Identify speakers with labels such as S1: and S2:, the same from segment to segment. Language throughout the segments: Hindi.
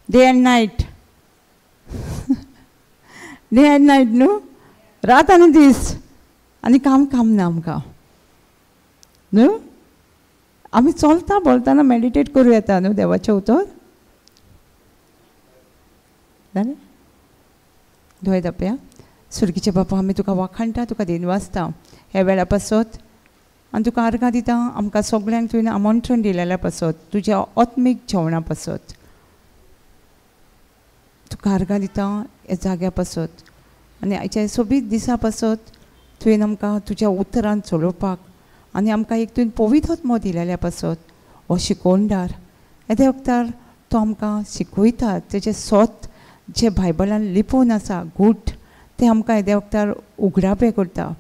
S1: Day and night day and night न्हू रात आनी दीस आनी काम ना आमकां न्हू आमी चलता बोलतना मेडिटेट करूं येता न्हू देवाचें उतर जालें दोळे धांपया सुरगीचे बापा आमी तुका वखाणटा तुका दिनवासता हे वेळा पासत आनी तुका आर्गां दिता आमकां सगळ्यांक तुवें आमंत्रण दिलेल्या पासत तुज्या आत्मीक जेवणा पासत तुका आर्गां दिता हे जाग्या पासत आनी हाच्या सोबीत दिसा पासत तुवें आमकां तुज्या उतरान चलोवपाक आनी आमकां एक तुवें पवित्र आत्मो दिलेल्या पासत हो शिकोवणदार येद्या वक्तार तो आमकां शिकयता तेजें सोत जे बायबलान लिपोवन आसा गूट ते आमकां येद्या वक्तार उगडापे करता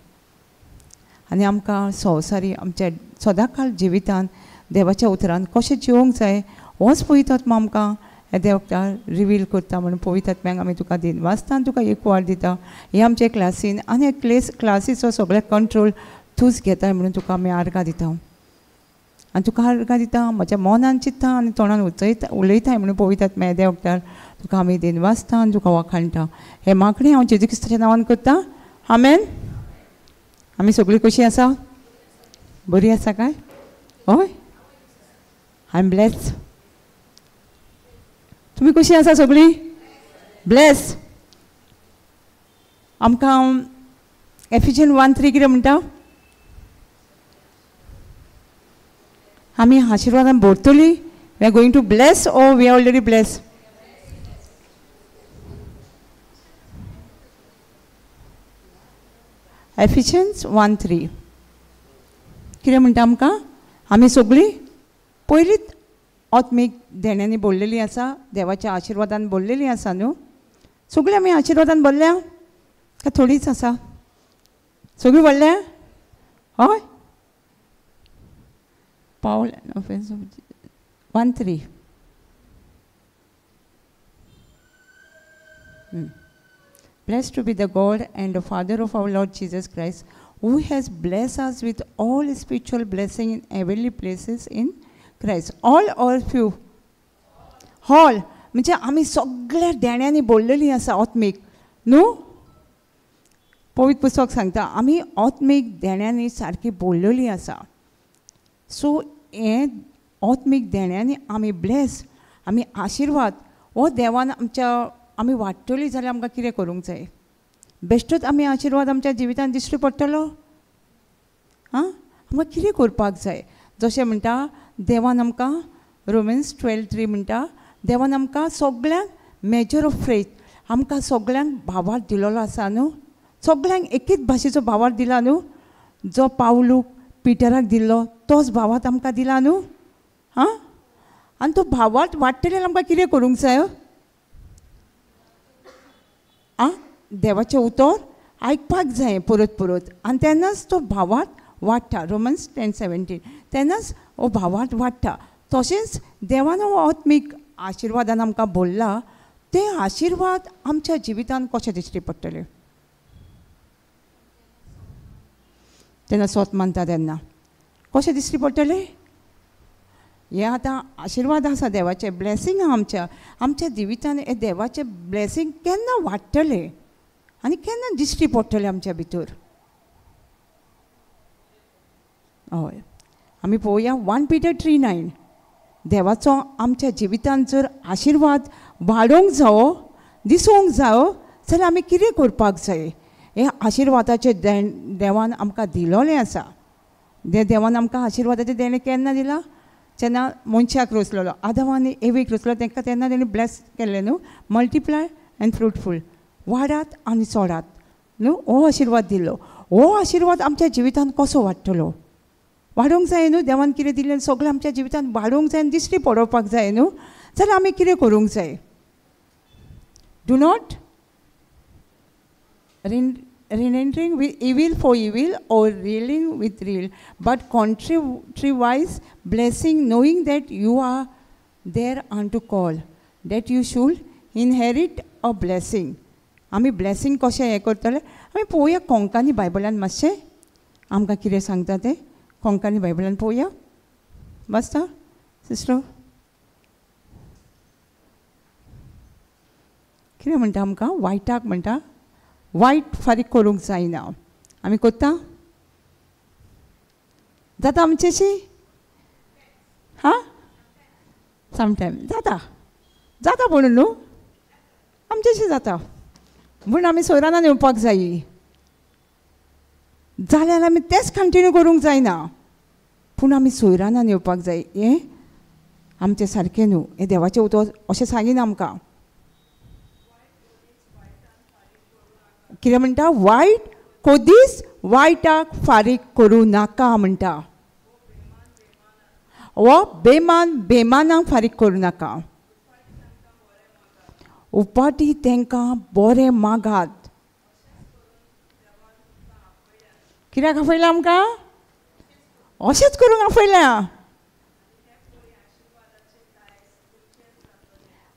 S1: आनी आमकां संवसारी आमच्या सदांकाळ जिवितान देवाच्या उतरान कशें जिवंक जाय होच पवित्र आत्मा आमकां येद्या वक्तार रिवील करता म्हणून पवित्र आत्म्याक आमी तुका दिनवासता आनी तुका एक वार दिता हे आमचे क्लासीन आनी क्लासीचो सगळे कंट्रोल तूंच घेताय म्हणून तुका आमी आर्गां दिता आनी तुका आर्गां दिता म्हज्या मनान चिंत्ता आनी तोंडान उलयताय म्हणून पवित्र आत्म्या येद्या वक्तार तुका आमी दिनवासता आनी तुका वखाणटा हे मागणें हांव जेजू क्रिस्ताच्या नांवान करता आमेन आमी सगळीं कशीं आसा बरीं आसा काय हय आय एम ब्लेस तुमी कशीं आसा सगळीं ब्लेस आमकां एफिशियन 1:3 कितें म्हणटा आमी आशिर्वादान भरतली we are going to bless or we are already bless Ephesians 1:3 कितें म्हणटा आमकां आमी सगळीं पयलींच आत्मीक देण्यांनी भरलेलीं आसा देवाच्या आशिर्वादान भरलेलीं आसा न्हू सगळीं आमी आशिर्वादान भरल्या काय थोडीच आसा सगळीं भरल्या हय पावल 1:3 Blessed to be the God and the Father of our Lord Jesus Christ, who has blessed us with all spiritual blessing in heavenly places in Christ. All or few? All. म्हणजे आमी सगळ्या देण्यांनी भरलेलीं आसा आत्मीक न्हू पवित्र पुस्तक सांगता आमी आत्मीक देण्यांनी सारकी भरलेलीं आसा सो हे आत्मीक देण्यांनी आमी ब्लेस आमी आशिर्वाद हो देवान आमच्या आमी वाडटलीं जाल्यार आमकां कितें करूंक जाय बेश्टोच आमी आशिर्वाद आमच्या जिवितान दिश्टी पडटलो आं आमकां कितें करपाक जाय जशें म्हणटा देवान आमकां रोमन्स 12:3 म्हणटा देवान आमकां सगळ्यांक मेजर ऑफ फेथ आमकां सगळ्यांक भावार्थ दिलेलो आसा न्हू सगळ्यांक एकच भाशेचो भावार्थ दिला न्हू जो पावलूक पिटराक दिल्लो तोच भावार्थ आमकां दिला न्हू हां आनी तो भावार्थ वाडटले आमकां कितें करूंक जाय आं देवाचें उतर आयकपाक जाय परत परत आनी तेन्नाच तो भावार्थ वाडटा रोमन्स 10:17 तेन्नाच हो भावार्थ वाडटा तशेंच देवान हो आत्मीक आशिर्वादान आमकां भरला ते आशिर्वाद आमच्या जिवितान कशें दिश्टी पडटले तेन्ना स्वत मानता तेन्ना कशें दिश्टी पडटले हे आतां आशिर्वाद आसा देवाचे ब्लेसींग आहा आमच्या जिवितान हे देवाचे ब्लेसींग केन्ना वाडटले आनी केन्ना दिश्टी पडटले आमच्या भितर हय आमी पळोवया 1 Peter 3:9 देवाचो आमच्या जिवितान जर आशिर्वाद वाडोवंक जावो दिसूंक जावो जाल्यार आमी कितें करपाक जाय हे आशिर्वादाचे देवान आमकां दिलोलें आसा देवान आमकां आशिर्वादाचे देणें केन्ना दिला जेन्ना मनशाक रोचलेलो आदाम आनी एवीक रोचलो तांकां तेन्ना तेणी ब्लेस केल्लें न्हू मल्टिप्लाय एंड फ्रुटफूल वाडात आनी चोडात न्हू हो आशिर्वाद दिल्लो हो आशिर्वाद आमच्या जिवितान कसो वाडटलो वाडोवंक जाय न्हू देवान कितें दिलें सगळें आमच्या जिवितान वाडोवंक जाय आनी दिश्टी पडोवपाक जाय न्हू जाल्यार आमी कितें करूंक जाय do not renouncing with evil for evil or reeling with real, but contrariwise blessing, knowing that you are there unto call, that you should inherit a blessing. आमी ब्लेसींग कशें हें करतले आमी पळोवया कोंकणी बायबलान मातशें आमकां कितें सांगता तें कोंकणी बायबलान पळोवया वाचता सिस्टर कितें म्हणटा आमकां वायटाक म्हणटा वायट फारीक करूंक जायना. आमी कोत्ता जाता आमचेशी हां समटायम जाता जाता म्हणून न्हू आमचेशी जाता म्हूण आमी सोयरानान येवपाक जायी जाल्यार आमी तेंच कंटिन्यू करूंक जायना. पूण आमी सोयरानान येवपाक जाय. हें आमचें सारकें न्हू. हें देवाचें उतर अशें सांगिना आमकां. कितें म्हणटा वायट कधीच वायटाक फारीक करूं नाका म्हणटा. वो बेमान बेमानाक फारीक करूं नाका. उपाटी तांकां बरें मागात. कित्याक आपयल्या आमकां अशेंच करूंक आपयल्या.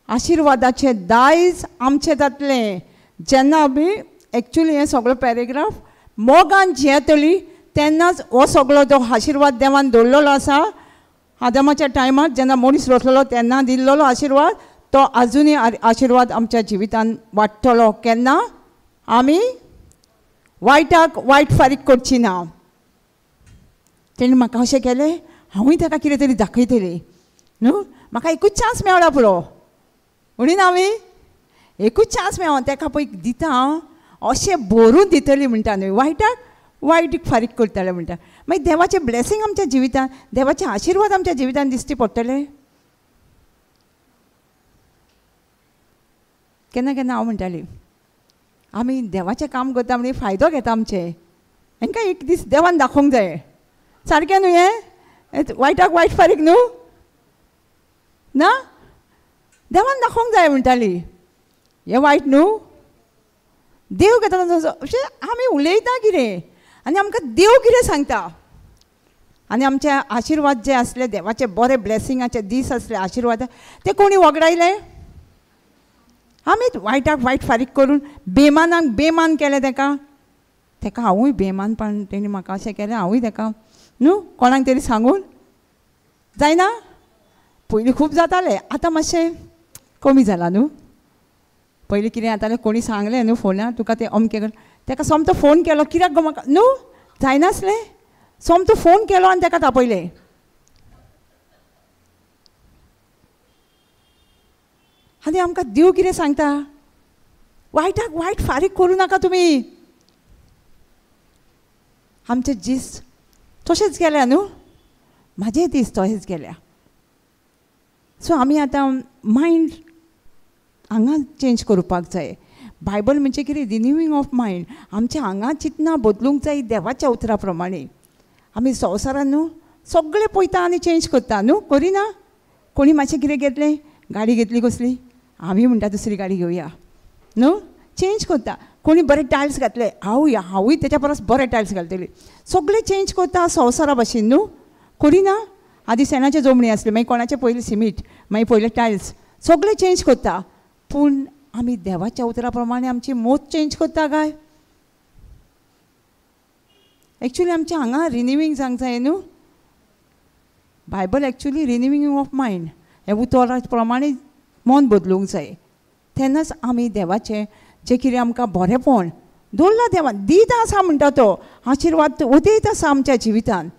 S1: आशिर्वादाचे दायज आमचें जातलें जेन्ना आमी एक्चुली हें सगळो पॅरेग्राफ मोगान जियेतली तेन्नाच हो सगळो जो आशिर्वाद देवान दवरलेलो आसा आदमाच्या टायमार जेन्ना मनीस रचलेलो तेन्ना दिल्लो आशिर्वाद तो आजुनूय आशिर्वाद आमच्या जिवितान वाडटलो. केन्ना आमी वायटाक वायट फारीक करची ना. तेणी म्हाका अशें केलें हांवूय ताका कितें तरी दाखयतलें न्हू. म्हाका एकूच चान्स मेळ्ळा पुरो म्हणून आमी एकूच चान्स मेळ्ळो ताका पळय दिता अशें भरून दितली म्हणटा न्हय. वायटाक वायट फारीक करतले म्हणटा. मागीर देवाचें ब्लेसींग आमच्या जिवितान देवाचे आशिर्वाद आमच्या जिवितान दिसचे पडटले. केन्ना केन्ना हांव म्हणटाली आमी देवाचें काम करता म्हणजे फायदो घेता आमचे. हांकां एक दीस देवान दाखोवंक जाय. सारकें न्हू हें वायटाक वायट फारीक न्हू ना देवान दाखोवंक जाय म्हणटाली. हें वायट न्हू देव घेता अशें आमी उलयता कितें आनी आमकां देव कितें सांगता. आनी आमचे आशिर्वाद जे आसले देवाचे बरे ब्लेसिंगाचे दीस आसले आशिर्वाद ते कोणी वगडायले. आमी वायटाक वायट फारीक करून बेमानाक बेमान केलें ताका. ताका हांवूय बेमानपण तेणी म्हाका अशें केलें हांवूय ताका न्हू कोणाक तरी सांगून जायना. पयलीं खूब जातालें आतां मातशें कमी जालां न्हू. पयलीं कितें जातालें कोणी सांगलें न्हू फोनार तुका तें अमकें कर ताका सोमतो फोन केलो कित्याक गो म्हाका न्हू जायनासलें. सोमतो फोन केलो आनी ताका तापयलें. आनी आमकां देव कितें सांगता वायटाक वायट फारीक करूं नाका तुमी. आमचे दीस तशेंच गेल्या न्हू म्हाजे दीस तशेंच गेल्या. सो आमी आतां मायंड हांगा चेंज करपाक जाय. बायबल म्हणजे कितें रिन्युवींग ऑफ मायंड. आमच्या हांगा चिंतना बदलूंक जाय देवाच्या उतरा प्रमाणे. आमी संवसारान न्हू सगळें पळयता आनी चेंज करता न्हू करिना. कोणी मातशें कितें घेतलें गाडी घेतली कसली आमी म्हणटा दुसरी गाडी घेवया न्हू चेंज करता. कोणी बरे टायल्स घातले हांवूय तेच्या परस बरे टायल्स घालतली. सगळें चेंज करता संवसारा भाशेन न्हू करिना. आदी शेणाचे जमणी आसले मागीर कोणाचे पयलीं सिमीट मागीर पयले टायल्स सगळें चेंज करता. पूण आमी देवाच्या उतरा प्रमाणे आमची मोत चेंज करता काय. एक्चुली आमच्या हांगा रिन्युवींग जावंक जाय न्हू. बायबल एक्चुली रिन्युवींग ऑफ मायंड हे उतरा प्रमाणे मन बदलूंक जाय. तेन्नाच आमी देवाचें जें कितें आमकां बरेंपण दवरलां देवान दीत आसा म्हणटा तो आशिर्वाद उदयत आसा आमच्या जिवितान.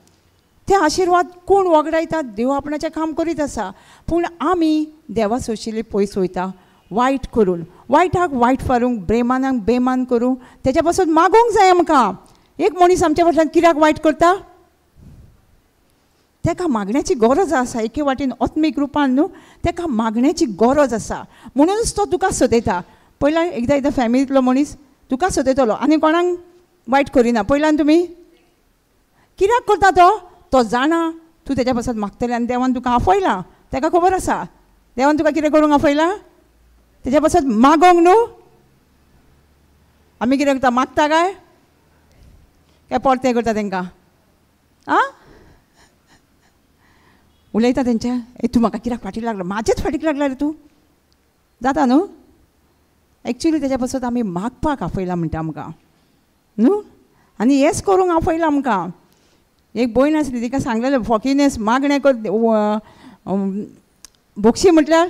S1: ते आशिर्वाद कोण वगडायतात देव आपणाचें काम करीत आसा. पूण आमी देवा सोशिल्ली पयस वयता वायट करून वायटाक वायट फारूंक बेमानाक बेमान करूं तेच्या पासून मागोवंक जाय आमकां. एक मनीस आमच्या फाटल्यान कित्याक वायट करता ताका मागण्याची गरज आसा. एके वाटेन आत्मीक रुपान न्हू ताका मागण्याची गरज आसा. म्हणूनच तो तुका सोदयता. पयला एकदां फॅमिलींतलो मनीस तुका सोदयतलो आनी कोणाक वायट करिना. पयल्यान तुमी कित्याक करता तो जाणा तूं तेच्या पासून मागतलें आनी देवान तुका आपयलां. ताका खबर आसा देवान तुका कितें करूंक आपयलां तेच्या पासून मागोंक न्हू. आमी कितें करता मागता काय परतें करता तांकां आं उलयता तेंच्या तूं म्हाका कित्याक फाटीक लागला म्हाजेच फाटीक लागला रे तूं जाता न्हू. एक्चुली तेच्या पासून आमी मागपाक आपयलां म्हणटा आमकां न्हू आनी हेंच करूंक आपयलां आमकां. एक भयण आसली तिका सांगलेलें फॉकिनेस मागणें कर बोक्षी म्हटल्यार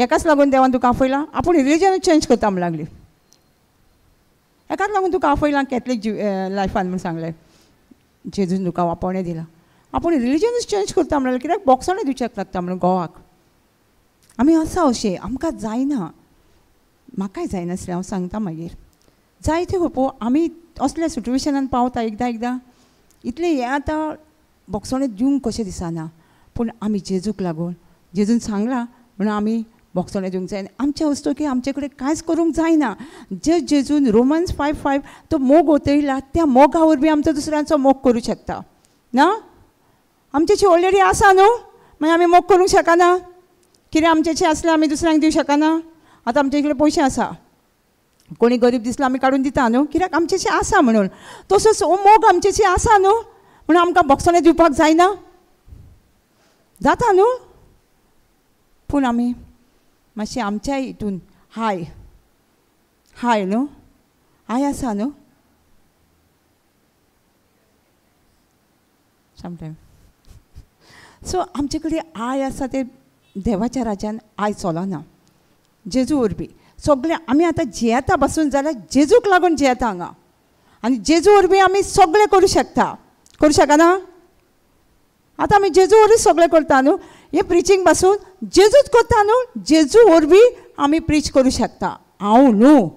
S1: एकाच लागून देवान तुका आपयलां आपूण रिलीजन चेंज करता म्हण लागली. एकाच लागून तुका आपयलां कॅथलीक लायफान म्हूण सांगलें. जेजून तुका वापवणें दिलां आपूण रिलीजनूच चेंज करता म्हणल्यार कित्याक बोक्सोणें दिवचें लागता म्हणून गोवाक. आमी आसा अशें आमकां जायना. म्हाकाय जायनासलें हांव सांगता मागीर. जायते खेपो आमी असल्या सिट्युएशनान पावता एकदां इतलें हें आतां बोक्सोणें दिवंक कशें दिसना. पूण आमी जेजूक लागून जेजून सांगलां म्हणून आमी बोक्सोणें दिवंक जाय. आमचे वस्तू की आमचे कडेन कांयच करूंक जायना. जे जेजून रोमन्स 5:5 तो मोग ओतयला त्या मोगा वरवीं आमचो दुसऱ्यांचो मोग करूं शकता ना. आमचेची ऑलरेडी आसा न्हू मागीर आमी मोग करूंक शकना. कितें आमचेचें आसलें आमी दुसऱ्यांक दिवंक शकना. आतां आमचे कडेन पयशे आसा कोणी गरीब दिसलो आमी काडून दिता न्हू कित्याक आमचेचें आसा म्हणून. तसोच हो मोग आमचेची आसा न्हू म्हणून आमकां बोक्सोणें दिवपाक जायना. जाता न्हू. पूण आमी मातशें आमच्या हितून हाय न्हू हाय आसा न्हू समटायम. सो आमचे कडेन आय आसा ते देवाच्या राज्यान आय चलना. जेजू वरवीं सगळें आमी आतां जियेता बसून जाल्यार जेजूक लागून जियेता हांगा. आनी जेजू वरवीं आमी सगळें करूं शकना. आतां आमी जेजू वरवीं सगळें करता न्हू. हें प्रिचींग पासून जेजूच करता न्हू. जेजू वरवीं आमी प्रीच करूं शकता. हांव न्हू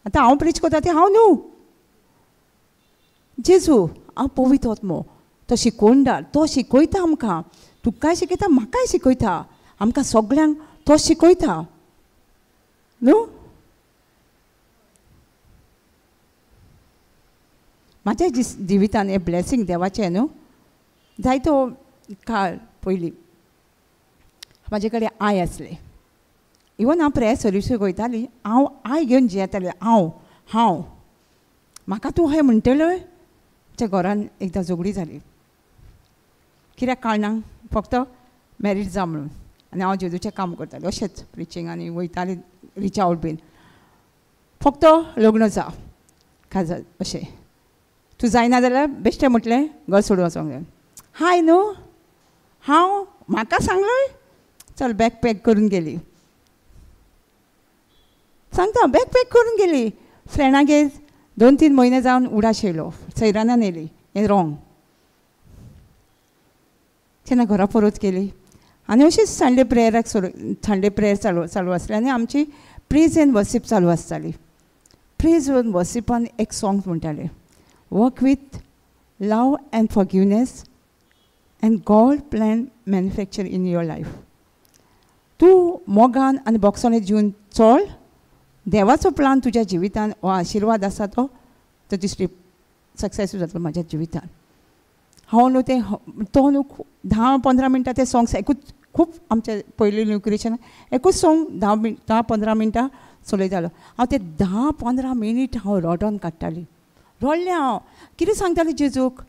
S1: आतां हांव प्रीच करता तें हांव न्हू. जेजू हांव पवित्र आत्मो तो शिकोवणदार तो शिकयता आमकां. तुकाय शिकयता म्हाकाय शिकयता. आमकां सगळ्यांक तो शिकयता न्हू. म्हाज्या जिवितान हें ब्लेसींग देवाचें न्हू. जायतो काळ पयलीं म्हाजे कडेन आय आसलें. इवन हांव प्रेयर सर्विसूक वयताली हांव आय घेवन जियेतालें. हांव म्हाका तूं हय म्हणटलें. त्या घरान एकदां झगडी जाली कित्याक कारणांक फक्त मॅरीड जा म्हणून. आनी हांव जेजूचें काम करतालें अशेंच प्रिचींग आनी वयतालें रिच आवट बीन. फक्त लग्न जा काजल अशें. तूं जायना जाल्यार बेश्टें म्हटलें घर सोडून वचोंक जाय. हाय न्हू हांव म्हाका सांगलें चल बॅग पॅक करून गेली. सांगता बॅग पॅक करून गेली. फ्रेंडागेर 2-3 म्हयने जावन उडाश येयलो. सैरानान येयली. हें रॉंग. तेन्ना घरा परत गेली आनी अशीच संडे प्रेयर चालू आसली आनी आमची प्रेज एंड वर्शीप चालू आसताली. प्रेज एंड वर्शिपान एक सॉंग म्हणटाले work with love and forgiveness and God plan manufacture in your life. तूं मोगान आनी बोक्सोणें जिवन चल. देवाचो प्लान तुज्या जिवितान हो आशिर्वाद आसा तो दिश्टी सक्सेसफूल जातलो म्हाज्या जिवितान. हांव न्हू तें तो न्हू 10-15 मिनटां ते सॉंग्स एकूच खूब आमचे पयलीं न्यू क्रिएशन एकूच सॉंग 10-15 मिनटां चलयतालो. हांव ते 10-15 मिनीट हांव रडोन काडटालीं. रडलें हांव. कितें सांगतालें जेजूक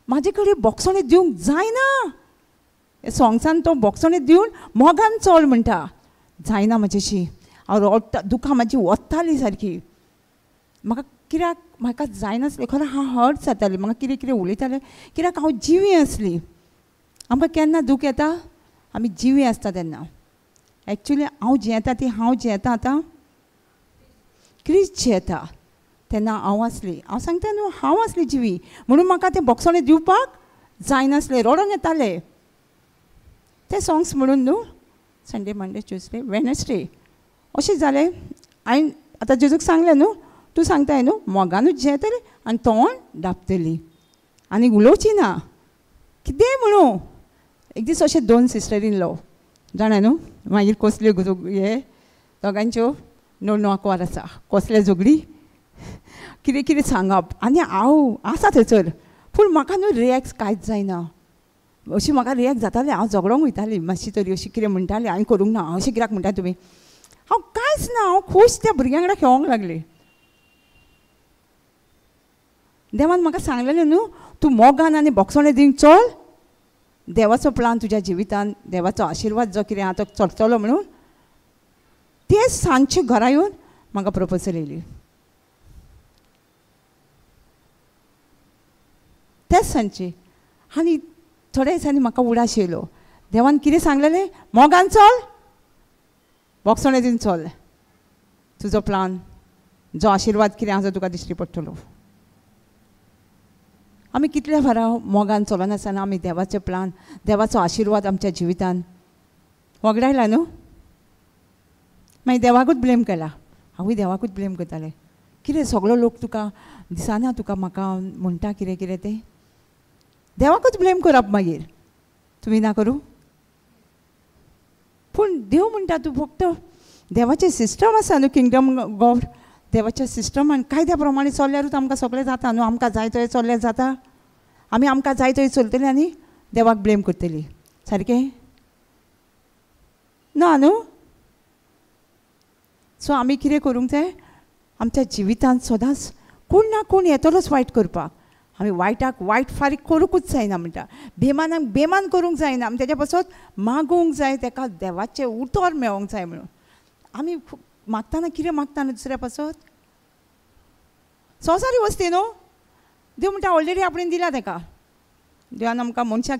S1: म्हाजे कडेन बोक्सोणें दिवंक जायना. सॉंग्सान तो बोक्सोणें दिवन मोगान चल म्हणटा. जायना म्हाजेशी. हांव रडटा दुखां म्हाजी वतालीं सारकी. म्हाका कित्याक म्हाका जायनासलें खरें हांव हर्ट जातालें. म्हाका कितें कितें उलयतालें कित्याक हांव जिवी आसली. आमकां केन्ना दूख येता आमी जिवी आसता तेन्ना. एक्चुली हांव जियेता ती हांव जियेता आतां क्रिस्त जियेता तेन्ना हांव आसली. हांव सांगता न्हू हांव आसली जिवी म्हणून म्हाका तें बोक्सोणें दिवपाक जायनासलें. रडोन येतालें ते सॉंग्स म्हणून न्हू. संडे मंडे ट्युजडे वेनसडे अशें जालें. हांवें आतां जेजूक सांगलें न्हू तूं सांगताय न्हू मोगानूच जियेतलें आनी तोंड धांपतली आनी उलोवची ना कितें म्हणून. एक दीस अशें 2 सिस्टर इन लॉ जाणा न्हू मागीर कसल्यो हे दोगांच्यो 9 वर आसा कसले झगडी कितें कितें सांगप आनी हांव आसा थंयसर. पूण म्हाका न्हू रियॅक्ट कांयच जायना. अशी म्हाका रियॅक्ट जातालें. हांव झगडोंक वयतालीं मातशी तरी अशी कितें म्हणटालीं हांवें करूंक ना. अशें कित्याक म्हणटा तुमी. हांव कांयच ना. हांव खूश त्या भुरग्यां कडेन खेळोंक लागलें. देवान म्हाका सांगलेलें न्हू तूं मोगान आनी बोक्सोणें दिवंक चल. देवाचो प्लान तुज्या जिवितान देवाचो आशिर्वाद जो कितें आतां चलतलो म्हणून. तेच सांजचे घरा येवन म्हाका प्रपोजल येयली. तेच सांजची. आनी थोड्या दिसांनी म्हाका उडाश येयलो. देवान कितें सांगलेलें मोगान चल बोगसोणे दिवन चल तुजो प्लान जो आशिर्वाद कितें आसा तुका दिश्टी पडटलो. आमी कितल्या वरां मोगान चलोनासतना आमी देवाचे प्लान देवाचो आशिर्वाद आमच्या जिवितान वगडायला न्हू. मागीर देवाकूच ब्लेम केला. हांवूय देवाकूच ब्लेम करतालें. कितें सगळो लोक तुका दिसना तुका म्हाका म्हणटा कितें कितें तें देवाकूच ब्लेम करप. मागीर तुमी ना करूं. पूण देव म्हणटा तूं फक्त देवाचें सिस्टम आसा न्हू किंगडम गॉड देवाच्या सिस्टमान कायद्या प्रमाणे चल्ल्यारूच आमकां सगळें जाता न्हू. आमकां जाय थंय चल्ल्यार जाता. आमी आमकां जाय थंय चलतलीं आनी देवाक ब्लेम करतलीं. सारकें ना न्हू. सो आमी कितें करूंक जाय आमच्या जिवितांत सदांच कोण ना कोण येतलोच वायट करपाक. आमी वायटाक वायट फारीक करूंकूच जायना म्हणटा. बेमानाक बेमान करूंक जायना. आमी तेज्या पासून मागोवंक जाय ताका देवाचें उतर मेळोंक जाय म्हणून. आमी मागतना कितें मागता न्हू दुसऱ्या पासून संवसारी वस्ती न्हू. देव म्हणटा ऑलरेडी आपणें दिला ताका. देवान आमकां मनशाक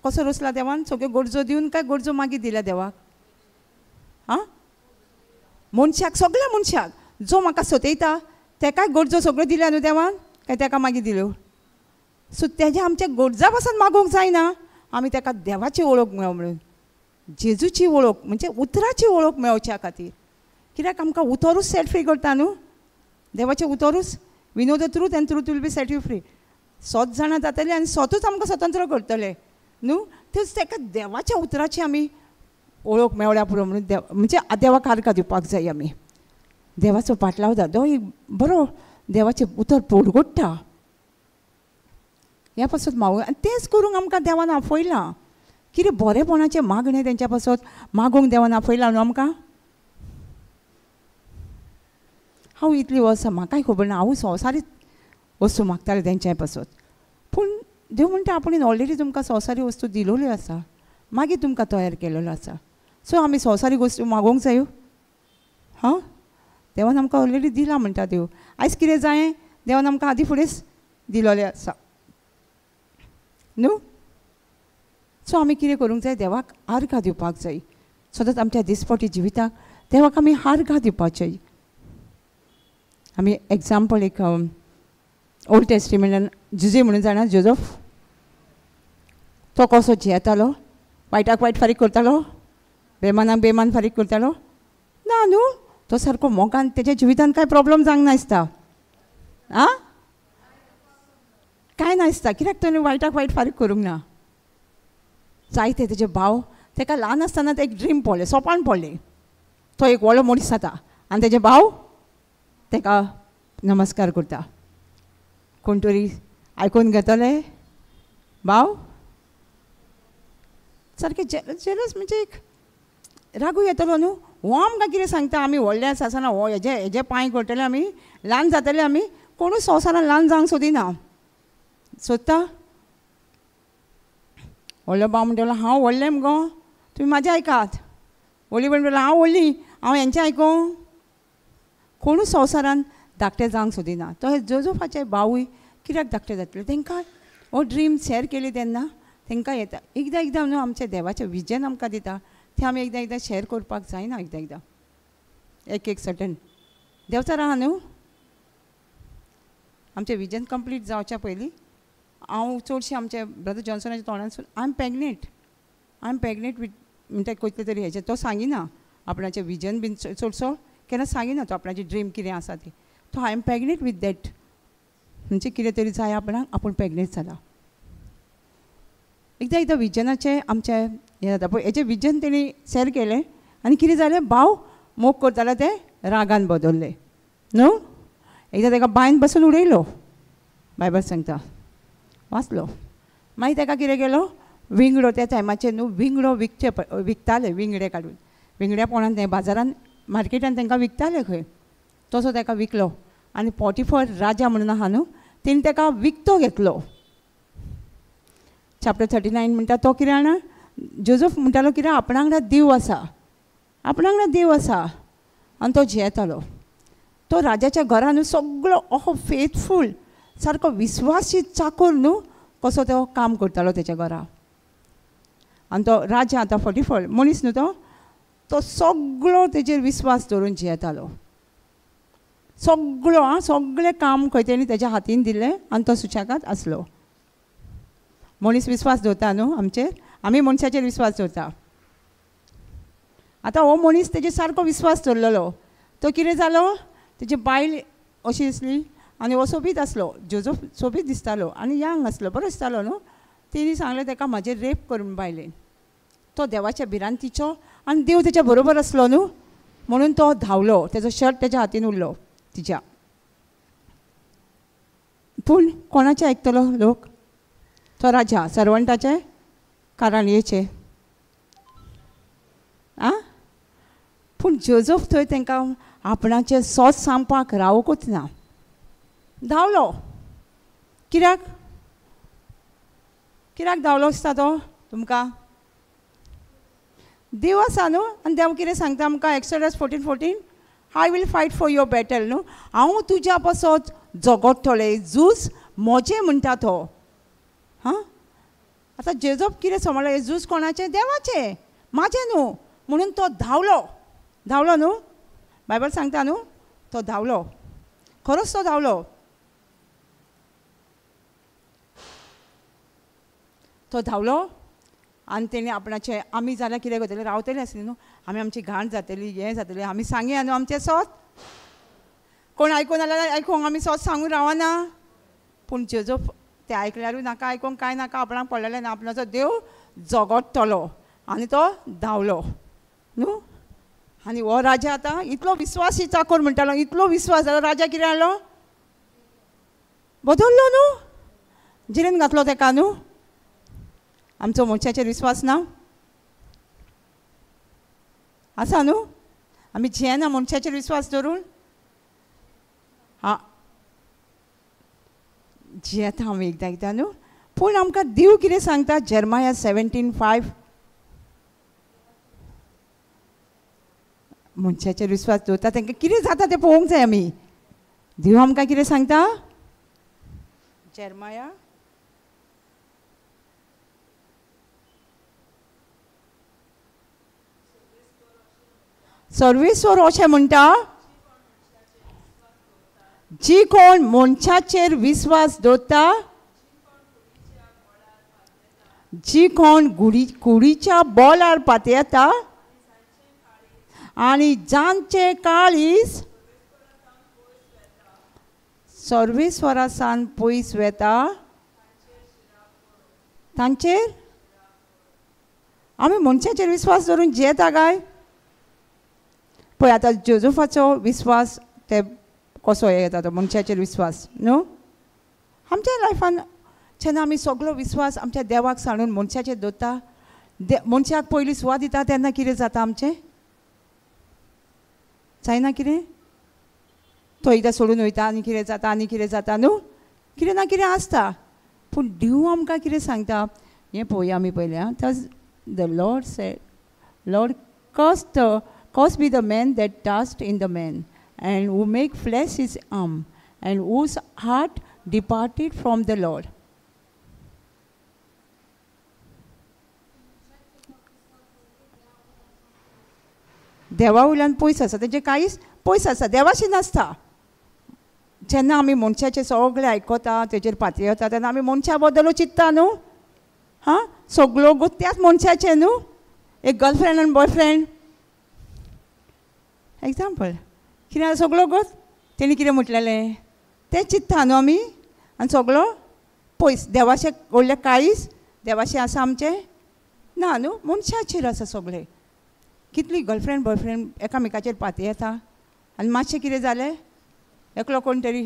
S1: कसो रचला देवान सगळ्यो गरजो दिवन काय गरजो मागीर दिल्या देवाक. आं मनशाक सगळ्या मनशाक जो म्हाका सतयता ताकाय गरजो सगळ्यो दिल्या न्हू देवान काय ताका मागीर दिल्यो. सो तेज्या आमच्या गरजा पासून मागोवंक जायना. आमी ताका देवाची वळख मेळो म्हणून जेजूची वळख म्हणजे उतराची वळख मेळोवच्या खातीर. कित्याक आमकां उतरूच सेट फ्री करता न्हू. देवाचें उतरूच we know the truth and truth will be set you free. सोत जाणां जातले आनी सोतूच आमकां स्वतंत्र करतले न्हू. तेच ताका देवाच्या उतराची आमी वळख मेळ्ळ्या पुरो म्हणून देव म्हणजे देवाक आर्गां दिवपाक जाय. आमी देवाचो पाटलाव दादो एक बरो देवाचें उतर पोडगोडटा. ह्या पासून मागूंक आनी तेंच करूंक आमकां देवान आपयलां. कितें बरेपणाचें मागणें तेंच्या पासून मागोवंक देवान आपयलां न्हू आमकां. हांव इतलीं वर्सां म्हाकाय खबर ना हांव संवसारीच वस्तू मागतालें तेंच्या पासून. पूण देव म्हणटा आपणें ऑलरेडी तुमकां संवसारी वस्तू दिलोल्यो आसा मागीर तुमकां तयार केलेलो आसा. सो आमी संवसारी वस्तू मागोवंक जायो. हां देवान आमकां ऑलरेडी दिला म्हणटा देव. आयज कितें जाय देवान आमकां आदी फुडेंच दिलोलें आसा न्हू. सो आमी कितें करूंक जाय देवाक आर्गां दिवपाक जाय. सदांच आमच्या दिसपटी जिविताक देवाक आमी आर्गां दिवपाचें. आमी एग्जाम्पल एक ओल्ड टेस्टिमेंटान जुजे म्हणून जाणा जोजफ तो कसो जियेतालो. वायटाक वायट फारीक करतालो बेमानाक बेमान फारीक करतालो ना न्हू. तो सारको मोगान तेज्या जिवितान कांय प्रॉब्लम जावंक नासता. आं कांय नासता. कित्याक ताणें वायटाक वायट फारीक करूंक ना. जायते तेजे भाव ताका ल्हान आसतना एक ड्रीम पडलें सोपान पडलें. तो एक व्हडलो मनीस जाता आनी तेजे भाव ताका नमस्कार करता. कोण तरी आयकून घेतले भाव सारकें जेलस म्हणजे एक रागू येतलो न्हू. हो आमकां कितें सांगता आमी व्हडले आसतना हो हेजे पांय करतले आमी ल्हान जातले आमी कोणूच संवसारान ल्हान जावंक सोदिना. सोदता व्हडलो भाव म्हणटलो हांव व्हडलें मुगो तुमी म्हाजें आयकात. व्हडली म्हणटलो हांव व्हडली हांव हेंचें आयकूं. कोणूच संवसारान धाकटें जावंक सोदिना. तो हे जोजफाचे भावूय कित्याक धाकटे जातले तांकां हो ड्रीम शेअर केली तेन्ना तांकां येता. एकदां एकदां न्हू आमचें देवाचें विजन आमकां दिता तें आमी एकदां एकदां शेअर करपाक जायना. एकदां एकदां एक सर्टन देंवचार आहा न्हू. आमचें विजन कंप्लीट जावच्या पयलीं हांव चडशें आमच्या ब्रदर जॉन्सनाच्या तोंडानसून आय एम प्रेग्नेंट वीथ म्हणटा खंयतले तरी हेजें तो सांगिना आपणाचें विजन बीन चडसो केन्ना सांगिना तो आपणाची ड्रीम कितें आसा ती. तो आय एम प्रेग्नेंट वीथ दॅट म्हणजे कितें तरी जाय आपणाक आपूण प्रेग्नेंट जाला. एकदां एकदां विजनाचें आमचें हें जाता पळय हेजें विजन तेणी शेअर केलें आनी कितें जालें भाव मोग करताले ते रागान बदलले न्हू. एकदां ताका बांयन बसून उडयलो बायबल सांगता वाचलो. मागीर ताका कितें केलो विंगडो त्या टायमाचेर न्हू विंगडो विकताले विंगडे काडून विंगड्या पोंडान ते बाजारान मार्केटान तांकां विकताले खंय तसो ताका विकलो. आनी पॉटिफर राजा म्हणून आहा न्हू तेणी ताका विकतो घेतलो. चॅप्टर 39 म्हणटा तो कितें जाणा जोजफ म्हणटालो कितें आपणा वांगडा देव आसा आनी तो जियेतालो. तो राजाच्या घरान न्हू सगळो अहो फेथफूल सारको विस्वासी चाकर न्हू कसो तो काम करतालो तेच्या घरा. आनी तो राजा आतां 44 मनीस न्हू तो सगळो तेजेर विस्वास दवरून जियेतालो. सगळो सगळें काम खंय तेणी तेज्या हातीन दिलें आनी तो सुशेगाद आसलो. मनीस विस्वास दवरता न्हू आमचेर, आमी मनशाचेर विस्वास दवरता. आतां हो मनीस तेजेर सारको विस्वास दवरलेलो. तो कितें जालो, तेजी बायल अशी दिसली आनी हो सोबीत आसलो. जोजफ सोबीत दिसतालो आनी यंग आसलो, बरो दिसतालो न्हू. तिणी सांगलें ताका म्हाजेर रेप करून बायलेन. तो देवाच्या भिरांत तिचो आनी देव तेच्या बरोबर आसलो न्हू, म्हणून तो धांवलो. तेजो शर्ट तेज्या हातीन उरलो तिच्या. पूण कोणाचें आयकतलो लोक? तो राजा सर्वंटाचे का राणयेचे? पूण जोजफ थंय तांकां आपणाचें सोंस सांगपाक रावोकूच ना, धांवलो. कित्याक कित्याक धांवलो आसता तो? तुमकां देव आसा न्हू, आनी देव कितें सांगता आमकां exodus 14:14, I will fight for your battle न्हू. हांव तुज्या पासत झगडटलें, झूज म्हजें म्हणटा तो. आतां जोजफ कितें समजलें, हें झूज कोणाचें? देवाचें, म्हाजें न्हू. म्हणून तो धांवलो. धांवलो न्हू, बायबल सांगता न्हू, तो धांवलो. खरोच तो धांवलो. तो धांवलो आनी तेणी आपणाचें, आमी जाल्यार कितें करतलीं, रावतलीं आसलीं न्हू, आमी आमची घाण जातली, हें जातलें, आमी सांगया न्हू आमचें सोत. कोण आयकूं नाल्यार आयकूंक, आमी सोत सांगून रावना. पूण जोजफ तें आयकल्यारूय नाका, आयकूंक कांय नाका, आपणाक पडलेलें ना. आपणाचो देव झगडटलो आनी तो धांवलो न्हू. आनी हो राजा आतां इतलो विस्वासी चाकर म्हणटालो, इतलो विस्वास जालो. राजा कितें जालो, बदल्लो न्हू, जिरेन घातलो ताका न्हू. आमचो मनशाचेर विस्वास ना आसा न्हू? आमी जियेना मनशाचेर विस्वास दवरून? जियेता आमी एकदां एकदां न्हू. पूण आमकां देव कितें सांगता, जर्माया 17:5, मनशाचेर विस्वास दवरता तांकां कितें जाता तें पळोवंक जाय आमी. देव आमकां कितें सांगता, जर्माया 26 अशें म्हणटा, जी कोण मनशाचेर विस्वास दवरता, जी कोण कुडीच्या बोलार पातयेता आनी जांचे काळीज सर्वेस्वरा सावन पयस वेता, तांचेर आमी मनशाचेर विस्वास दवरून जियेता काय? पळय आतां जोजफाचो विस्वास ते कसो हे येता, तो मनशाचेर विस्वास न्हू. आमच्या लायफान जेन्ना आमी सगळो विस्वास आमच्या देवाक सांडून मनशाचेर दवरता, मनशाक पयलीं सुवात दिता तेन्ना कितें जाता आमचें? जायना कितें? तो एकदां सोडून वयता आनी कितें जाता, आनी कितें जाता न्हू. कितें ना कितें आसता. पूण देव आमकां कितें सांगता हें पळोवया आमी पयलीं. The Lord said, Lord Cursed be the man that trusts in the man, and who make flesh his arm, and whose heart departed from the Lord. देवा वयल्यान पयस आसा, तेजें कांयच पयस आसा, देवाशी नासता. जेन्ना आमी मनशाचें सगळें आयकता, तेजेर पातयता, तेन्ना आमी मनशा बद्दलूच चिंत्ता न्हू. सगळो गो त्याच मनशाचें न्हू. एक गर्लफ्रेंड आनी बॉयफ्रेंड एग्जाम्पल, कितें सगळो गो तेणी कितें म्हटलेलें तें चिंत्ता न्हू आमी. आनी सगळो पयस, देवाचें व्हडलें काळीज देवाचें आसा आमचें ना न्हू, मनशाचेर आसा सगळें. कितली गर्लफ्रेंड बॉयफ्रेंड एकामेकाचेर पातयेता आनी मातशें कितें जालें, एकलो कोण तरी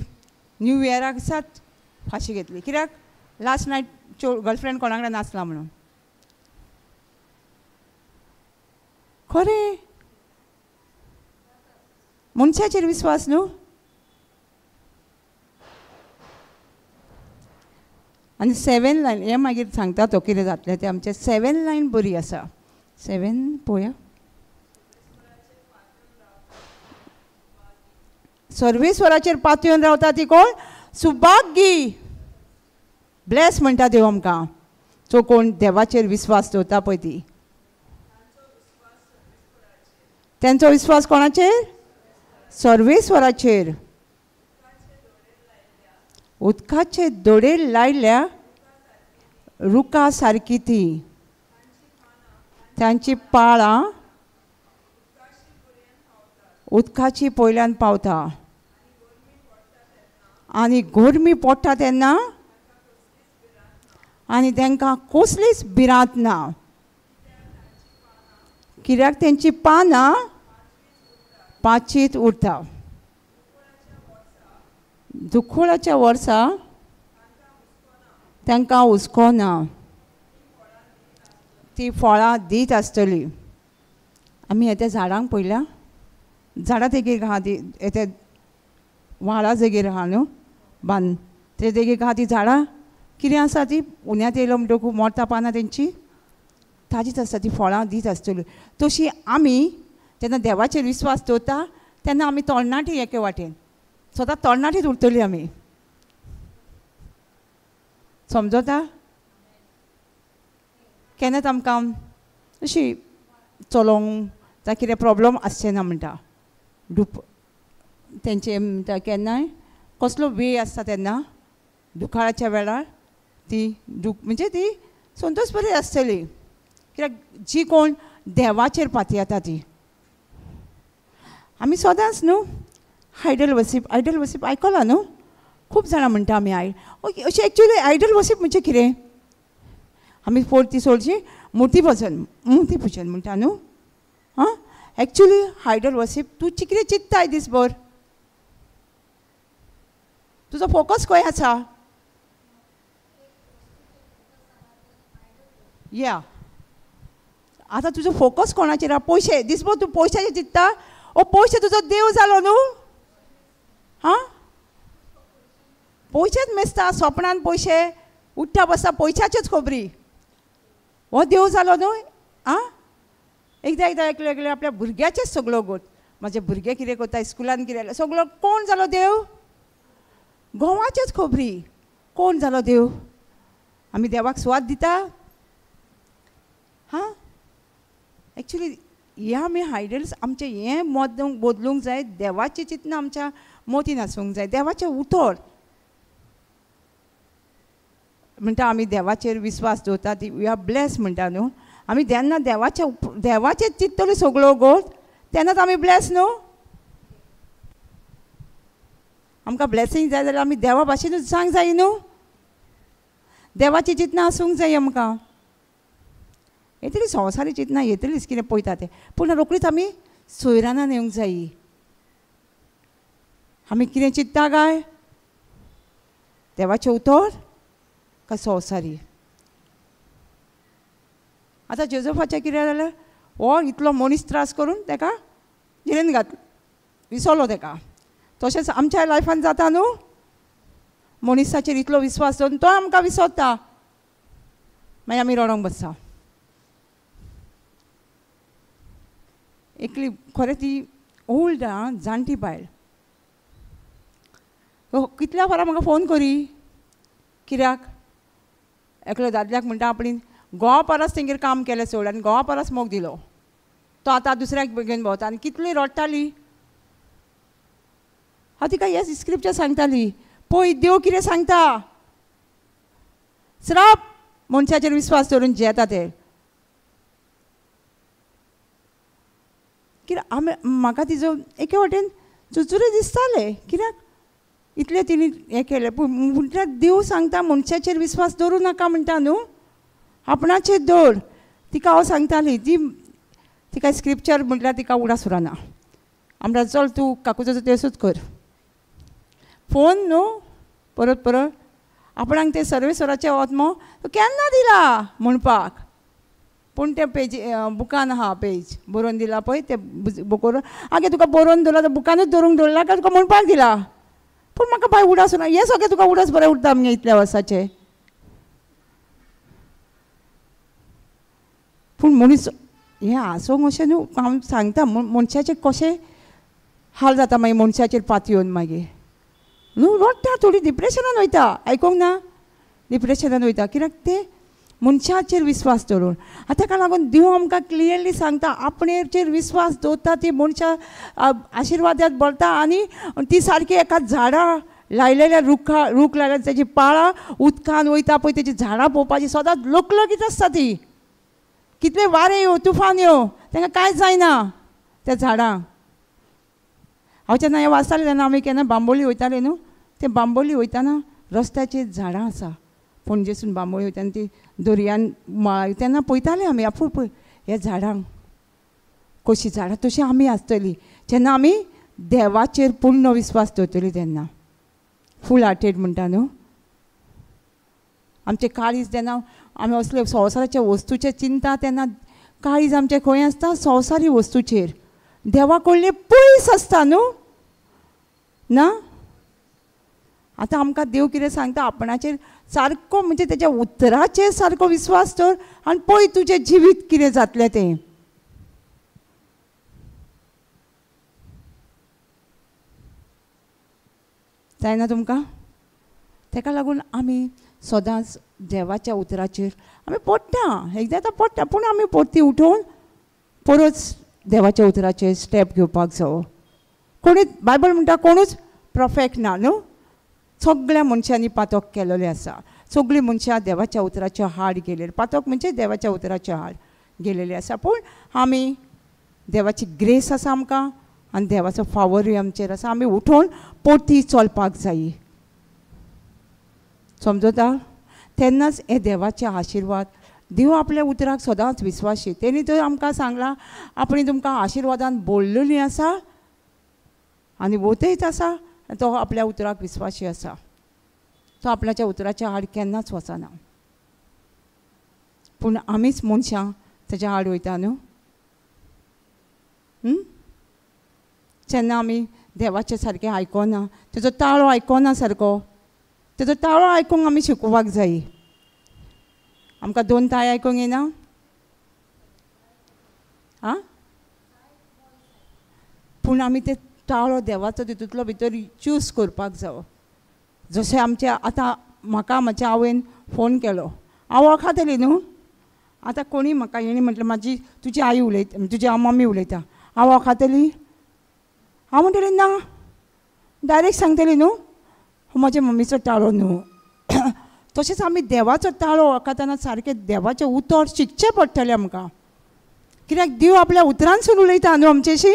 S1: न्यू इयराक सात फाशी घेतली. कित्याक? लास्ट नायट गर्लफ्रेंड कोणा कडेन नाचला म्हणून. खरें मनशाचेर विस्वास न्हू. आनी 7 लायन हें मागीर सांगता तो कितें जातलें तें. आमचें 7 लायन बरी आसा. 7 पळोवया. सर्वेस्वराचेर पातयेवन रावता ती कोण? सुभागी. ब्लेस म्हणटा देव आमकां. तो कोण देवाचेर विस्वास दवरता पळय ती. त्यांचो विश्वास कोणाचेर? सर्वेस्वराचेर. उदकाचे दोडेर लायल्या रुखा सारकी ती, त्यांची पाळां उदकाची पयल्यान पावता आनी गरमी पडटा तेन्ना आनी तांकां कसलीच भिरांत ना, कित्याक तेंची पानां पांचवीत उरता. दुखोळाच्या वर्सा तांकां हुस्को ना, ती फळां दीत आसतली. आमी येत्या झाडांक पळयल्या, झाडां देगेर आहा ती येते व्हाळा जागेर आहा न्हू बांद, ते देगेर आहा ती झाडां कितें आसा ती उन्यांत येयलो म्हणटकूच मोडटा पानां तेंची, ताजीच आसता ती फळां दीत आसतली. तशी आमी जेन्ना देवाचेर विस्वास दवरता तेन्ना आमी तरणाटी एके वाटेन सदां तरणाटीच उरतली आमी. समजता? केन्नाच आमकां अशी चलोवंक जावं कितें प्रॉब्लम आसचें ना म्हणटा. तेंचे म्हणटा केन्नाय कसलो वेळ आसता तेन्ना दुकाळाच्या वेळार ती म्हणजे ती संतोश बरी आसतली, कित्याक जी कोण देवाचेर पाती येता ती. आमी सदांच न्हू आयडल वर्शीप आयकलां न्हू, खूब जाणां म्हणटा आमी अशें एक्चुली आयडल वर्शीप म्हणजे कितें? आमी ती सोडची मुर्ती पुजन म्हणटा न्हू. हां, एक्चुली आयडल वर्शीप तूं कितें चिंत्ताय दिसभर, तुजो फोकस खंय आसा? या आतां तुजो फोकस कोणाचेर आहा? पयशे. दिसभर तूं पयशाचेर चिंत्ता, ओ पयशे तुजो देव जालो न्हू. हां, पयशेच मेजता सपनान, पयशे उठ्ठा बसता पयशाच्योच खबरी, हो देव जालो न्हू. आं, एकदां एकलें आपल्या भुरग्याचेच सगळो गोट, म्हाजे भुरगे कितें करता, स्कुलान कितें सगळो कोण जालो देव? घोवाचेच खबरी, कोण जालो देव? आमी देवाक सुवात दिता. हां, एक्चुली हे आमी आयडल्स आमचें हें बदलूंक जाय. देवाची चिंतना आमच्या मोतीन आसूंक जाय. देवाचें उतर म्हणटा आमी देवाचेर विस्वास दवरता ती वी आर ब्लेस म्हणटा न्हू. आमी जेन्ना देवाचेर चिंततली सगळो गोट तेन्नाच आमी ब्लेस न्हू. आमकां ब्लेसींग जाय जाल्यार आमी देवा भाशेनूच सांग जाय न्हू. देवाची चिंतना आसूंक जाय आमकां. येतली संवसारी चिंतना येतलीच कितें पळयता तें, पूण रोखडीच आमी सोयरानान येवंक जायी. आमी कितें चिंत्ता काय? देवाचें उतर काय संवसारी? आतां जोसेफाचें कितें जालें? हो इतलो मनीस त्रास करून ताका जिरेन घातलो, विसरलो ताका. तशेंच आमच्या लायफान जाता न्हू. मनीसाचेर इतलो विस्वास दवरून तो आमकां विसरता, मागीर आमी रडोंक बसता. एकली खरें ती ओल्ड जाणटी बायल कितल्या वरां म्हाका फोन करी. कित्याक? एकलो दादल्याक म्हणटा आपणें घोवा परस तेंगेर काम केलें चड आनी घोवा परस मोग दिलो, तो आतां दुसऱ्याक घेवन भोंवता आनी कितली रडटाली. हांव तिका हे स्क्रिप्चर सांगताली, पळय देव कितें सांगता. श्राप मनशाचेर विस्वास दवरून जेता ते. कित्याक म्हाका तिजो एके वटेन चुचुरे दिसताले, कित्याक इतलें तिणी हें केलें. पूण म्हणल्यार देव सांगता मनशाचेर विस्वास दवरूं नाका म्हणटा न्हू, आपणाचेर दवर. तिका हांव सांगताली, तिका स्क्रिप्चर म्हटल्यार तिका उडास उरना. आमकां चल तूं काकूचो तेसूच कर. फोन न्हू परत परत आपणाक ते सर्वेस्वराचे आत्मो केन्ना दिला म्हणपाक. पूण ते पेजी बुकान आहा पेज बरोवन दिला पळय, ते बुकोर आगे तुका बरोवन दवरला तर बुकानूच धरूंक दवरला काय तुका म्हणपाक दिला. पूण म्हाका बाय उडास उरना. हे सगळें तुका उडास बरें उरता मगे इतल्या वर्साचे. पूण मनीस हें आसूंक अशें न्हू. हांव सांगता मनशाचे कशें हाल जाता मागीर मनशाचेर पात येवन मागीर न्हू. रडटा थोडी डिप्रेशनान वयता. आयकूंक ना? डिप्रेशनान वयता. कित्याक ते मनशाचेर विश्वास दवरून. ताका लागून देव आमकां क्लियरली सांगता आपणेचेर विश्वास दवरता ती मनशां आशिर्वादांत भरता आनी ती सारकी एका झाडां लायलेल्या रूख लायल्या तेजी पाळां उदकान वयता पळय तेजी झाडां पळोवपाची सदांच लकलकीत आसता ती. कितले वारे येवं तुफान येवं तांकां कांयच जायना त्या झाडांक. हांव जेन्ना हें वाचतालें तेन्ना आमी केन्ना बांबोळी वयताले न्हू, ते बांबोळी वयताना रस्त्याचेर झाडां आसा पणजेसून बांबोळी वयताना ती दर्यान तेन्ना पळयताले आमी आपूण पळय ह्या झाडांक कशीं झाडां तशीं आमी आसतलीं जेन्ना आमी देवाचेर पूर्ण विश्वास दवरतलीं तेन्ना. फूल हार्टेड म्हणटा न्हू. आमचें काळीज जेन्ना आमी असले संवसाराच्या वस्तूचेर चिंता तेन्ना काळीज आमचें खंय आसता संवसारी वस्तूचेर. देवा कडलें पयस आसता न्हू ना. आतां आमकां देव कितें सांगता आपणाचेर सारको म्हणजे तेज्या उतराचेर सारको विश्वास दवर आनी पळय तुजें जिवीत कितें जातलें तें. जायना तुमकां. ताका लागून आमी सदांच देवाच्या उतराचेर आमी पडटा एकदां आतां पडटा पूण आमी परती उठून परत देवाच्या उतराचेर स्टेप घेवपाक जावो. कोणूच बायबल म्हणटा कोणूच परफेक्ट ना न्हू. सगळ्या मनशांनी पातक केलेलें आसा. सगळीं मनशां देवाच्या उतराचे हाड गेलेले. पातक म्हणजे देवाच्या उतराचे हाड गेलेले आसा. पूण आमी देवाची ग्रेस आसा आमकां आनी देवाचो फावरूय आमचेर आसा. आमी उठून परती चलपाक जायी. समजता. तेन्नाच हे देवाचे आशिर्वाद. देव आपल्या उतराक सदांच विश्वासी. तेणी तर आमकां सांगलां आपणी तुमकां आशिर्वादान भरलेलीं आसा आनी वतयच आसा. तो आपल्या उतराक विश्वासी आसा. तो आपल्याच्या उतराच्या आड केन्नाच वचना. पूण आमीच मनशां तेच्या आड वयता न्हू. जेन्ना आमी देवाचें सारकें आयकोना तेजो ताळो आयकोना सारको तेजो ताळो आयकूंक आमी शिकोवपाक जाय. आमकां दोन ताळे आयकूंक येना. आं पूण आमी ते ताळो देवाचो तितूंतलो भितर चूज करपाक जावो. जशें आमचे आतां म्हाका म्हाज्या आवयन फोन केलो. हांव वळखताली न्हू. आतां कोणी म्हाका येणी म्हटलें म्हाजी तुजी आई उलयता तुजी मम्मी उलयता हांव वळखतली. हांव म्हणटलें ना डायरेक्ट सांगतली न्हू म्हज्या मम्मीचो ताळो न्हू. तशेंच आमी देवाचो ताळो वळखतना सारकें देवाचें उतर शिकचें पडटलें आमकां. कित्याक देव आपल्या उतरांसून उलयता न्हू आमचेशी.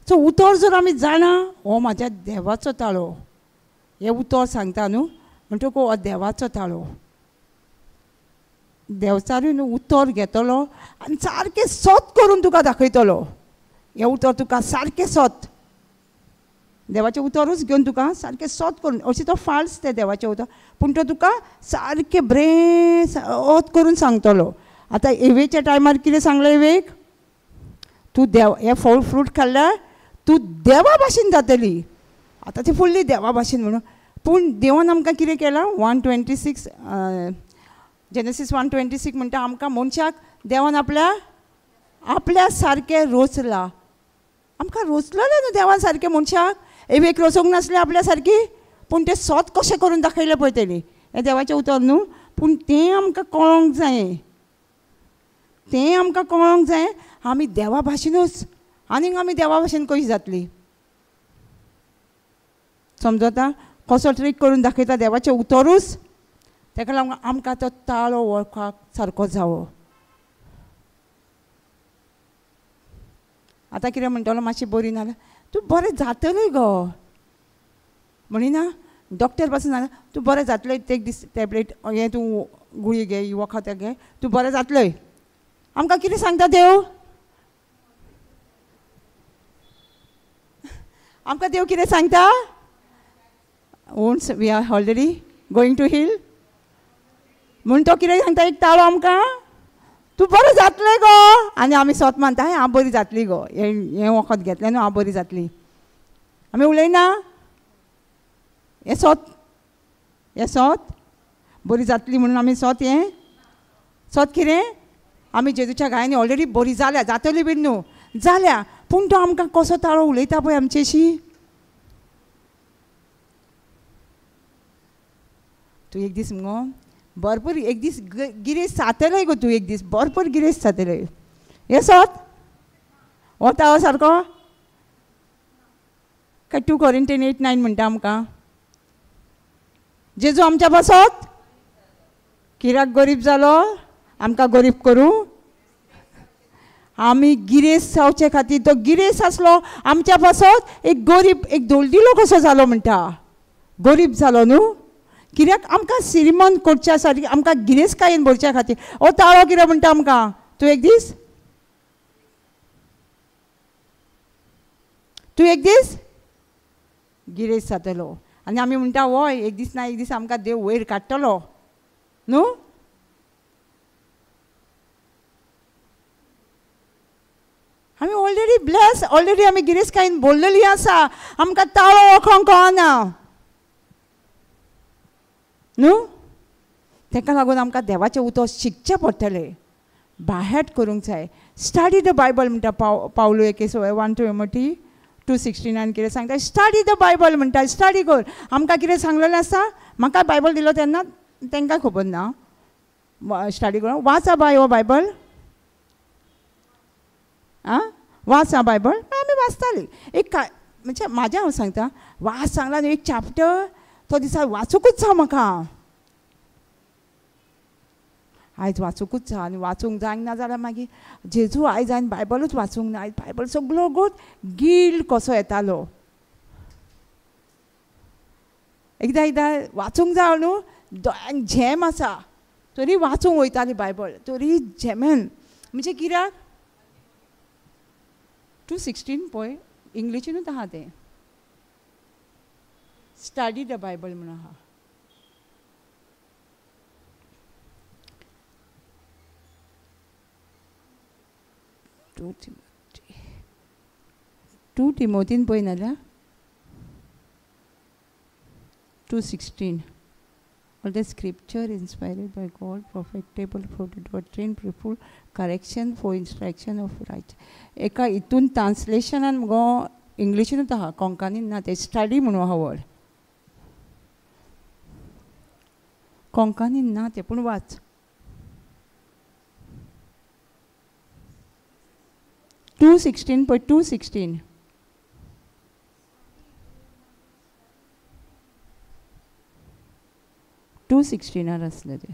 S1: सो उतर जर आमी जाणा हो म्हाज्या देवाचो ताळो हे उतर सांगता न्हू म्हणटकूच हो देवाचो ताळो. देवचारूय न्हू उतर घेतलो आनी सारकें सत करून तुका दाखयतलो. हे उतर तुका सारकें सत देवाचें उतरूच घेवन तुका सारकें सत करून अशें तो फाल्स तें देवाचें उतर पूण तो तुका सारकें बरें सत करून सांगतलो. आतां एवेच्या टायमार कितें सांगलें एवेक तूं देव हें फळ फ्रूट खाल्ल्यार तूं देवा भाशेन जातली. आतां ती फुल्ली देवा भाशेन म्हणून. पूण देवान आमकां कितें केलां 1:26 जेनेसीस 1:26 म्हणटा आमकां मनशाक देवान आपल्या सारकें रोचलां. आमकां रोचलेलें न्हू देवान सारकें मनशाक. एवेक रोचोंक नासलें आपल्या सारकी पूण तें सत कशें करून दाखयलें पळय तेणी हें देवाचें उतर न्हू. पूण तें आमकां कळोंक जाय. तें आमकां कळोंक जाय आमी देवा भाशेनूच आनीक आमी देवा भाशेन कशी जातली. समजता. कसो ट्रीक करून दाखयता देवाचें उतरूच. ताका लागून आमकां तो ताळो वळखपाक सारको जावो. आतां कितें म्हणटलो मातशी बरी ना तूं बरें जातलें गो म्हणिना. डॉक्टर पासून सांगता तूं बरें जातलें एक दीस टॅबलेट हें तूं गुळी घे वखद घे तूं बरें जातलें. आमकां कितें सांगता देव. आमकां देव कितें सांगता once we are already going to heal म्हूण तो कितें सांगता एक ताळो आमकां तूं बरें जातलें गो आनी आमी सत मानता हांव बरी जातली गो हें वखद घेतलें न्हू हांव बरी जातली. आमी उलयना हें सत बरी जातली म्हणून आमी सत हें सत कितें आमी जेजूच्या गायांनी ऑलरेडी बरी जाल्या जातली बीन न्हू जाल्या पूण तो आमकां कसो ताळो उलयता पळय आमचेशी. तूं एक दीस मुगो भरपूर एक दीस गिरेस्त जातलें गो तूं एक दीस भरपूर गिरेस्त जातलें येसोत वता हो सारको काय 2 Corinthians 8:9 म्हणटा आमकां जेजू आमच्या बसत कित्याक गरीब जालो आमकां गरीब करूं आमी गिरेस्त जावचे खातीर तो गिरेस्त आसलो आमच्या बसत एक गरीब एक दोलदिलो कसो जालो म्हणटा गरीब जालो न्हू कित्याक आमकां श्रीमंत करच्या सारकी आमकां गिरेस्तकायेन भरच्या खातीर हो ताळो कितें म्हणटा आमकां तूं एक दीस गिरेस्त जातलो आनी आमी म्हणटा हय एक दीस ना एक दीस आमकां देव वयर काडटलो न्हू आमी ऑलरेडी ब्लेस ऑलरेडी आमी गिरेस्तकायेन भरलेली आसा आमकां ताळो वळखोंक कळना न्हू ताका लागून आमकां देवाचें उतर शिकचें पडटलें बायहार्ट करूंक जाय स्टडी द बायबल म्हणटा पावलो एके 1 Timothy 2:16 कितें सांगता स्टडी द बायबल म्हणटा स्टडी कर आमकां कितें सांगलेलें आसा म्हाका बायबल दिलो तेन्ना तांकां खबर ना स्टडी करून वाचा बाय हो बायबल आं वाचा बायबल आमी वाचतालीं एक म्हणजे म्हाजें हांव सांगता वाच सांगला न्हू एक चॅप्टर तो दिसा वाचूंकूच जाय म्हाका आयज वाचूंकूच जाय आनी वाचूंक जायना ना जाल्यार मागीर जेजू आयज हांवें बायबलूच वाचूंक ना आयज बायबल सगळो गोट गिल्ट कसो येतालो एकदां वाचूंक जाय न्हू दोळ्यांक झेम आसा तरी वाचूंक वयताली बायबल तरी झेमेन म्हणजे कित्याक 2:16 पळय इंग्लिशीनूच आहा तें स्टडी द बायबल म्हणून आहा टू टिमोथीन पळय नाल्यार 2:16 All the scripture inspired by God, profitable for doctrine, reproof, correction, for instruction of right. एका हितून ट्रान्सलेशनान मुगो इंग्लिशीनूच आहा कोंकणीन ना ते स्टडी म्हणून आहा वर्ड कोंकणीन ना ते पूण वाच 2:16 पळय 2:16 2:16 आसलें तें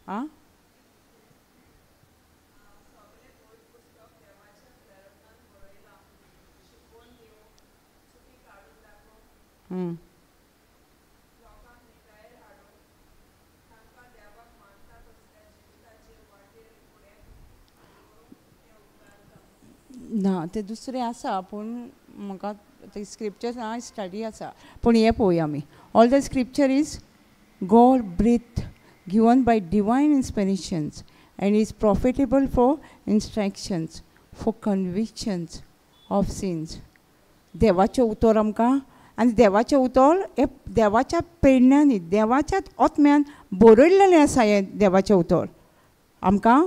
S1: आं ना ते दुसरें आसा पूण म्हाका ते स्क्रिप्चर्स ना स्टडी आसा पूण हें पळोवया आमी all the scripture is God breath given by divine inspirations and is profitable for instructions for convictions of sins देवाचें उतर आमकां आनी देवाचें उतर हें देवाच्या प्रेरणांनी देवाच्याच आत्म्यान बरयल्लेलें आसा हें देवाचें उतर आमकां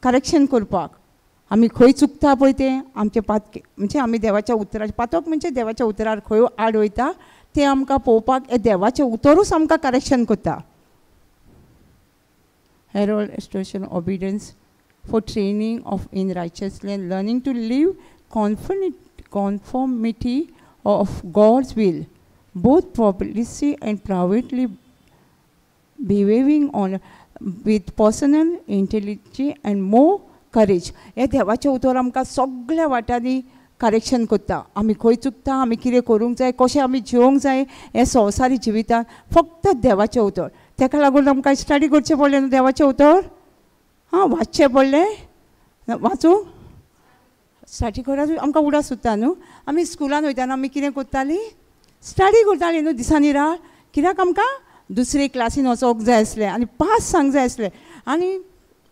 S1: करेक्शन करपाक आमी खंय चुकता पळय तें आमचें पातकी म्हणजे आमी देवाच्या उतरार पातक म्हणजे देवाच्या उतरार खंय आड वयता तें आमकां पळोवपाक हें देवाचें उतरूच आमकां करेक्शन करता herald exhortation obedience for training of in righteousness learning to live conformity of God's will, both publicly and privately, behaving on with personal intelligence and more courage. हे देवाचें उतर आमकां सगळ्या वाटांनी करेक्शन करता आमी खंय चुकता आमी कितें करूंक जाय कशें आमी जिवंक जाय हे संवसारी जिवितांत फक्त देवाचें उतर ताका लागून आमकां स्टडी करचें पडलें न्हू देवाचें उतर वाचचें पडलें वाचूं स्टडी करात आमकां उडा सुद्दां न्हू आमी स्कुलान वयताना आमी कितें करतालीं स्टडी करतालीं न्हू दिसांनी रात कित्याक आमकां दुसरे क्लासीन वचोंक जाय आसलें आनी पास सांग जाय आसलें आनी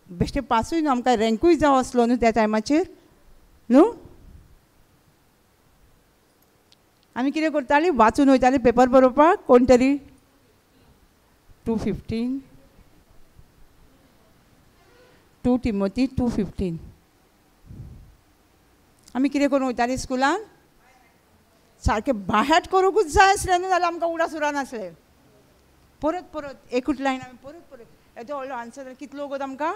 S1: बेश्टें पासूय न्हू आमकां रँकूय जावं आसलो न्हू त्या टायमाचेर न्हू आमी कितें करतालीं वाचून वयतालीं पेपर बरोवपाक कोण तरी 2:15 2 Timothy 2:15. आमी कितें करून वयतालीं स्कुलान सारकें बाहेट करूंकूच जाय आसलें न्हू जाल्यार आमकां उडा सुरा नासलें. परत परत एकूच लायन आमी परत परत येदो व्हडलो आन्सर कितलो वगत आमकां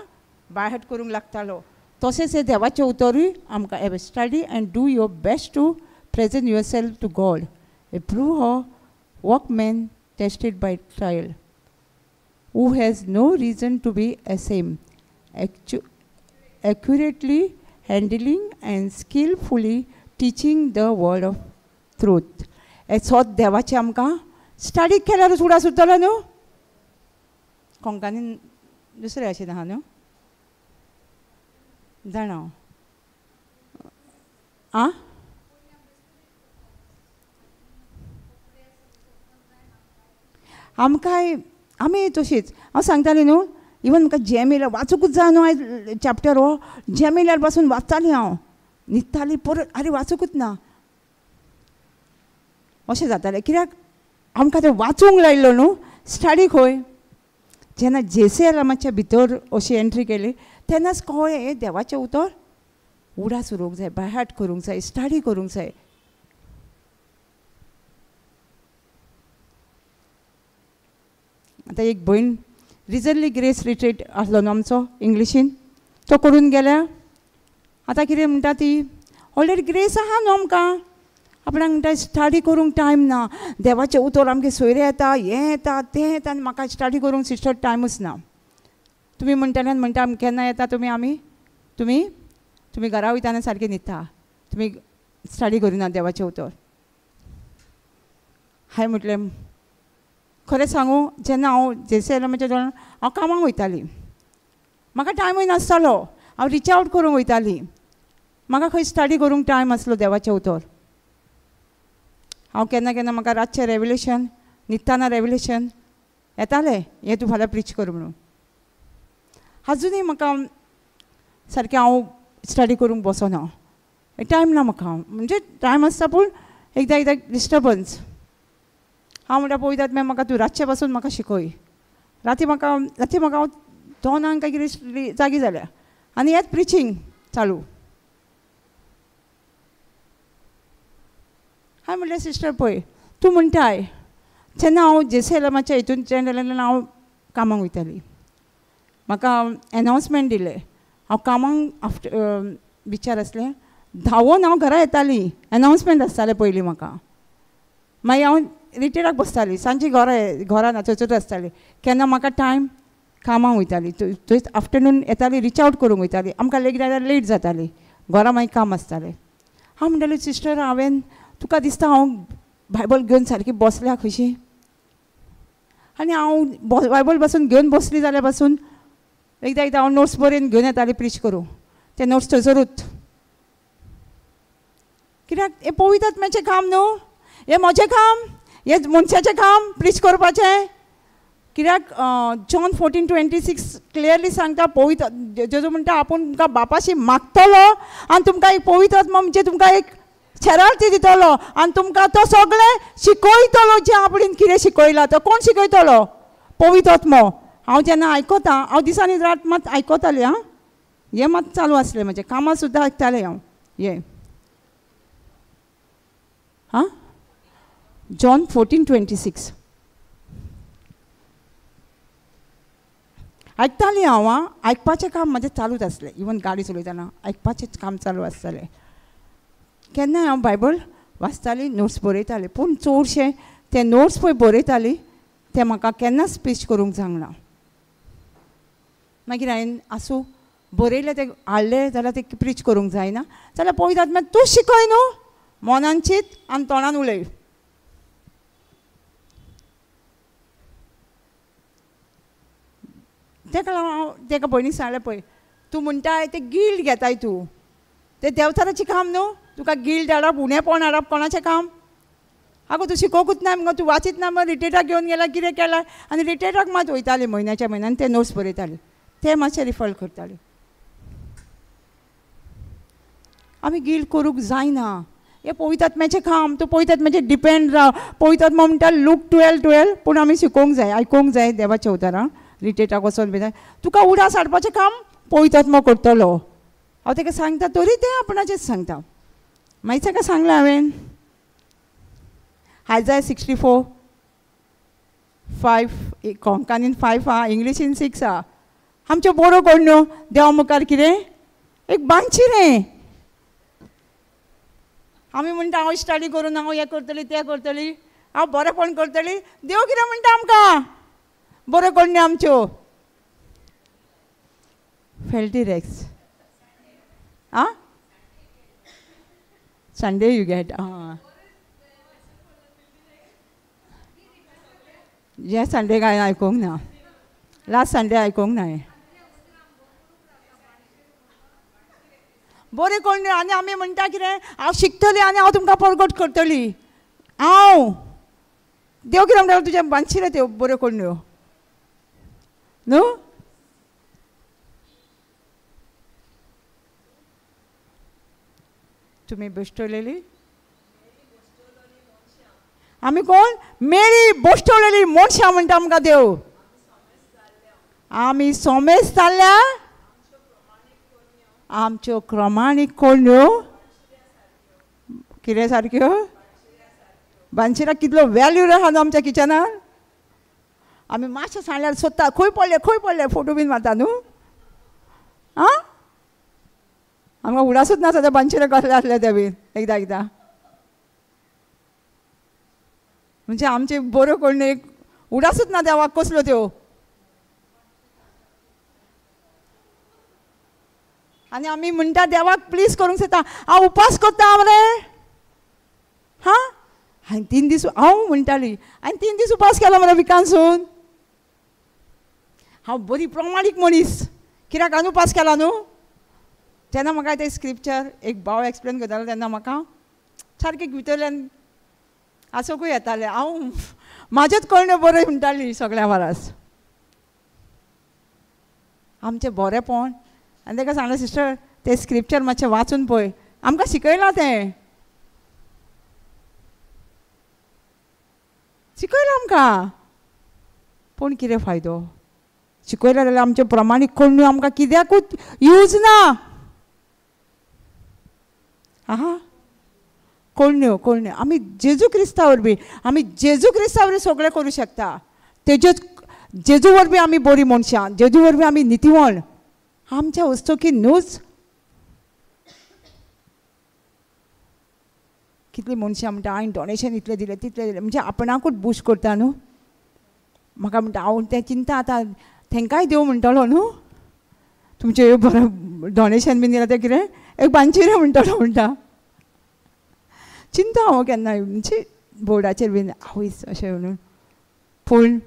S1: बाहेट करूंक लागतालो. तशेंच हें देवाचें उतरूय आमकां एव study and do your best to present yourself to God. Approve a workman tested by trial who has no reason to be ashamed, accurately handling and skillfully teaching the word of truth. सो देवाचे आमकां स्टडी केल्यारूच उडा सुटतलो न्हू. कोंकणी दुसरें अशें आहा न्हू जाणा आं आमकां आमी तशीच हांव सांगताली न्हू इवन म्हाका जेम येयल्यार वाचूंकूच जाय न्हू आयज चॅप्टर हो जेम येयल्यार पासून वाचताली हांव न्हिदताली परत आरे वाचूंकूच ना अशें जातालें. कित्याक आमकां तें वाचूंक लायिल्लो न्हू स्टडी खंय. जेन्ना जेसेलमाच्या भितर अशी एंट्री केली तेन्नाच कळ्ळें हें देवाचें उतर उडास उरोवंक जाय बायहार्ट करूंक जाय स्टडी करूंक जाय. आतां एक भयण रिजनली ग्रेस रिट्रीट आसलो न्हू आमचो इंग्लिशीन तो करून गेल्या. आतां कितें म्हणटा ती ऑलरेडी ग्रेस आहा न्हू आमकां आपणाक म्हणटा स्टडी करूंक टायम ना. देवाचें उतर आमगे सोयरे येता हें येता तें येता आनी म्हाका स्टडी करूंक सिस्टर टायमूच ना. तुमी म्हणटाले म्हणटा केन्ना येता तुमी आमी तुमी घरा वयताना सारकें न्हिदता तुमी स्टडी करिना देवाचें उतर. हांवें म्हटलें खरें सांगू जेन्ना हांव जेसेलमाच्या जवळ हांव कामाक वयताली म्हाका टायमूय नासतालो. हांव रिच आवट करूंक वयताली म्हाका खंय स्टडी करूंक टायम आसलो देवाचें उतर. हांव केन्ना केन्ना म्हाका रातचें रेवलेशन न्हिदताना रेवलेशन येतालें हें तूं फाल्यां प्रीच कर म्हणून. आजुनूय म्हाका सारकें हांव स्टडी करूंक बसना टायम ना म्हाका. म्हणजे टायम आसता पूण एकदां एकदां डिस्टर्बन्स. हांव म्हणटा पळयतात मागीर म्हाका तूं रातचें पासून म्हाका शिकय. राती म्हाका हांव 2 काय कितें जागी जाल्या आनी हेंच प्रिचींग चालू. हांवें म्हणलें सिस्टर पळय तूं म्हणटाय जेन्ना हांव जेसेलमाच्या हितून जेन्ना हांव कामाक वयताली म्हाका एनावन्समेंट दिलें हांव कामाक विचार आसलें धांवून हांव घरा येताली एनावन्समेंट आसतालें पयलीं म्हाका. मागीर हांव रिटेराक बसताली सांजची घरान थंयसरूच आसताली. केन्ना म्हाका टायम कामाक वयताली थंय आफ्टरनून येताली रिच आवट करूंक वयताली आमकां लेट जाल्यार लेट जाताली घरा मागीर काम आसतालें. हांव म्हणटालें सिस्टर हांवें तुका दिसता हांव बायबल घेवन सारकी बसल्या खंयशी आनी हांव बायबल पासून घेवन बसली जाल्यार पासून एकदां हांव नोट्स बरेन घेवन येताली प्रीच करूं ते नोट्स थंयसरूच. कित्याक हें पवित्र आत्म्याचें काम न्हू हें म्हजें काम हें मनशाचें काम प्रीच करपाचें. कित्याक जॉन 14:26 क्लियरली सांगता पवित्र जेजू म्हणटा आपूण तुमकां बापाशी मागतलो आनी तुमकां एक पवित्र आत्मा म्हणजे तुमकां एक शरारती दितलो आनी तुमकां तो सगळें शिकयतलो जें आपणें कितें शिकयलां तो कोण शिकयतलो पवित्र आत्मो. हांव जेन्ना आयकता हांव दिसांनी रात मात आयकतालें हां हें मात चालू आसलें म्हजें कामां सुद्दां आयकतालें हांव हें हां जॉन 14:26 आयकतालीं हांव हां आयकपाचें काम म्हजें चालूच आसलें. इवन गाडी चलयतना आयकपाचें काम चालू आसतालें. केन्नाय हांव बायबल वाचताली नोट्स बरयताली पूण चडशें ते नोट्स पळय बरयताली ते म्हाका केन्नाच स्पीच करूंक जावंक ना. मागीर हांवें आसूं बरयलें तें हाडलें जाल्यार तें प्रीच करूंक जायना जाल्यार पळयतात मागीर तूं शिकय न्हू मनान चिंत आनी तोंडान उलय. तेका लागून हांव तेका भयणीक सांगलें पळय तूं म्हणटाय तें गिल्ट घेताय तूं तें देंवचाराचें काम न्हू तुका गिल्ट हाडप उणेंपण हाडप कोणाचें काम. आगो तूं शिकोवंकूच ना मगो तूं वाचीत ना मग रिटेटाक घेवन गेला कितें केलां आनी रिटेटाक मात वयताली म्हयन्याच्या म्हयन्यान ते नोट्स बरयताली ते मातशें रिफर करताली. आमी गिल्ट करूंक जायना हें पवित्र आत्म्याचें काम. तूं पवित्र आत्म्याचेर डिपेंड राव. पवित्र आत्मा म्हणटा लूक 12:12 पूण आमी शिकोवंक जाय आयकोंक जाय देवाचें उतरां रिटेटाक वचोन बी तुका उडास हाडपाचें काम पवित्र आत्मा करतलो. हांव ताका सांगता तरी तें आपणाचेच सांगता. मागीर ताका सांगलें हांवें Isaiah 64:5 कोंकणीन 5 आहा, इंग्लिशीन 6 आहा. आमच्यो बरो कोण्यो देवा मुखार कितें एक बांदशिरें. आमी म्हणटा हांव स्टडी करून हांव हें करतली तें करतली, हांव बरेंपण करतली. देव कितें म्हणटा आमकां बऱ्यो कोण्यो आमच्यो फेल्टी रॅग्स. आं संडे यू गेट. हे संडे काय आयकूंक ना. लास्ट संडे आयकूंक ना. बरें कोण्यो आनी आमी म्हणटा कितें हांव शिकतली आनी हांव तुमकां परगट करतली. हांव देव कितें म्हणटा तुजें बांदशिरे त्यो बऱ्यो कोण्यो न्हू. तुमी बश्टलेली आमी कोण मेरी बश्टलेली मनशां म्हणटा आमकां देव. आमी सोमेस जाल्ल्या आमच्यो क्रमाणीक कोण्यो कितें सारक्यो बांदशिराक कितलो वॅल्यू आहा न्हू आमच्या किचनान. आमी मातशें सांगल्यार सोदता खंय पडले फोटो बीन मारता न्हू. आं आमकां उडासूच ना सद्या बांदशिरे कसले आसले ते बीन एकदां म्हणजे आमचे बऱ्यो कोण्यो एक उडासूच ना देवाक कसल्यो त्यो. आनी आमी म्हणटा देवाक प्लीज करूंक सोदता हांव उपास करता मरे. हां हांवें 3 दीस हांव म्हणटाली हांवें 3 दीस उपास केलो मरे विकानसून. हांव बरी प्रमाणीक मनीस कित्याक हांवें उपास केला न्हू. जेन्ना म्हाका ते स्क्रिप्चर एक भाव एक्सप्लेन करतालो तेन्ना म्हाका सारकें भितरल्यान आसूंकूय येतालें. हांव म्हाजेच कळण्यो बऱ्यो म्हणटाली सगळ्या वरास आमचें बरेंपण. आनी ताका सांगलें सिस्टर तें स्क्रिप्चर मातशें वाचून पळय आमकां शिकयलां तें शिकयलां आमकां. पूण कितें फायदो शिकयलें जाल्यार आमच्यो प्रमाणीक कोण्यो आमकां कित्याकूच यूज ना. आहा कोण्यो आमी जेजू क्रिस्ता वरवीं सगळें करूं शकता. तेजेच जेजू वरवीं आमी बरीं मनशां जेजू वरवीं आमी नितीवण आमच्या वस्तुकी न्हूच. कितलीं मनशां म्हणटा हांवें डोनेशन इतलें दिलें तितलें दिलें म्हणजे आपणाकूच बूश करता न्हू. म्हाका म्हणटा हांव तें चिंता आतां तांकांय देव म्हणटलो न्हू तुमचें बरें डोनेशन बीन दिलां तें कितें एक बांदशिरें म्हणटलो म्हणटा. चिंता हांव केन्नाय म्हणजे बोर्डाचेर बीन आवयस अशें म्हणून. पूण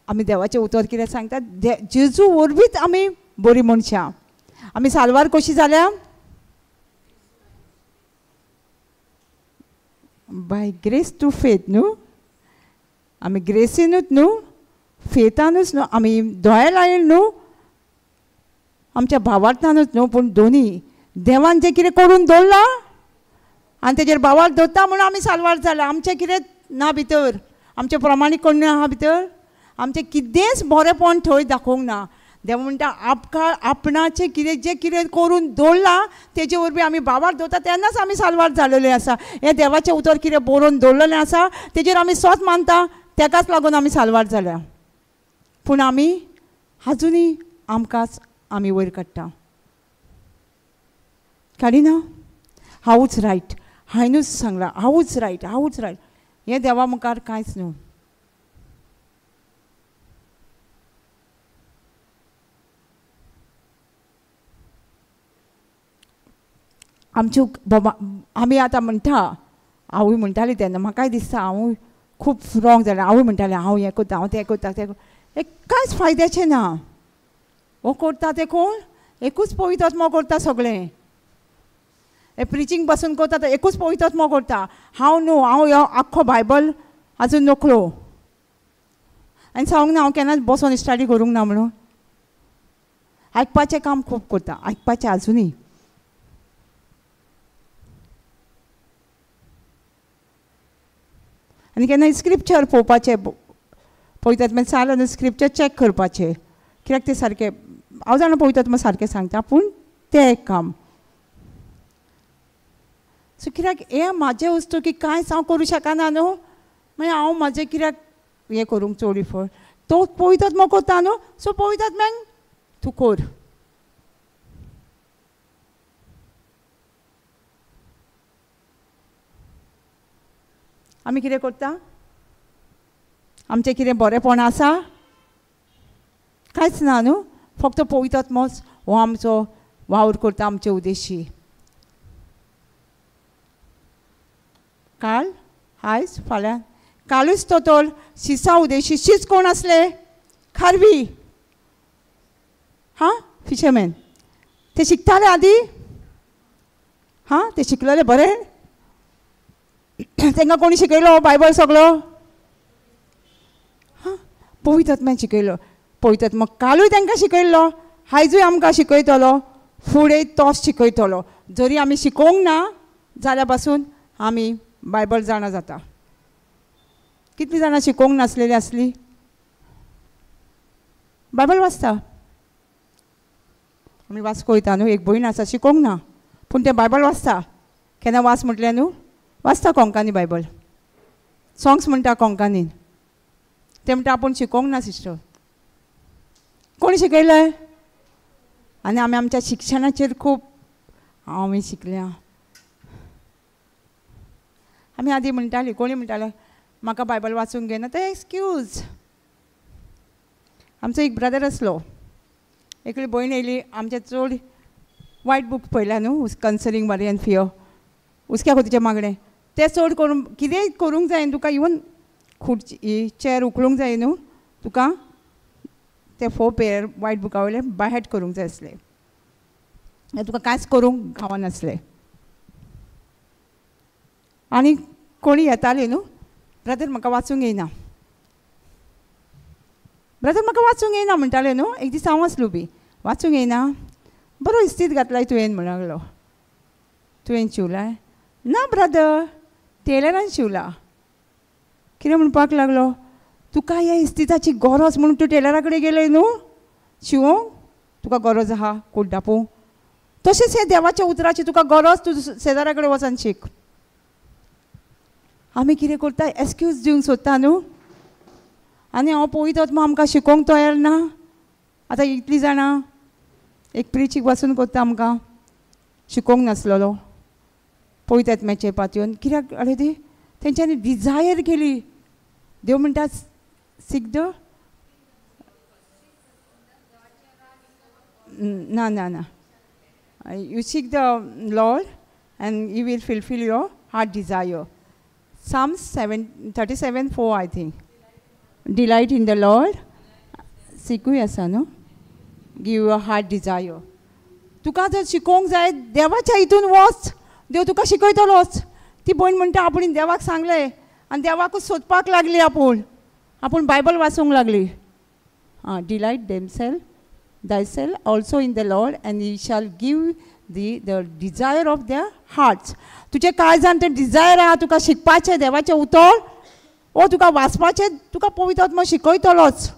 S1: आमी देवाचें उतर कितें सांगता जेजू वरवींच आमी बरीं मनशां. आमी साल्वार कशीं जाल्या बाय ग्रेस टू फेथ न्हू. आमी ग्रेसीनूच न्हू फेथानूच न्हू आमी दोळे लायले न्हू आमच्या भावार्थानूच न्हू पूण दोनी देवान जें कितें करून दवरलां आनी तेजेर भावार्थ दवरता म्हणून आमी साल्वार जाला. आमचें कितें ना भितर आमचें प्रमाणीक कोण्यो आहा भितर आमचें कितेंच बरेंपण थंय दाखोवंक ना. देव म्हणटा आपणाचें कितें जें कितें करून दवरलां तेजे वरवीं आमी भावार्थ दवरता तेन्नाच आमी साल्वार जालेले आसा. हें देवाचें उतर कितें बरोवन दवरलेलें आसा तेजेर आमी स्वत मानता तेकाच लागून आमी साल्वार जाल्या. पूण आमी आजुनूय आमकांच आमी वयर काडटा काडिना. हांवूच रायट हांवेंनूच सांगलां हांवूच रायट हें देवा मुखार कांयच न्हू. आमच्यो बाबा आमी आतां म्हणटा हांवूय म्हणटाली तेन्ना म्हाकाय दिसता हांवूय खूब रॉंग जालें. हांवूय म्हणटालें हांव हें करता हांव तें करता तें हें कांयच फायद्याचें ना. हो करता तें कोण एकूच पवित्र आत्मा करता सगळें. हे प्रिचींग पासून करता तो एकूच पवित्र आत्मा करता. हांव न्हू हांव आख्खो बायबल आजून नकळो आनी सांगूंक ना हांव केन्नाच बसून स्टडी करूंक ना म्हणून. आयकपाचें काम खूब करता आयकपाचें आजुनूय. आनी केन्ना स्क्रिप्चर पळोवपाचें पळयतात मागीर चालू न्हू स्क्रिप्चर चॅक करपाचें कित्याक तें सारकें हांव जाणा पळयता तुमकां सारकें सांगता पूण तें एक काम. सो कित्याक हें म्हाजें वस्तू की कांयच हांव करूं शकना न्हू, मागीर हांव म्हाजें कित्याक हें करूंक चोडी फळ. तो पवित्र आत्मा करता न्हू, सो पवित्र आत्म्याक तूं कर. आमी कितें करता? आमचें कितें बरेंपण आसा? कांयच ना न्हू, फक्त पवित्र आत्मोच हो आमचो वावर करता आमचे उद्देशी. काल, आयज, फाल्यां, कालूच तोतोल शिसा उद्देशी. शीच कोण आसले? खारवी. हां, फिशरमॅन. ते शिकताले आदी? हां, ते शिकलेले बरें? तांकां कोणी शिकयलो बायबल सगळो? हां, पवित्र आत्म्यान शिकयलो. पवित्र आत्मा कालूय तांकां शिकयल्लो, आयजूय आमकां शिकयतलो, फुडें तोच शिकयतलो. जरी आमी शिकोवंक ना जाल्यार पासून आमी बायबल जाणा जाता. कितलीं जाणां शिकोवंक नासलेलीं आसलीं? बायबल वाचता. आमी वाचूंक वयता न्हू, एक भयण आसा शिकोवंक ना पूण तें बायबल वाचता. केन्ना वाच म्हटलें न्हू, वाचता कोंकणी बायबल. सॉंग्स म्हणटा कोंकणीन. ते म्हणटा आपूण शिकोवंक ना सिस्टर. कोणी शिकयलें? आनी आमी आमच्या शिक्षणाचेर खूब आमी शिकल्या. आमी आदी म्हणटालीं, कोणी म्हणटालें म्हाका बायबल वाचूंक घेयना, ते एक्सक्यूज. आमचो एक ब्रदर आसलो, एकली भयण येयली, आमचे चड वायट बूक पळयल्या न्हू, कन्सलिंग मरी एंड फियर, हुस्क्या खोतीचें मागणें. तें चड करून कितेंय करूंक जाय तुका, इवन खुर्ची चेर उखलूंक जाय न्हू, तुका ते 4 पेयर वायट बुका वयले बाय हेड करूंक जाय आसले. तुका कांयच करूंक गावनासलें. आनी कोणी येताली न्हू, ब्रदर म्हाका वाचूंक येयना, ब्रदर म्हाका वाचूंक येयना म्हणटाले न्हू. एक दीस हांव आसलो बी, वाचूंक येयना, बरो इस्तीद घातलाय तुवें म्हणून लागलो. तुवें शिवलाय? ना ब्रदर, टेलरान शिवला. कितें म्हणपाक लागलो, तुका ह्या इस्तिदाची गरज म्हणून तूं टेलरा कडेन गेले न्हू शिवोवंक, तुका गरज आहा कोट दापोवंक. तशेंच हे देवाच्या उतराची तुका गरज, तूं शेजाऱ्या कडेन वचून शिक. आमी कितें करता, एक्सक्यूज दिवंक सोदता न्हू. आनी हांव पळयता आत्मा आमकां शिकोवंक तयार ना. आतां इतलीं जाणां एक प्रिचीक वचून करता, आमकां शिकोवंक नासलेलो पळयता आत्म्याचे पातयेवन. कित्याक अरे ती तेंच्यांनी डिझायर केली. देव म्हणटा सीक द ना ना ना, you seek the Lord and you will fulfil your heart desire. Psalms 37:4 I think. Delight in the Lord, सिकूय आसा न्हू, गिव युअर हार्ट डिझायर. तुका जर शिकोवंक जाय देवाच्या हितून वच, देव तुका शिकयतलोच. ती भयण म्हणटा आपूण देवाक सांगलें आनी देवाकूच सोदपाक लागली. आपूण बायबल वाचूंक लागली. Delight themself thyself also in the Lord and he shall give thee the desire of their hearts. तुजे काळजान तें डिझायर आहा तुका शिकपाचें देवाचें उतर, ओ तुका वाचपाचें, तुका पवित्र आत्मा शिकयतलोच.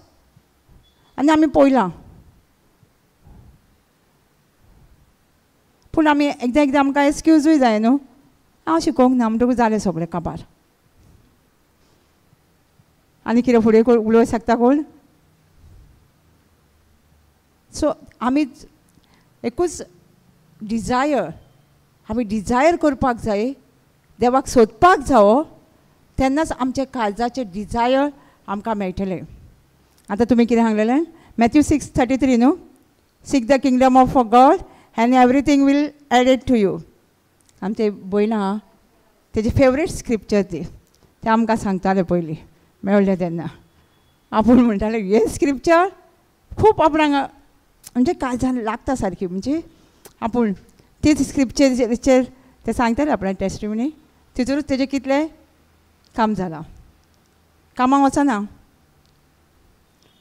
S1: आनी आमी पळयलां. पूण आमी एकदां एकदां आमकां एक्सक्यूजूय जाय न्हू, हांव शिकोवंक ना म्हणटकूच जालें सगळें काबार. आनी कितें फुडें उलोवंक शकता कोण? सो आमी एकूच डिझायर, आमी डिझायर करपाक जाय, देवाक सोदपाक जावो, तेन्नाच आमचे काळजाचे डिझायर आमकां मेळटलें. आतां तुमी कितें सांगलेलें? मॅथ्यू 6:33 न्हू, seek the kingdom of God and everything will added to you. आमचे भयण आहा तेजे फेवरेट स्क्रिप्चर ते आमकां सांगताले पयलीं मेळ्ळें तेन्ना. आपूण म्हणटाले हे स्क्रिप्चर खूब आपणाक म्हणजे काळजान लागता सारकी. म्हणजे आपूण तेच स्क्रिप्चरीचेर ते सांगताले आपल्या टेस्टिमनी, तितूरूच तेजें कितलें काम जालां. कामाक वचना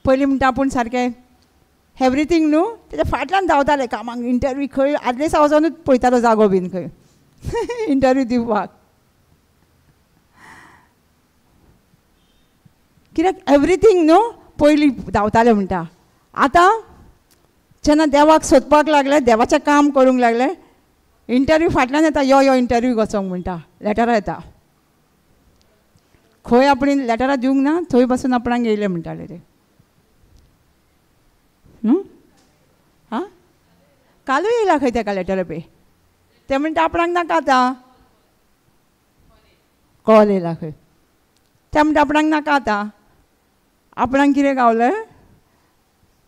S1: पयलीं म्हणटा आपूण सारकें एवरीथींग न्हू तेज्या फाटल्यान धांवताले कामाक. इंटरव्यू खंय आदले दिसा वचोनूच पळयतालो जागो बीन खंय इंटरव्यू दिवपाक. कित्याक एवरीथींग न्हू पयलीं धांवताले म्हणटा. आतां जेन्ना देवाक सोदपाक लागले, देवाचें काम करूंक लागले, इंटरव्यू फाटल्यान येता, यो इंटरव्यू वचोंक म्हणटा, लेटरां येता. खंय आपणी लेटरां दिवंक ना, थंय बसून आपणाक येयले म्हणटाले ते. हां, कालूय येयला खंय तेका लेटर पे. ते म्हणटा आपणाक नाका आतां, कॉल येयला खंय. ते म्हणटा आपणाक नाका आतां. आपणाक कितें गावलें,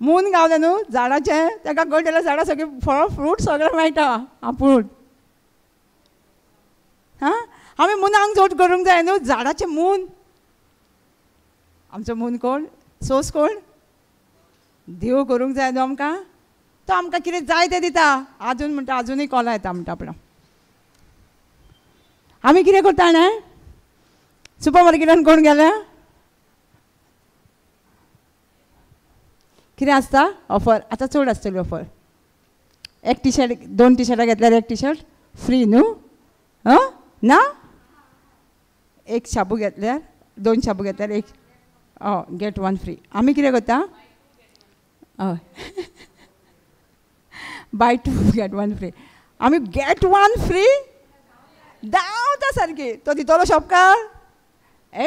S1: मून गावलें न्हू झाडाचें, ताका गड्डेले झाडां सगळीं फळ फ्रूट सगळें मेळटा आपूण. हां, आमी मुनांक जोड करूंक जाय न्हू, झाडाचें मून. आमचो मून कोण, सोर्स कोण, देव करूंक जाय न्हू आमकां. तो आमकां कितें जाय तें दिता. आजून म्हणटा आजुनूय कॉलां येता म्हणटा आपणाक. आमी कितें करता जाणा, सुपर मार्केटान कोण गेले, कितें आसता ऑफर, आतां चड आसतली ऑफर. एक टी शर्ट, 2 टी शर्टां घेतल्यार एक टी शर्ट फ्री न्हू. ना, एक शाबू घेतल्यार 2 शाबू घेतल्यार एक गेट 1 फ्री. आमी कितें करता, हय बाय 2 गेट 1 फ्री. आमी गेट 1 फ्री धांवता सारकी. तो दितलो शॉपकार,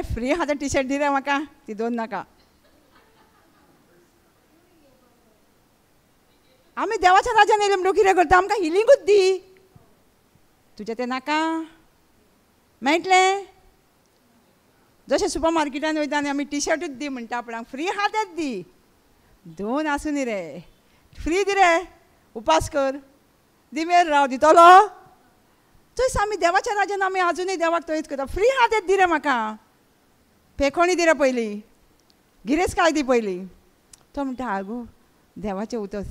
S1: फ्री आहा टी शर्ट दी रे म्हाका, ती 2 नाका. आमी देवाच्या राज्यान येयले म्हणून कितें करता, आमकां हिलिंगूच दी. तुजें तें नाका, मेळटलें. जशें सुपर मार्केटान वयता आनी आमी टी शर्टूच दी म्हणटा आपणाक, फ्री आहा तेच दी. 2 आसूं न्ही रे, फ्री दी रे, उपास कर, दिमेर राव, दितलो. थंयच आमी देवाच्या राज्यान आमी आजुनूय देवाक थंयच करता, फ्री आहा तेच दी रे म्हाका, पेखोणी दी रे पयलीं, गिरेस्त दी पयलीं. तो म्हणटा आगो देवाचें उतर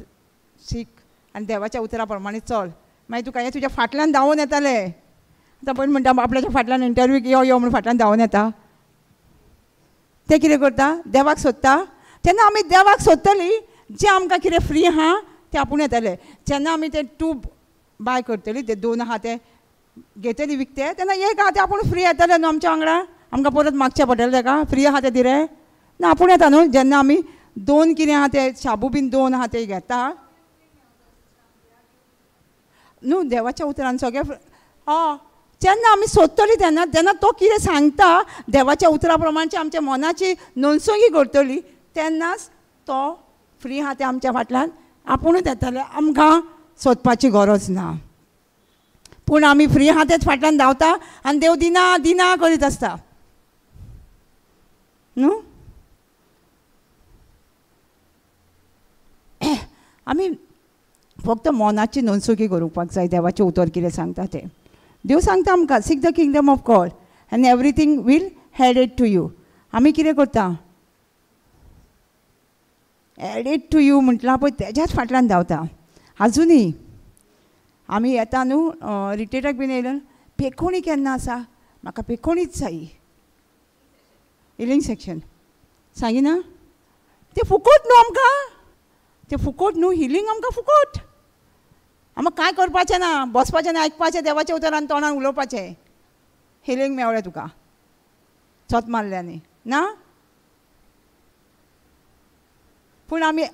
S1: शीक आनी देवाच्या उतरा प्रमाणे चल, मागीर तुका हें तुज्या फाटल्यान धांवून येताले. आतां पळय म्हणटा आपल्याच्या फाटल्यान इंटरव्यूक यो म्हणून फाटल्यान धांवून येता. ते कितें करता, देवाक सोदता. तेन्ना आमी देवाक सोदतलीं, जें आमकां कितें फ्री आहा तें आपूण येतलें. जेन्ना आमी ते 2 बाय करतलीं, ते 2 आहा ते घेतली विकते, तेन्ना एक आहा तें आपूण फ्री येतलें न्हू आमच्या वांगडा. आमकां परत मागचें पडटलें ताका, फ्री आहा तें दी रे ना, आपूण येता न्हू. जेन्ना आमी 2 कितें आहा ते शाबू बीन 2 आहा ते घेता न्हू देवाच्या उतरान सगळें. जेन्ना आमी सोदतलीं तेन्ना तो कितें सांगता देवाच्या उतरा प्रमाणें आमच्या मनाची नोंदसुकी करतली, तेन्नाच तो फ्री आहा तें आमच्या फाटल्यान आपुणूच येतलें. आमकां सोदपाची गरज ना. पूण आमी फ्री आहा तेच फाटल्यान धांवता आनी देव दिना दिना करीत आसता न्हू. आमी फक्त मनाची नोंदसुकी करूंक जाय देवाचें उतर कितें सांगता तें. देव सांगता आमकां seek the kingdom of God आनी everything will added to you. आमी कितें करता, एडेड टू यू म्हटलां पळय तेज्याच फाटल्यान धांवता. आजुनूय आमी येता न्हू रिट्रीटाक बीन येयलो, पेखोणी केन्ना आसा, म्हाका पेखोणीच जायी, हिलिंग सेक्शन सांगिना, तें फुकट न्हू आमकां, तें फुकट न्हू, हिलिंग आमकां फुकट. आमकां कांय करपाचें ना, बसपाचें ना, आयकपाचें देवाच्या उतरान तोंडान उलोवपाचें, हिलिंग मेवलें तुका चोत मारल्यांनी ना. पूण आमी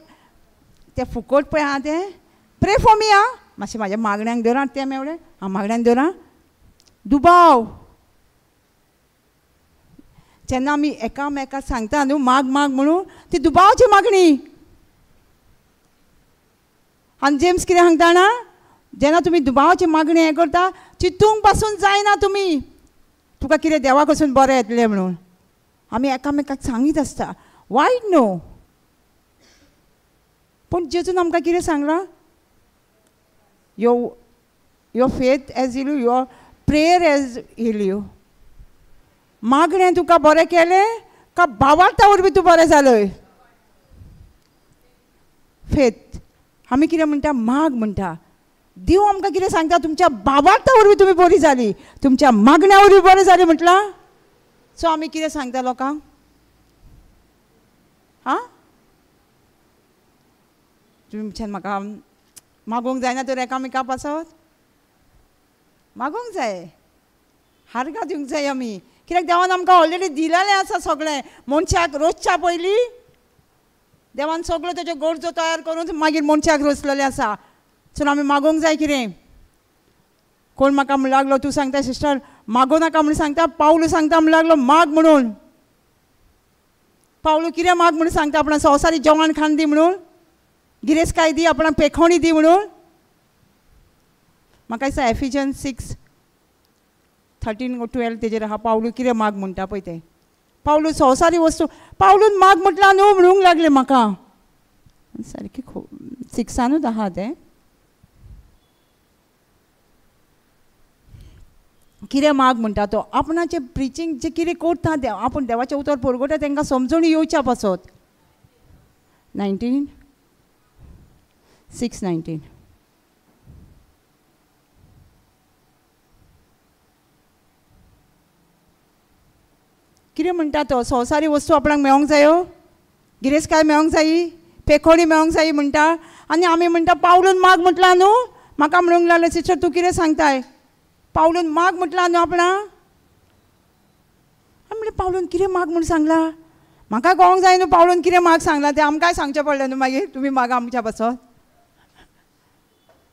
S1: तें फुकट पळय आहा तें प्रे फॉर मी आं, मातशें म्हाज्या मागण्यांक धर तें मेवलें, हांव मागण्यांक धर. दुबाव जेन्ना आमी एकामेकाक सांगता न्हू माग माग म्हणून, ती दुबावची मागणी. आनी जेम्स कितें सांगता जाणा, जेन्ना तुमी दुबावाची मागणी हें करता, चिंतूंक पासून जायना तुमी तुका कितें देवा कडसून बरें येतलें म्हणून. आमी एकामेकाक सांगीत आसता, वायट न्हू. पूण जेजून आमकां कितें सांगलां, your faith has heal you, your prayer has heal you. मागणें तुका बरें केलें का भावार्था वरवीं तूं बरें जालोय. फेथ आमी कितें म्हणटा, माग म्हणटा. देव आमकां कितें सांगता, तुमच्या भावार्था वरवीं तुमी बरीं जालीं, तुमच्या मागण्या वरवीं बरें जालीं म्हटलां. सो आमी कितें सांगता लोकांक, हां तुमच्यान म्हाका मागूंक जायना तर एकामेका पासत मागूंक जाय, हारगा दिवंक जाय आमी. कित्याक देवान आमकां ऑलरेडी दिलेलें आसा सगळें. मनशाक रोजच्या पयलीं देवान सगळ्यो तेज्यो गरजो तयार करून मागीर मनशाक रचलेले आसा. सो आमी मागोंक जाय कितें. कोण म्हाका म्हणून लागलो तूं सांगता सिस्टर मागो नाका म्हणून सांगता. पावलू सांगता म्हणून लागलो माग म्हणून. पावलू कितें माग म्हणून सांगता आपणाक संवसारी जेवण खाण दी म्हणून, गिरेस्तकाय दी, आपणाक पेखोणी दी म्हणून. म्हाका दिसता एफिशियन्स 6:13-12 तेजेर आहा पावलू कितें माग म्हणटा पळय तें. पावलू संवसारी वस्तू पावलून माग म्हटला न्हू म्हणूंक लागले म्हाका. सारकी 6 आहा तें. कितें माग म्हणटा तो आपणाचें प्रिचींग जें कितें करता देव आपूण देवाचें उतर परगोटा तांकां समजून येवच्या पासत. 6:19 कितें म्हणटा तो संवसारी वस्तू आपणाक मेळोंक जायो, गिरेस्तकाय मेळोंक जायी, पेखोणी मेळोंक जायी म्हणटा. आनी आमी म्हणटा पावलून माग म्हटला न्हू. म्हाका म्हणूंक लागले सिस्टर तूं कितें सांगताय पावलून माग म्हटला न्हू आपणा. म्हणलें पावलून कितें माग म्हणून सांगला म्हाका कळोंक जाय न्हू. पावलून कितें माग सांगला तें आमकांय सांगचें पडलें न्हू. मागीर तुमी मागा आमच्या पासत.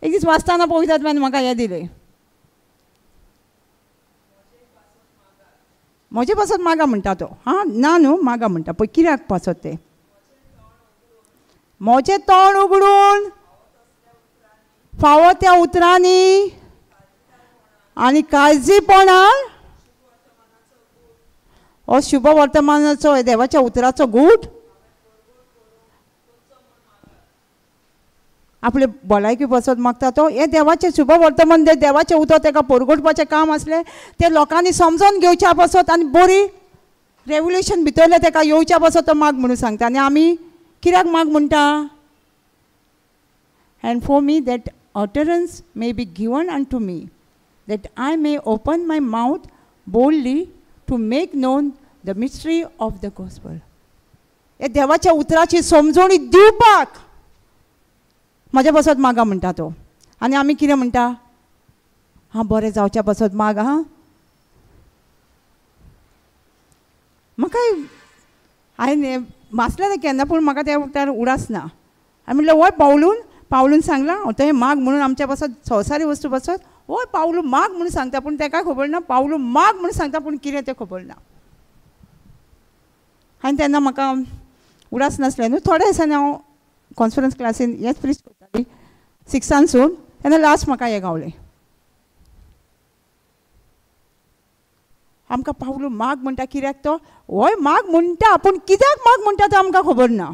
S1: एक दीस वाचताना पळयतात मागीर म्हाका हें दिलें म्हजे पासत मागा म्हणटा तो. हां ना न्हू मागा म्हणटा पळय कित्याक पासत तें. म्हजें तोंड उगडून फावो त्या उतरांनी आनी काळजीपणान हो शुभ वर्तमानाचो देवाच्या उतराचो गूट आपले भलायकी बसत मागता तो. हे देवाचें शुभ वर्तमान देवाचें उतर ताका परगोटपाचें काम आसलें तें लोकांनी समजून घेवच्या पासत आनी बरी रेवल्युशन भितरलें ताका येवच्या पासत तो माग म्हणून सांगता. आनी आमी कित्याक माग म्हणटा. And for me that utterance may be given unto me, that I may open my mouth boldly to make known the mystery of the gospel. हे देवाच्या उतराची समजोणी दिवपाक म्हज्या पासत मागा म्हणटा तो. आनी आमी कितें म्हणटा हां बरें जावच्या पासत माग. हां म्हाका हांवें वाचलें तें केन्ना पूण म्हाका त्या उतर उडास ना. हांवें म्हणलें हय पावलून सांगला तो हे माग म्हणून आमच्या पासत संवसारी वस्तू पासत. हय पावलू माग म्हणून सांगता पूण तेका खबर ना. पावलू माग म्हणून सांगता पूण कितें तें खबर ना. हांवें तेन्ना म्हाका उडास नासलें न्हू. थोड्या दिसांनी हांव कॉन्फरन्स क्लासीन हेंच प्रिच करताली 6 तेन्ना लास्ट म्हाका हें गावलें. आमकां पावलू माग म्हणटा कित्याक तो हय माग म्हणटा पूण कित्याक माग म्हणटा तो आमकां खबर ना.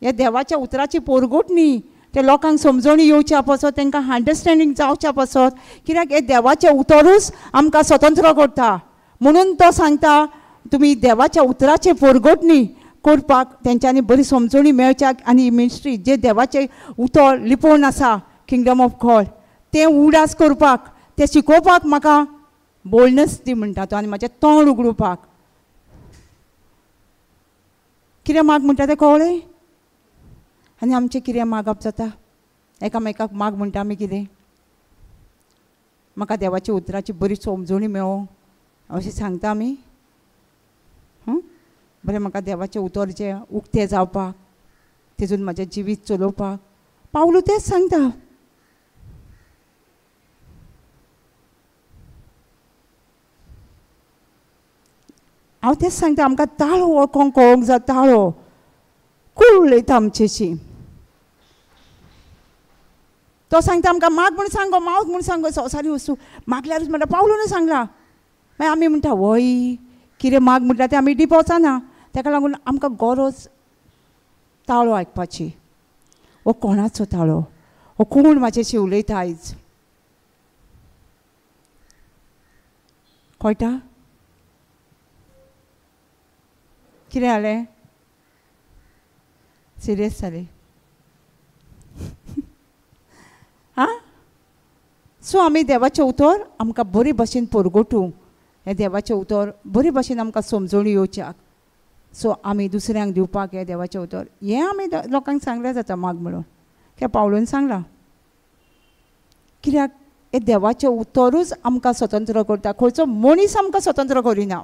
S1: हे देवाच्या उतराची पोरगोटणी ते लोकांक समजोणी येवच्या पासत तांकां अंडरस्टँडींग जावच्या पासत. कित्याक हे देवाचें उतरूच आमकां स्वतंत्र करता. म्हणून तो सांगता तुमी देवाच्या उतराचे पोरगोटणी करपाक तेंच्यांनी बरी समजोणी मेळच्या आनी मिनिस्ट्री जे देवाचें उतर लिपोवन आसा किंगडम ऑफ गॉड तें उडास करपाक तें शिकोवपाक म्हाका बोल्डनस दी म्हणटा तो. आनी म्हाजें तोंड उगडुपाक कितें माग म्हणटा तें कळ्ळें. आनी आमचें कितें मागप जाता एकामेकाक माग म्हणटा आमी कितें. म्हाका देवाच्या उतराची बरी समजोणी मेळो अशें सांगता आमी. बरें म्हाका देवाचें उतर जें उक्तें जावपाक तेजून म्हाजें जिवीत चलोवपाक पावलू तेंच सांगता. हांव तेंच सांगता आमकां ताळो वळखोंक कळोंक जाय. ताळो कूळ उलयता आमचेशी. तो सांगता आमकां माग म्हूण सांगो माग म्हूण सांगो संवसारी वस्तू मागल्यारूच म्हणटा पावलून सांगला. मागीर आमी म्हणटा वय कितें माग म्हटल्यार तें आमी डीप वचना. ताका लागून आमकां गरज ताळो आयकपाची. हो कोणाचो ताळो. हो कोण म्हाजेशी उलयता आयज कळटा. कितें जालें सिरियस जालें. हां सो आमी देवाचें उतर आमकां बरे भाशेन परगोटूंक हें देवाचें उतर बरे भाशेन आमकां समजोणी येवच्याक. सो आमी दुसऱ्यांक दिवपाक हें देवाचें उतर हें आमी लोकांक सांगलें जाता माग म्हणून. हें पावलून सांगलां. कित्याक हें देवाचें उतरूच आमकां स्वतंत्र करता. खंयचो मनीस आमकां स्वतंत्र करिना.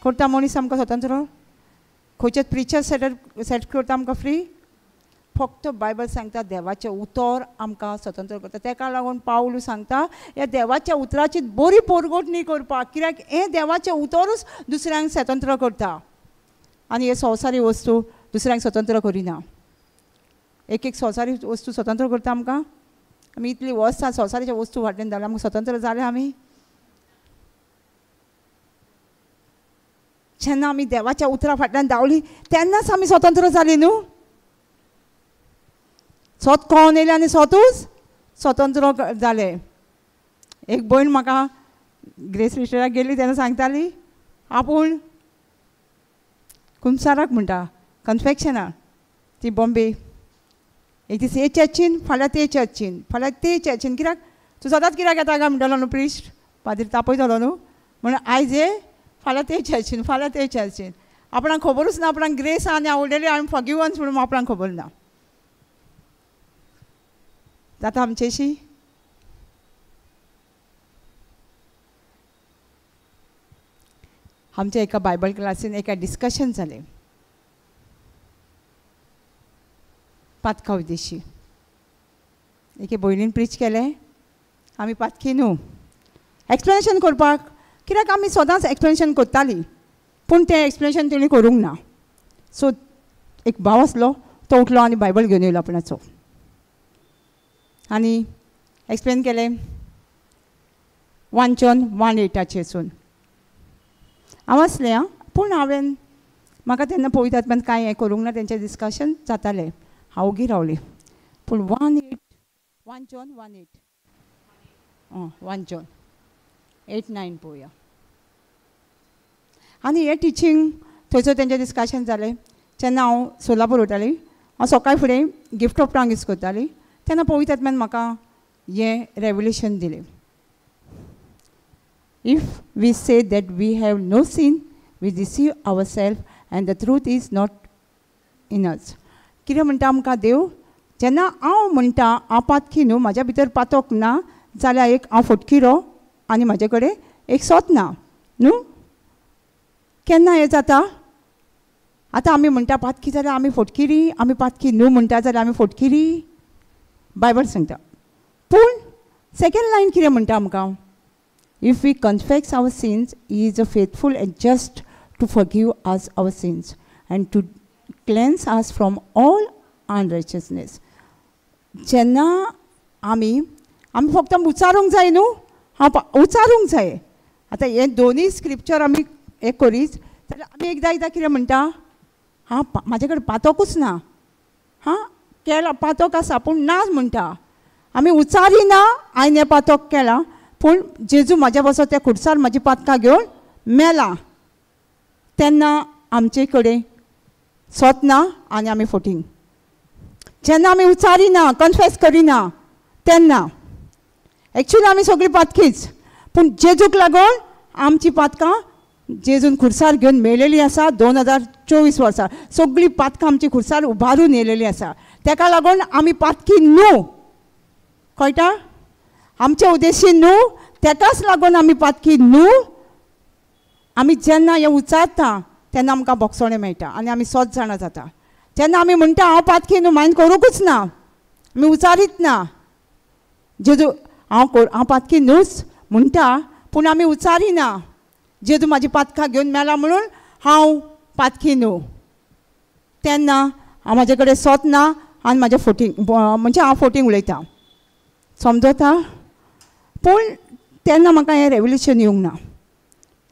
S1: करता मनीस आमकां स्वतंत्र. खंयचेच प्रिचर सेट करता आमकां फ्री. फक्त बायबल सांगता देवाचें उतर आमकां स्वतंत्र करता. ताका लागून पावल सांगता ह्या देवाच्या उतराची बरी पोरगोटणी करपाक, कित्याक हें देवाचें उतरूच दुसऱ्यांक स्वतंत्र करता आनी हे संवसारी वस्तू दुसऱ्यांक स्वतंत्र करिना. एक एक संवसारी वस्तू स्वतंत्र करता आमकां. आमी इतली वर्सां संवसारीच्या वस्तू वाटेन जाल्यार आमकां स्वतंत्र जाले आमी. जेन्ना आमी देवाच्या उतरा फाटल्यान धांवली तेन्नाच आमी स्वतंत्र जाली न्हू. स्वत कोण येयले आनी स्वतूच स्वतंत्र जाले. एक भयण म्हाका ग्रेस रिस्टराक गेली तेन्ना सांगताली आपूण कुमसाराक म्हणटा कन्फेक्शना ती बॉम्बे. एक दीस हे चर्चीन फाल्यां ते चर्चीन फाल्यां ते चर्चीन. कित्याक तूं सदांच कित्याक येता काय म्हणटालो न्हू प्रिस्ट पाद्री तापयतालो न्हू. म्हणून आयज हे फाल्यां ते चर्चीन फाल्यां ते चर्चीन. आपणाक खबरूच ना आपणाक ग्रेस आनी आवडलेली आनी फॉरगिवन्स म्हणून आपणाक खबर ना. जाता आमचेशी. आमच्या एका बायबल क्लासीन एका डिस्कशन जालें पातका विदेशी. एके भयणीन प्रीच केलें आमी पातकी न्हू एक्सप्लेनेशन करपाक. कित्याक आमी सदांच एक्सप्लेनेशन करतालीं पूण तें एक्सप्लेनेशन तेणी करूंक ना. सो एक भाव आसलो तो उठलो आनी बायबल घेवन येयलो आपणाचो आनी एक्सप्लेन केलें 1 John 1:8 हांव आसलें आं. पूण हांवें म्हाका तेन्ना पळयतात पण कांय हें करूंक ना. तेंचें डिस्कशन जातालें हांव ओगी रावलें. पूण 1 John 1:8-9 पळोवया. आनी हें टिचींग थंयसर तेंचें डिस्कशन जालें. जेन्ना हांव सोलापूर वतालीं हांव सकाळी फुडें गिफ्ट ऑफ टांग यूज करतालीं तेन्ना पळयतात मेन म्हाका हें रेवल्युशन दिलें. If we say that we have no sin we deceive our self and the truth is not in us. कितें म्हणटा आमकां देव जेन्ना हांव म्हणटा हांव पातकी न्हू म्हाज्या भितर पातोक ना जाल्यार एक हांव फटकिरो आनी म्हाजे कडेन एक सोत ना न्हू. केन्ना हें जाता. आतां आमी म्हणटा पातकी जाल्यार आमी फटकिरी आमी पातकी न्हू म्हणटा जाल्यार आमी फटकिरी बायबल सांगता. पूण सेकेंड लायन कितें म्हणटा आमकां if we confess our sins he is a faithful and just to forgive us our sins and to cleanse us from all unrighteousness. जेन्ना आमी फक्त उचारूंक जाय न्हू. उचारूंक जाय. आतां हे दोनूय स्क्रिप्चर आमी हें करीत जाल्यार आमी एकदां कितें म्हणटा म्हाजे कडेन पातोकूच ना. केला पातोक आसा पूण ना म्हणटा. आमी उचारिना हांवें हें पातोक केलां पूण जेजू म्हाज्या बसो त्या खुर्सार म्हाजी पातकां घेवन मेला तेन्ना आमचे कडेन स्वत ना आनी आमी फटींग. जेन्ना आमी उचारिना कन्फेस करिना तेन्ना एक्चुली आमी सगळीं पातकीच पूण जेजूक लागून आमची पातकां जेजून खुर्सार घेवन मेळलेली आसा. 2024 वर्सां सगळीं पातकां आमची खुर्सार उबारून येयलेली आसा. ताका लागून आमी पातकी न्हू. कळटा. आमचे उद्देशी न्हू ताकाच लागून आमी पातकी न्हू. आमी जेन्ना हें उचारता तेन्ना आमकां बोगसोणें मेळटा आनी आमी सोत जाणां जाता. जेन्ना आमी म्हणटा हांव पातकी न्हू मायंड करूंकूच ना आमी उचारीत ना जेजू हांव पातकी न्हूच म्हणटा पूण आमी उचारिना जेजू म्हाजी पातकां घेवन मेला म्हणून हांव पातकी न्हू. तेन्ना म्हाजे कडेन सोत ना आनी म्हाजें फटींग म्हणजे हांव फटींग उलयतां. समजता. पूण तेन्ना म्हाका हें रेवल्युशन येवंक ना.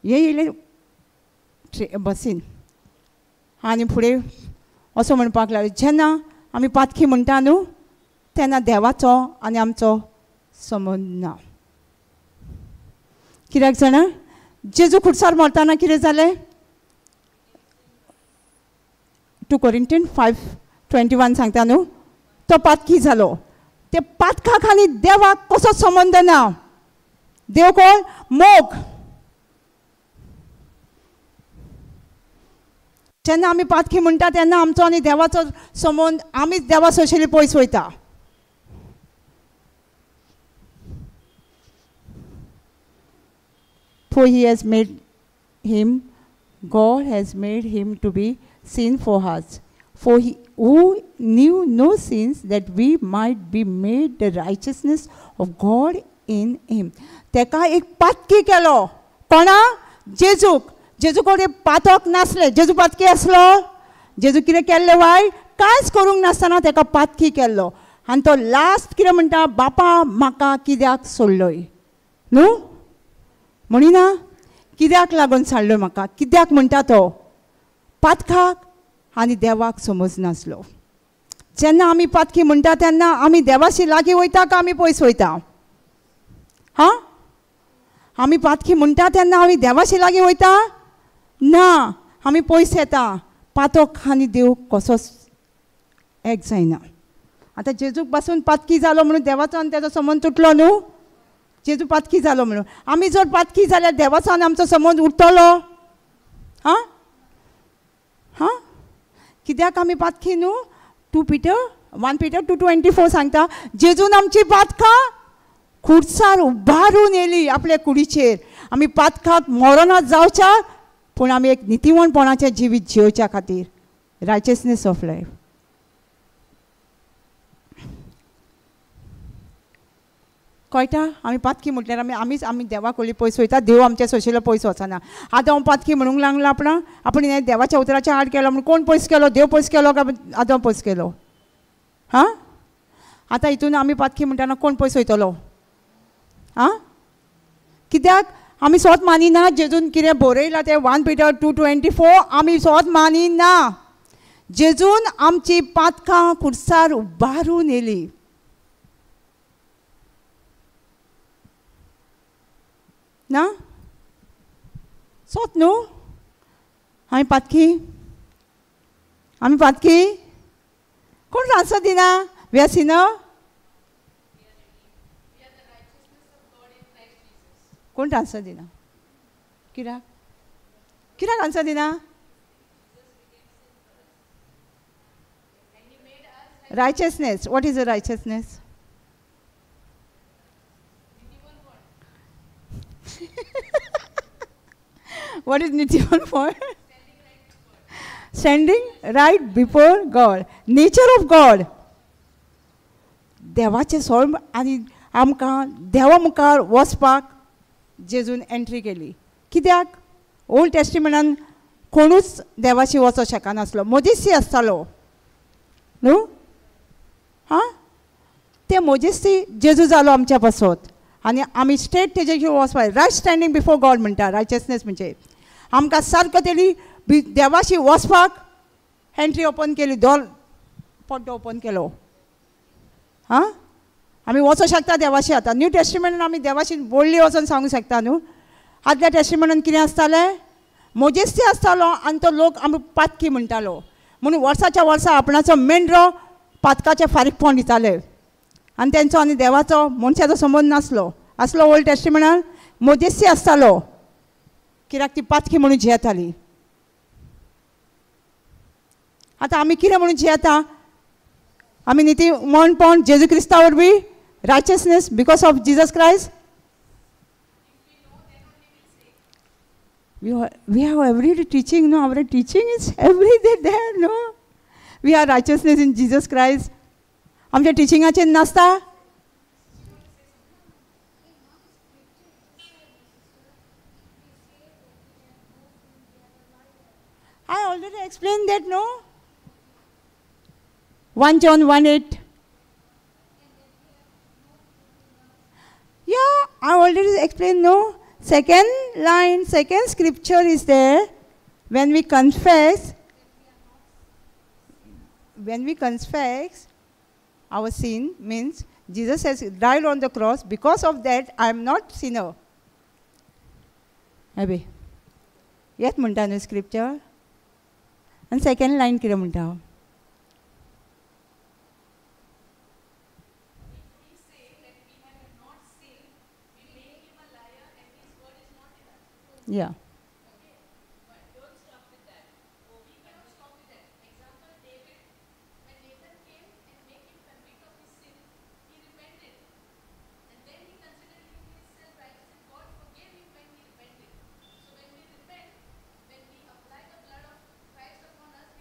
S1: हें येयलें बसीन आनी फुडें असो म्हणपाक लागलें जेन्ना आमी पातकी म्हणटा न्हू तेन्ना देवाचो आनी आमचो संबंद ना. कित्याक जाणा जेजू खुर्सार मरतना कितें जालें 2 Corinthians 5:21 सांगता न्हू तो पातकी जालो. ते पातकाक आनी देवाक कसो संबंद ना. देव कोण मोग. जेन्ना आमी पातकी म्हणटा तेन्ना आमचो आनी देवाचो संबंद आमीच देवा सोशली पयस वयता. For he has made him, God has made him to be sin for us. For he who knew no sins, that we might be made the righteousness of God in him. तेका एक पातकी केलो. कोणा? जेजूक. जेजू कडेन पातक नासले. जेजू पातकी आसलो. जेजू कितें केल्लें वायट? कांयच करूंक नासतना तेका पातकी केल्लो. आनी तो लास्ट कितें म्हणटा? बापा म्हाका कित्याक सोडलोय? न्हू? म्हणिना? कित्याक लागून सोडलोय म्हाका? कित्याक म्हणटा तो? पातकाक आनी देवाक समज नासलो. जेन्ना आमी पातकी म्हणटा तेन्ना आमी देवाशी लागीं वयता काय आमी पयस वयता? हां? आमी पातकी म्हणटा तेन्ना आमी देवाशी लागीं वयता? ना, आमी पयस येता. पातक आनी देव कसोच एक जायना. आतां जेजूक पासून पातकी जालो म्हणून देवाचो आनी तेजो संबंद तुटलो न्हू? जेजू पातकी जालो म्हणून. आमी जर पातकी जाल्यार देवाचो आनी आमचो संबंद उरतलो? हां? हां? कित्याक आमी पातकी न्हू? 1 Peter 2:24 सांगता, जेजून आमची पातकां खुर्सार उबारून येयली आपल्या कुडीचेर. आमी पातकाक मरणांत जावच्या, पूण आमी एक नितीवणपणाचें जिवीत जियोवच्या खातीर. रायचसनेस ऑफ लायफ. कळटा? आमी पातकी म्हटल्यार आमी देवा कडली पयस वयता. देव आमच्या सोशियेला पयस वचना. आतां हांव पातकी म्हणूंक लागला आपण हें देवाच्या उतराच्या आड केलो म्हणून कोण पयस केलो? देव पयस केलो काय आतां पयस केलो? हां? आतां हितून आमी पातकी म्हणटना कोण पयस वयतलो? हां? कित्याक आमी स्वत मानिना. जेजून कितें बरयलां तें 1 Peter 2:24 आमी स्वत मानिना. जेजून आमची पातकां खुर्सार उबारून येयली. ना? सोत न्हू? आमी पातकी कोण आन्सर दिना? We are sinner? कोण आन्सर दिना? कित्याक आन्सर दिना? Righteousness. What is a righteousness? What is Nityavan for? Standing right before God. Nature of God. देवाचे सोड आनी आमकां देवा मुखार वचपाक जेजून एंट्री केली. कित्याक? ओल्ड टेस्टिमेंटान कोणूच देवाशी वचों शकनासलो. मोजेसी आसतालो न्हू? हां? ते मोजेसी जेजू जालो आमच्या पासत आनी आमी स्ट्रेट तेजे वचपाक. रायट स्टँडींग बिफोर गॉड म्हणटा रायचसनेस म्हणजे. आमकां सारको तेली देवाशी वचपाक एंट्री ओपन केली. दोर पड्डो ओपन केलो. हां? आमी वचों शकता देवाशी. आतां न्यू टेस्टिमेंटान आमी देवाशी बोल्ली वचोन सांगूंक शकता न्हू? आदल्या टेस्टिमेंटान कितें आसतालें? मोजेस्ती आसतालो आनी तो लोक आमी पातकी म्हणटालो. म्हणून वर्साच्या वर्सा आपणाचो मेंढरो पातकाचें फारीकपण दिताले. आनी तेंचो आनी देवाचो मनशाचो संबंद नासलो. आसलो ओल्ड टेस्टिमेंटान? मोजेस्ती आसतालो. कित्याक ती पातकी म्हणून जियेताली. आतां आमी कितें म्हणून जियेता? आमी निती म्हणपण जेजू क्रिस्ता वरवीं righteousness because of Jesus Christ. We have every day teaching, no? Our teaching is every day there, no? We are righteousness in Jesus Christ. आमच्या टिचिंगाचेर नासता? I already explained that, no? 1 John 1:8. Yeah, I already explained, no? Second line, second scripture is there. When we confess our sin, means Jesus has died on the cross. Because of that, I am not sinner. Abhi. Yet म्हणटा न्हू scripture. And second line कितें म्हणटा? Yeah.
S2: But don't stop with that. We cannot stop with that. Example, David, when Nathan came and made him convict of his sin, he repented. And then he considered himself righteous and God forgave him when he repented. So when we repent, when we apply the blood of Christ upon us,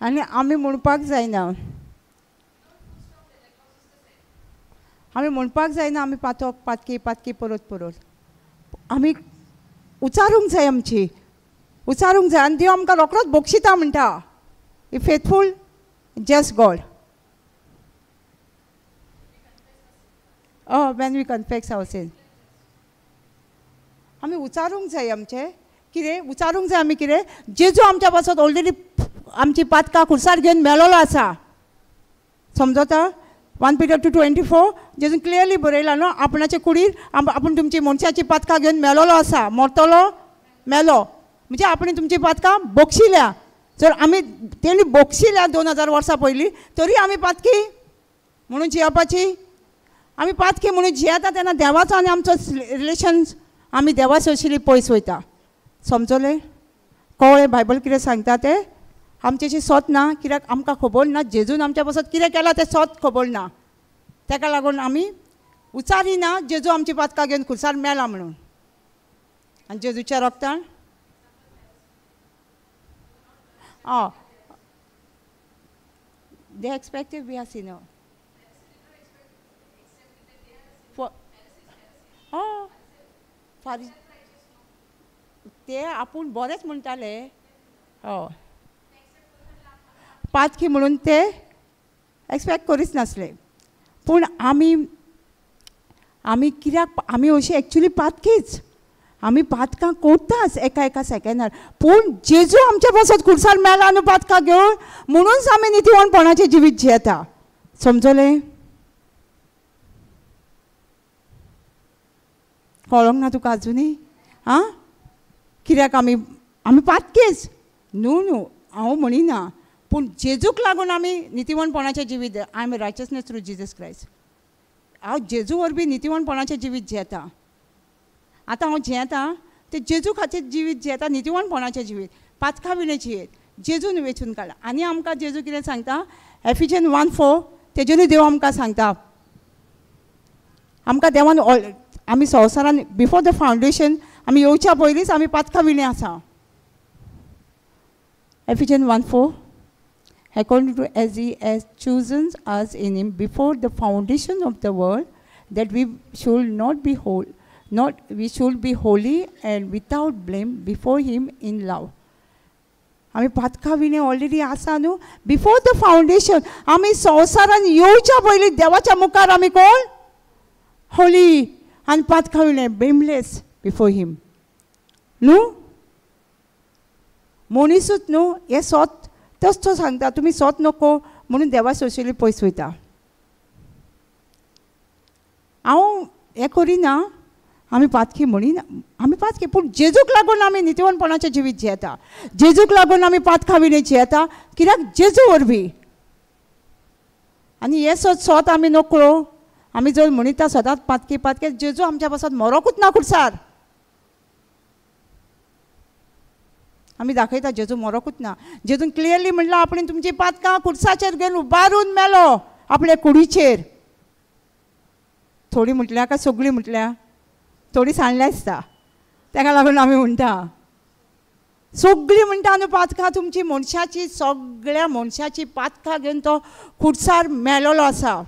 S1: आनी आमी म्हणपाक जायना, आमी म्हणपाक जायना आमी पातकी परत परत. आमी उचारूंक जाय, आमची उचारूंक जाय. आनी देव आमकां रोखडोच बोक्षिता म्हणटा, a faithful just God. When we confess our sin. आमी उचारूंक जाय आमचें कितें, उचारूंक जाय आमी कितें, जेजू आमच्या पासत ऑलरेडी आमची पातकां खुर्सार घेवन मेलोलो आसा. समजता? 1 Peter 2:24 जेजून क्लियरली बरयला न्हू, आपणाचे कुडीर आपूण तुमची मनशाची पातकां घेवन मेलोलो आसा, मरतलो मेलो म्हणजे आपण तुमची पातकां बोक्षिल्या. जर आमी तेणी बोक्षिल्या 2000 वर्सां पयलीं, तरी आमी पातकी म्हणून जियेवपाची. आमी पातकी म्हणून जियेता तेन्ना देवाचो आनी आमचो रिलेशन आमी देवा सोशिली पयस वयता. समजलें? कळ्ळें बायबल कितें सांगता तें? आमचेशी स्वत ना, कित्याक आमकां खबर ना जेजून आमच्या पासत कितें केलां तें स्वत खबर ना. ताका लागून आमी उचारिना जेजू आमची पातकां घेवन खुर्सार मेला म्हणून. आनी जेजूच्या रोगतान they expected we are sinner. ते आपूण बरेंच म्हणटाले, पातकी म्हणून ते एक्सपेक्ट करीच नासले. पूण आमी कित्याक आमी अशी एक्चुली पातकीच, आमी पातकां कोत्ताच एका सेकंदार. पूण जेजू आमच्या पासत खुर्सार मेला न्हू पातकां घेवन, म्हणूनच आमी नितीवणपणाचें जिवीत जियेता. समजलें? कळोंक ना तुका आजुनी? कित्याक आमी पातकेच न्हू हांव म्हणिना, पूण जेजूक लागून आमी नितीवणपणाचें जिवीत. I am रायचसनेस through Jesus Christ. हांव जेजू वरवीं नितीवणपणाचें जिवीत जियेता. आतां हांव जियेता तें जेजू खातीर जिवीत जियेता, नितीवणपणाचें जिवीत, पातकां विणे जियेत, जेजून वेचून काडला. आनी आमकां जेजू कितें सांगता? एफिजियन 1:4 तेजेरूय देव आमकां सांगता, आमकां देवान आमी संवसारान बिफोर द फावंडेशन आमी येवच्या पयलींच आमी पातकां विणे आसा. एफिजियन 1:4 according to as he has chosen us in him before the foundation of the world, that we should be holy and without blame before him in love. आमी पातकां विणे ऑलरेडी आसा न्हू, बिफोर द फावंडेशन. आमी संवसारान येवच्या पयलीं देवाच्या मुखार आमी कोण? होली आनी पातकां विणे ब्लेमलेस बिफोर हिम न्हू. मनीसूच न्हू हे स्वत तस तो सांगता, तुमी स्वत नको म्हणून देवा सोशिली पयस वयता. हांव हें करिना, आमी पातकी म्हणिना, आमी पातकी, पूण जेजूक लागून आमी नितीवणपणाचें जिवीत जियेता. जेजूक लागून आमी पातकां विणे जियेता, कित्याक जेजू वरवीं. आनी हे स्वत आमी नकळो आमी जर म्हणिता सदांच पातकी, जेजू आमच्या पासत मरोकूच ना खुर्सार. आमी दाखयता जेजू मरोकूच ना. जेजून क्लियरली म्हणलां आपण तुमची पातकां खुर्साचेर घेवन उबारून मेलो आपले कुडीचेर. थोडी म्हटल्या काय सगळीं म्हटल्या? थोडी सांडले आसता, ताका लागून आमी म्हणटा सगळीं म्हणटा न्हू पातकां तुमची मनशाची, सगळ्या मनशाची पातकां घेवन तो खुर्सार मेलोलो आसा.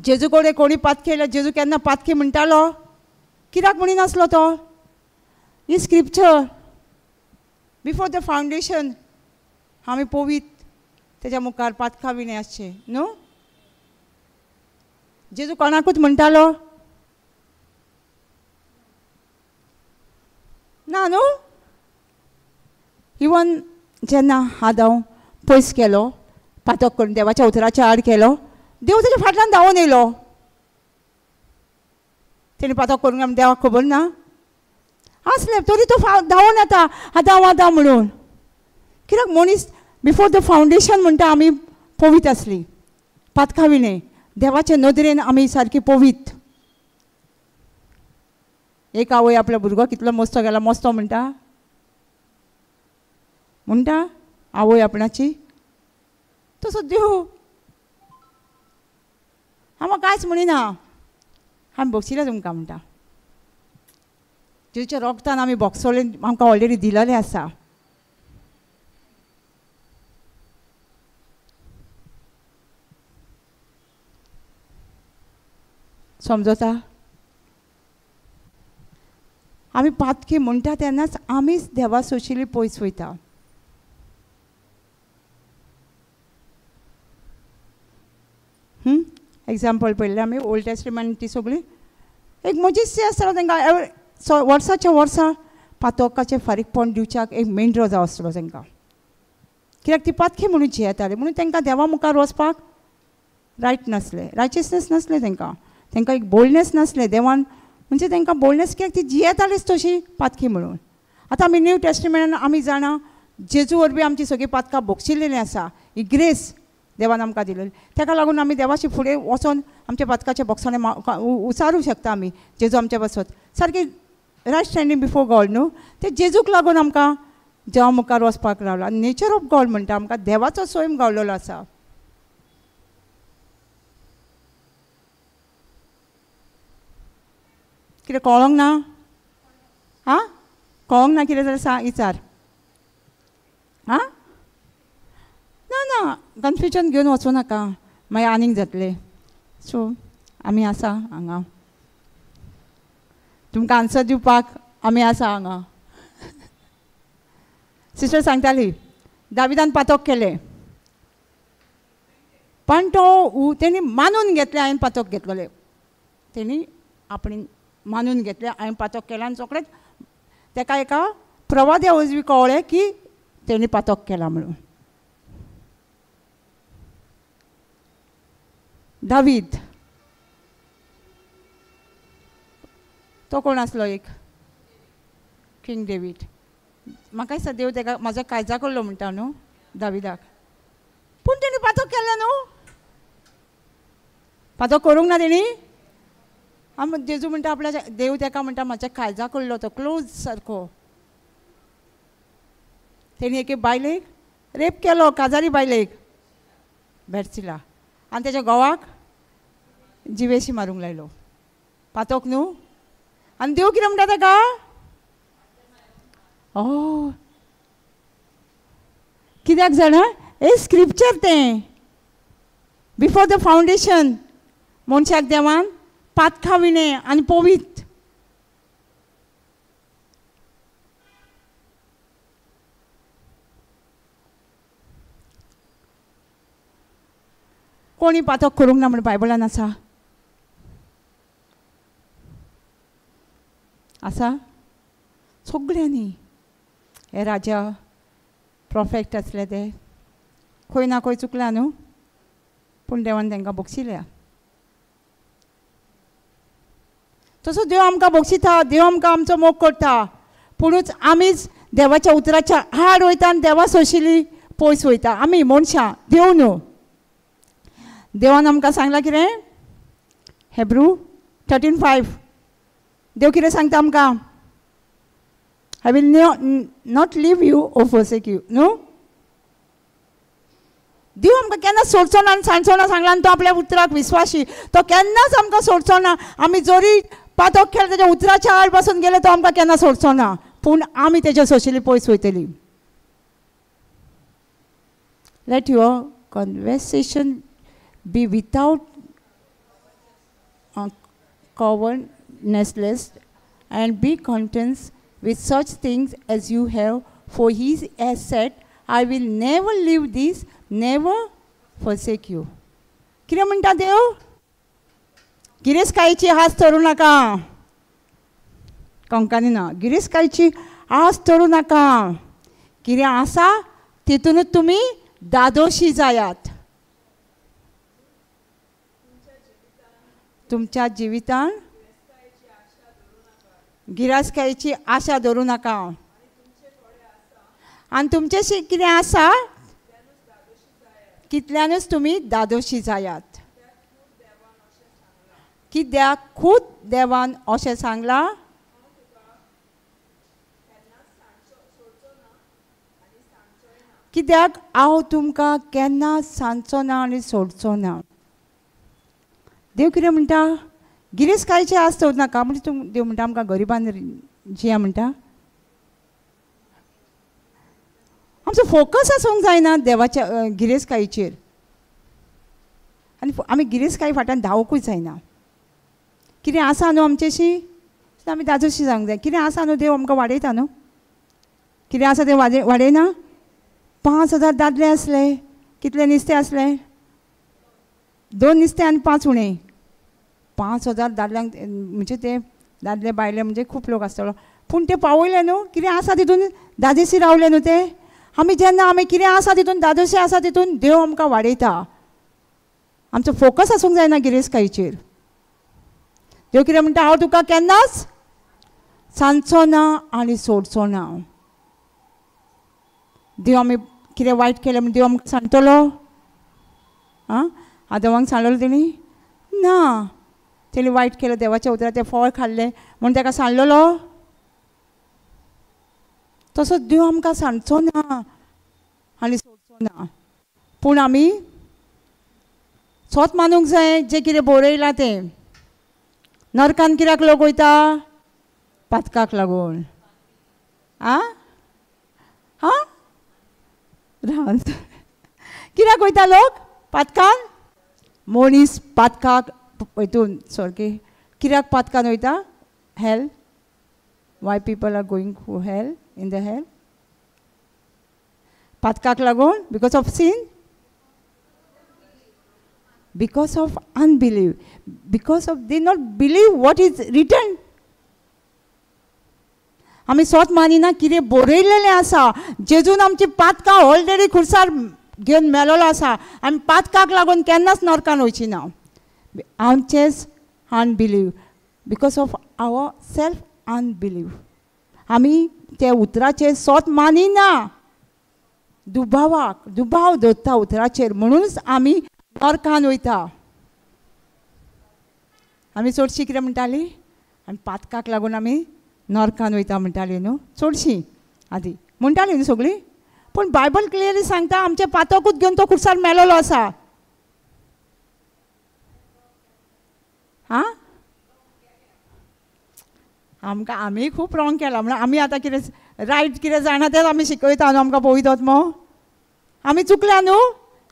S1: जेजू कडेन कोणी पातकी येयल्यार जेजू केन्ना पातकी म्हणटालो? कित्याक म्हणिनासलो तो? ही स्क्रिप्चर बिफोर द फावंडेशन आमी पोवीत तेज्या मुखार पातकां विणे आसचें न्हू. जेजू कोणाकूच म्हणटालो ना न्हू. इवन जेन्ना आदाव पयस केलो, पातक करून देवाच्या उतराच्या आड केलो, देव तेज्या फाटल्यान धांवून येयलो. तेणी पातक करूंक आमी देवाक खबर ना आसलें, तरी तो धांवून येता आदाव म्हणून. कित्याक मनीस बिफोर द फावंडेशन म्हणटा आमी पवीत आसली, पातकां विणे देवाचे नदरेन आमी सारकी पवीत. एक आवय आपलो भुरगो कितलो मस्तो गेला मस्तो म्हणटा आवय आपणाची, तसो देव हांव कांयच म्हणिना, आमी बक्षिले तुमकां म्हणटा. जेजूच्या रोगतान आमी बोगसोले आमकां ऑलरेडी दिलेलें आसा. समजता? आमी पातकी म्हणटा तेन्नाच आमीच देवा सोशिली पयस वयता. एग्जाम्पल पळयलें आमी ओल्ड टेस्टमेंट ती सगळी एक मजेशी आसतालो तांकां वर्साच्या वर्सा पातोकाचें फारीकपण दिवच्याक एक मेंढरो जाय आसलो तांकां. कित्याक ती पातकी म्हणून जियेताली म्हणून तांकां देवा मुखार वचपाक रायट नासलें, रायचियसनेस नासलें तांकां. तांकां एक बोल्डनेस नासलें देवान म्हणजे तांकां बोल्डनेस कित्याक ती जियेतालीच तशी पातकी म्हणून. आतां आमी न्यू टेस्टमेंटान आमी जाणा जेजू वरवीं आमची सगळीं पातकां भोगशिल्लीं आसा. ही ग्रेस देवान आमकां दिलेली. ताका लागून आमी देवाचे फुडें वचोन आमच्या पातकाचे बॉक्सांनी उचारूंक शकता आमी जेजू आमच्या बसत सारकी रायट स्टँडींग बिफोर गॉड न्हू. ते जेजूक लागून आमकां देवा मुखार वचपाक लागला. नेचर ऑफ गॉड म्हणटा आमकां देवाचो स्वयं गावलेलो आसा. कितें कळोंक ना? आं कळोंक ना कितें जाल्यार सांग विचार. आं ना ना कन्फ्युजन घेवन वचूं नाका मागीर आनीक जातलें. सो आमी आसा हांगा तुमकां आन्सर दिवपाक आमी आसा हांगा. सिस्टर सांगताली दाविदान पातक केलें पण तो तेणी मानून घेतलें हांवें पातक घेतलेलें. तेणी आपणी मानून घेतलें हांवें पातक केलें आनी सगळें ताका एका प्रवाद्या वरवीं कळ्ळें की तेणी पातक केला म्हणून. दावीद तो कोण आसलो एक किंग डेवीड. म्हाका दिसता देव ताका म्हाजो कायजा करलो म्हणटा न्हू दाविदाक. पूण तेणी पातक केलें न्हू. पातक करूंक ना तेणी. जेजू म्हणटा आपल्या देव ताका म्हणटा म्हाज्या काळजा करलो तो क्लोज सारको. तेणी एके बायलेक रेप केलो काजारी बायलेक बेर्सिला आनी तेज्या घोवाक जिवेशी मारूंक लायलो. पातक न्हू. आनी देव कितें म्हणटा ताका कित्याक जाणा हे स्क्रिप्चर तें बिफोर द फावंडेशन मनशाक देवान पातकां विणें आनी पवित्र. कोणी पातक करूंक ना म्हण बायबलान आसा? आसा सगळ्यांनी. हे राजा प्रॉफेक्ट आसले ते खंय ना खंय चुकला न्हू पूण देवान तांकां बक्षिल्या. तसो देव आमकां बक्षिता देव आमकां आमचो मोग करता पुणूच आमीच देवाच्या उतराच्या आड वयता आनी देवा सोशिली पयस वयता. आमी मनशां देव न्हू. देवान आमकां सांगलां कितें हेब्रू 13:5 देव कितें सांगता आमकां I will not leave you or forsake you न्हू. देव आमकां केन्ना सोडचो ना आनी सांडचो ना सांगला आनी तो आपल्या उतराक विस्वाशी. तो केन्नाच आमकां सोडचो ना. आमी जोरी पातक केलें तेज्या उतराच्या आड पासून गेले तो आमकां केन्ना सोडचो ना पूण आमी तेज्या सोशिली पयस वयतलीं. Let your conversation be without covetousness and be content with such things as you have, for he has said, I will never leave this, never forsake you. कितें म्हणटा देव? गिरेस्कायेची आस धरूं नाका. कोंकणी ना गिरेस्कायेची आस धरूं नाका. कितें आसा तितूनच तुमी दादोशी जायात. तुमच्या जिवितान गिरास्कायेची आशा धरूं नाका. आनी तुमचें कितें आसा कितल्यानूच तुमी दादोशी जायात. कित्याक खूद देवान अशें सांगलां कित्याक हांव तुमकां केन्ना सांगचो ना आनी सोडचो ना. देव कितें म्हणटा गिरेस्कायेची आस दवरूं नाका म्हणजे देव म्हणटा आमकां गरिबान जिया म्हणटा. आमचो फोकस आसूंक जायना देवाच्या गिरेस्कायेचेर आनी आमी गिरेस्काये फाटल्यान धांवकूच जायना. कितें आसा न्हू आमचेशी आमी दादोशी सांगूंक जाय कितें आसा न्हू देव आमकां वाडयता न्हू कितें आसा तें वाडयना 5,000 दादले आसले कितले नुस्तें आसलें 2 नुस्तें आनी 5 उणें 5,000 दादल्यांक म्हणजे ते दादले बायले म्हणजे खूब लोक आसतलो पूण ते पावयले न्हू कितें आसा तितून दादोशी रावले न्हू ते आमी जेन्ना आमी कितें आसा तितून दादोशी आसा तितून देव आमकां वाडयता आमचो फोकस आसूंक जायना गिरेस्तकायेचेर देव कितें म्हणटा हांव तुका केन्नाच सांचो ना आनी सोडचो ना देव आमी कितें वायट केलें म्हण देव आमकां सांगतलो आं आदमांक सांगलेलो तेणी ना तेणी वायट केलें देवाच्या उतरार तें फळ खाल्लें म्हूण ताका सांगलेलो तसो देव आमकां सांगचो ना आनी सोडचो ना पूण आमी सोत मानूंक जाय जें कितें बरयलां तें नरकान कित्याक लोक वयता पातकाक लागून आं हां रावन कित्याक वयता लोक पातकान मनीस पातकाक हितून सारके कित्याक पातकान वयता hell why people are going to hell in the hell पातकाक लागून because of sin because of unbelief because of they not believe what is written आमी स्वत मानिना कितें बरयलेलें आसा जेजून आमची पातकां ऑलरेडी खुर्सार घेवन मेलोलो आसा आमी पातकाक लागून केन्नाच नरकान वयची ना आमचेच unbelief because of our self unbelief आमी त्या उतराचेर स्वत मानिना दुबाव दवरता उतराचेर म्हणूनच आमी नरकान वयता आमी चडशीं कितें म्हणटालीं आनी पातकाक लागून आमी नरकान वयता म्हणटालीं न्हू चडशीं आदी म्हणटालीं न्हू सगळीं पूण बायबल क्लियरली सांगता आमचें पातकूच घेवन तो खुर्सार मेलोलो आसा हां आमकां आमी खूब रॉंग केलां म्हणून आमी आतां कितें रायट कितें जाणा तेंच आमी शिकयता न्हू आमकां पळयतात मो आमी चुकल्या न्हू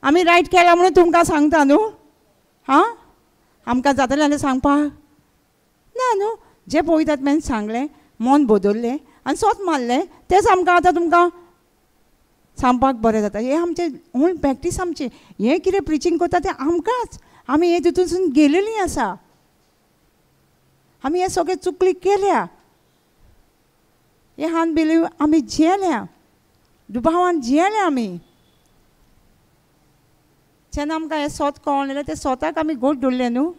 S1: आमी रायट केलां म्हणून तुमकां सांगता न्हू हां आमकां जातलें जाल्यार सांगपाक ना न्हू जें पळयतात मेन सांगलें मन बदल्लें आनी स्वत मारलें तेंच आमकां आतां तुमकां सांगपाक बरें जाता हें आमचें ओन प्रॅक्टीस आमची हें कितें प्रिचींग करता तें आमकांच आमी हे तितून गेलेलीं आसा आमी हें सगळें चुकली केल्या हें अनबिलीव आमी जियेल्या दुबावान जियेल्या आमी जेन्ना आमकां हें स्वत कळोन येलें तें स्वताक आमी घोट धरलें न्हू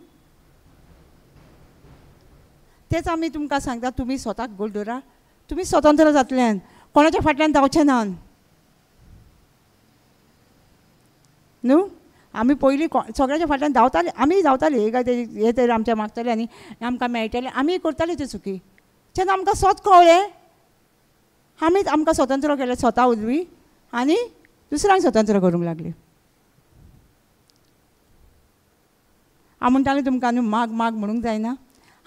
S1: तेच आमी तुमकां सांगता तुमी स्वताक घोट धरा तुमी स्वतंत्र जातल्यान कोणाच्या फाटल्यान धांवचें ना न्हू आमी पयलीं सगळ्याच्या फाटल्यान धांवतालीं आमी धांवतालीं हे तरी आमच्या मागतले आनी आमकां मेळटलें आमी करतालीं त्यो चुकी जेन्ना आमकां स्वत कळ्ळें आमीच आमकां स्वतंत्र केलें स्वता उजवी आनी दुसऱ्यांक स्वतंत्र करूंक लागलीं हांव म्हणटालें तुमकां न्हू माग माग म्हणूंक जायना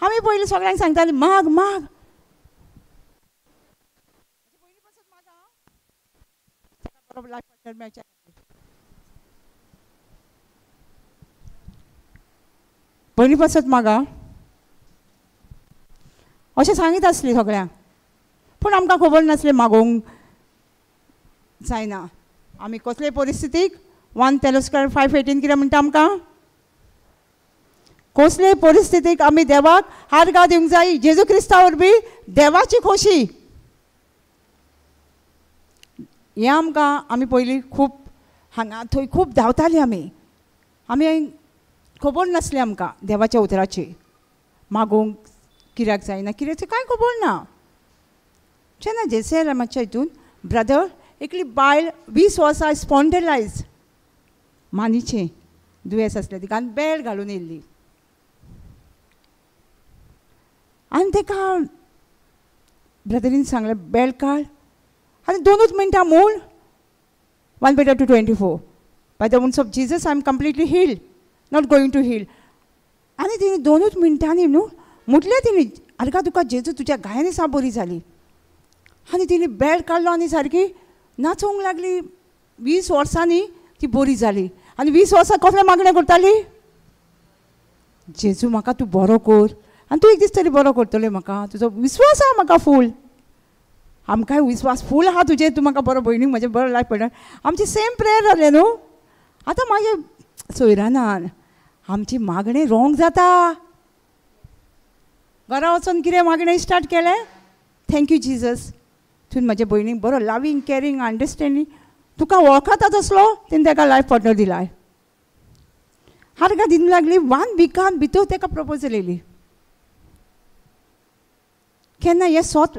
S1: आमी पयलीं सगळ्यांक सांगतालीं माग माग पयलीं पासत मागा अशें सांगीत आसलीं सगळ्यांक पूण आमकां खबर नासलें मागोवंक जायना आमी कसलेय परिस्थितीक 1 Thessalonians 5:18 कितें म्हणटा आमकां कसलेय परिस्थितीक आमी देवाक आर्गां दिवंक जाय जेजू क्रिस्ता वरवीं देवाची खोशी हें आमकां आमी पयलीं खूब हांगा थंय खूब धांवतालीं आमी खबर नासलें आमकां देवाच्या उतराची मागोवंक कित्याक जायना कित्याक तें कांय खबर ना जेन्ना जेरुसलेमाच्या हितून ब्रदर एकली बायल 20 वर्सां स्पॉन्डिलायज मानीचें दुयेंस आसलें तिका आनी बेड घालून येयल्ली आनी ताका ब्रदरीन सांगलें बेड काड आनी 2 मिनटां म्हूण 1 Peter 2:24 by the wounds of Jesus I am completely healed not going to heal आनी तिणी 2 मिनटांनी न्हू म्हटलें तिणी आर्गा तुका जेजू तुज्या गायांनी सा बरी जाली आनी तिणी बेड काडलो आनी सारकी नाचोवंक लागली 20 वर्सांनी ती बरी जाली आनी 20 वर्सां कसलें मागणें करताली जेजू म्हाका तूं बरो कर आनी तूं एक दीस तरी बरो करतलें म्हाका, तुजो विस्वास आहा म्हाका फूल, आमकांय विस्वास फूल आहा तुजेर, तूं म्हाका बरो भयणीक म्हजें बरो लायफ पडटा. आमची सेम प्रेयर जालें न्हू. आतां म्हाजे सोयरानान आमची मागणी रोंग जाता. घरा वचून कितें मागणें स्टार्ट केलें, थँक्यू जिजस, तुवें म्हजे भयणीक बरो लवींग कॅरींग अंडरस्टँडींग, तुका वळखता तसलो तेणें ताका लायफ पार्टनर दिलाय. हारगा दिवंक लागली. 1 विकान भितर ताका प्रपोजल येयली. केन्ना हें सोत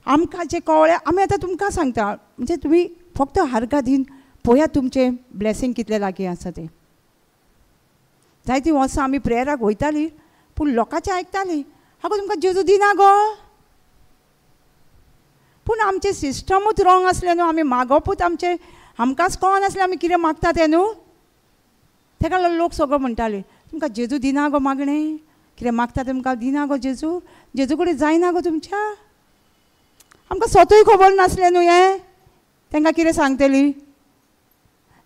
S1: आमकां जें कळ्ळें आमी आतां तुमकां सांगता, म्हणजे तुमी फक्त हारगा दिन पळयात तुमचें ब्लेसींग कितलें लागीं आसा तें. जायतीं वर्सां आमी प्रेयराक वयतालीं पूण लोकांचें आयकतालीं, आगो तुमकां जेजू दिना गो. पूण आमचें सिस्टमूच रॉंग आसलें न्हू. आमी मागोपूच आमचें आमकांच कळनासलें आमी कितें मागता तें न्हू. ताका लागून लोक सगळो म्हणटाले तुमकां जेजू दिना गो मागणें, कितें मागता तें तुमकां दिना गो जेजू, जेजू कडेन जायना गो तुमच्या. आमकां स्वतूय खबर नासलें न्हू हें, तांकां कितें सांगतलीं.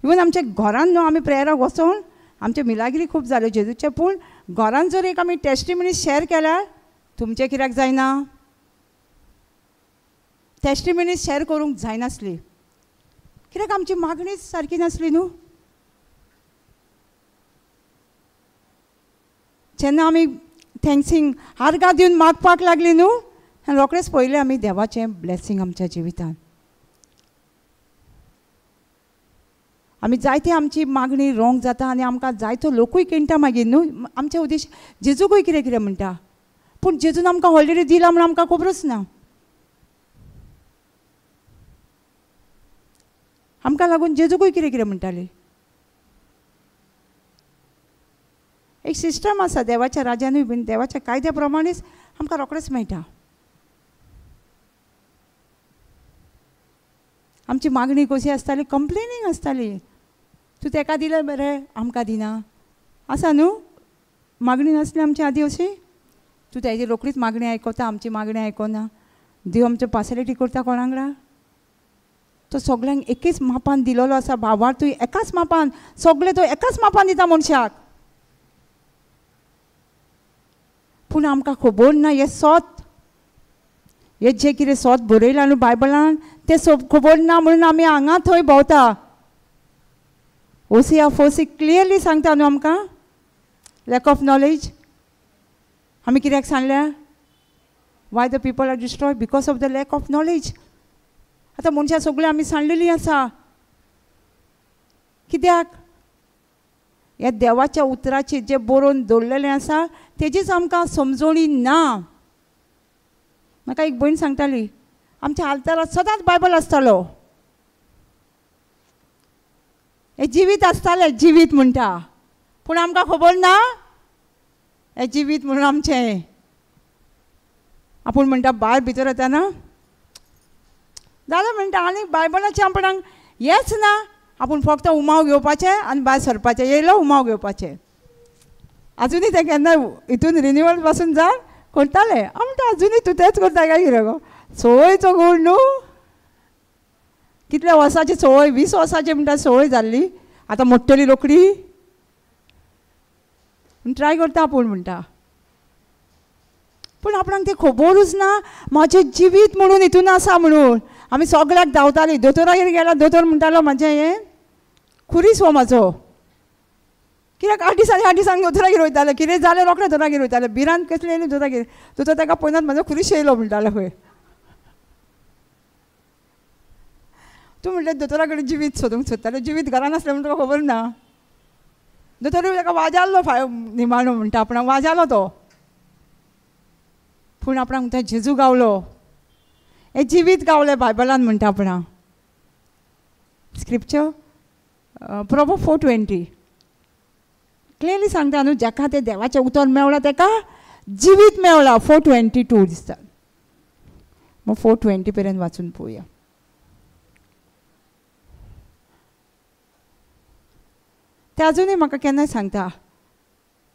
S1: इवन आमच्या घरान न्हू आमी प्रेयराक वचून आमचे मिलागिरी खूब जाल्यो जेजूचे, पूण घरान जर एक आमी टेस्टिमनी शेअर केल्यार तुमचें कित्याक जायना. टेस्टिमनी शेअर करूंक जायनासली कित्याक आमची मागणीच सारकी नासली न्हू. जेन्ना आमी थँक्सिंग आर्गां दिवन मागपाक लागली न्हू, रोखडेंच पयलें आमी देवाचें ब्लेसींग आमच्या जिवितान. आमी जायती आमची मागणी रोंग जाता आनी आमकां जायतो लोकूय किणटा मागीर न्हू. आमचे उद्देश जेजूकूय कितें कितें म्हणटा, पूण जेजून आमकां ऑलरेडी दिलां म्हणून आमकां खबरूच ना. आमकां लागून जेजूकूय कितें कितें म्हणटाली. एक सिस्टम आसा देवाच्या राज्यानूय बीन, देवाच्या कायद्या प्रमाणेच आमकां रोखडेंच मेळटा. आमची मागणी कशी आसताली, कंप्लेनिंग आसताली. तूं ताका दिलें बरें आमकां दिना आसा न्हू. मागणी नासली आमची आदी अशी. तूं तेजी रोखडीच मागणी आयकता, आमची मागणी आयकना. देव आमची पार्सलिटी करता कोणा वांगडा. तो सगळ्यांक एकच मापान दिलेलो आसा. भावार तूं एकाच मापान सगळें तो एकाच मापान दिता मनशाक. पूण आमकां खबर ना हें सोत, हें जें कितें सोत बरयलां न्हू बायबलान तें खबर ना म्हणून आमी हांगा थंय भोंवता. ओसिया 4:6 क्लियरली सांगता न्हू आमकां लॅक ऑफ नॉलेज. आमी कित्याक सांगल्या why the people are destroy because of the lack of knowledge. आतां मनशां सगळीं आमी सांडलेलीं आसा. कित्याक ह्या देवाच्या उतराचेर जें बरोवन दवरलेलें आसा तेजीच आमकां समजोणी ना. म्हाका एक भयण सांगताली आमच्या आल्तारांत सदांच बायबल आसतालो. हें जिवीत आसतालें, जिवीत म्हणटा, पूण आमकां खबर ना हें जिवीत म्हणून आमचें. आपूण म्हणटा भायर भितर येताना जालें म्हणटा आनी बायबलाचें आपणाक हेंच ना. आपूण फक्त उमाव घेवपाचें आनी भायर सरपाचें, येयलो उमाव घेवपाचें. आजुनूय तें केन्ना हितून रिन्युअल पासून जावन करतालें. हांव म्हणटा आजुनूय तूं तेंच करता काय कितें गो. संवयचो गूण न्हू. कितल्या वर्साची संवय, 20 वर्साची म्हणटा संवय जाल्ली, आतां मोडटली रोखडी. ट्राय करता आपूण म्हणटा. पूण आपणाक तें खबरूच ना म्हाजें जिवीत म्हणून हितून आसा म्हणून. आमी सगळ्याक धांवतालीं. दोतोरागेर गेल्यार दोतोर म्हणटालो म्हाजें हें खुरीस हो म्हाजो. कित्याक 8 दिसांक दोतोरागेर वयताले, कितें जालें रोखडें दोतोरागेर वयताले. भिरांत कसली येयली दोतोरागेर. दोतोर ताका पळयनात म्हाजो खुरीस येयलो म्हणटालो खंय. तूं म्हणलें दोतोरा कडेन जिवीत सोदूंक सोदतालें, जिवीत घरान आसलें म्हण तुका खबर ना. दोतोरूय ताका वाजाल्लो निमाणो म्हणटा आपणाक वाजालो तो. पूण आपणाक म्हणटा जेजू गावलो, हें जिवीत गावलें बायबलान म्हणटा आपणाक. स्क्रिप्चर प्रोवर्ब्स 4:20 क्लियरली सांगता न्हू, जाका तें देवाचें उतर मेवलां ताका जिवीत मेवलां. 4:22 दिसता. मग 4:20 पर्यंत वाचून पळोवया. ते अजूनय म्हाका केन्नाय सांगता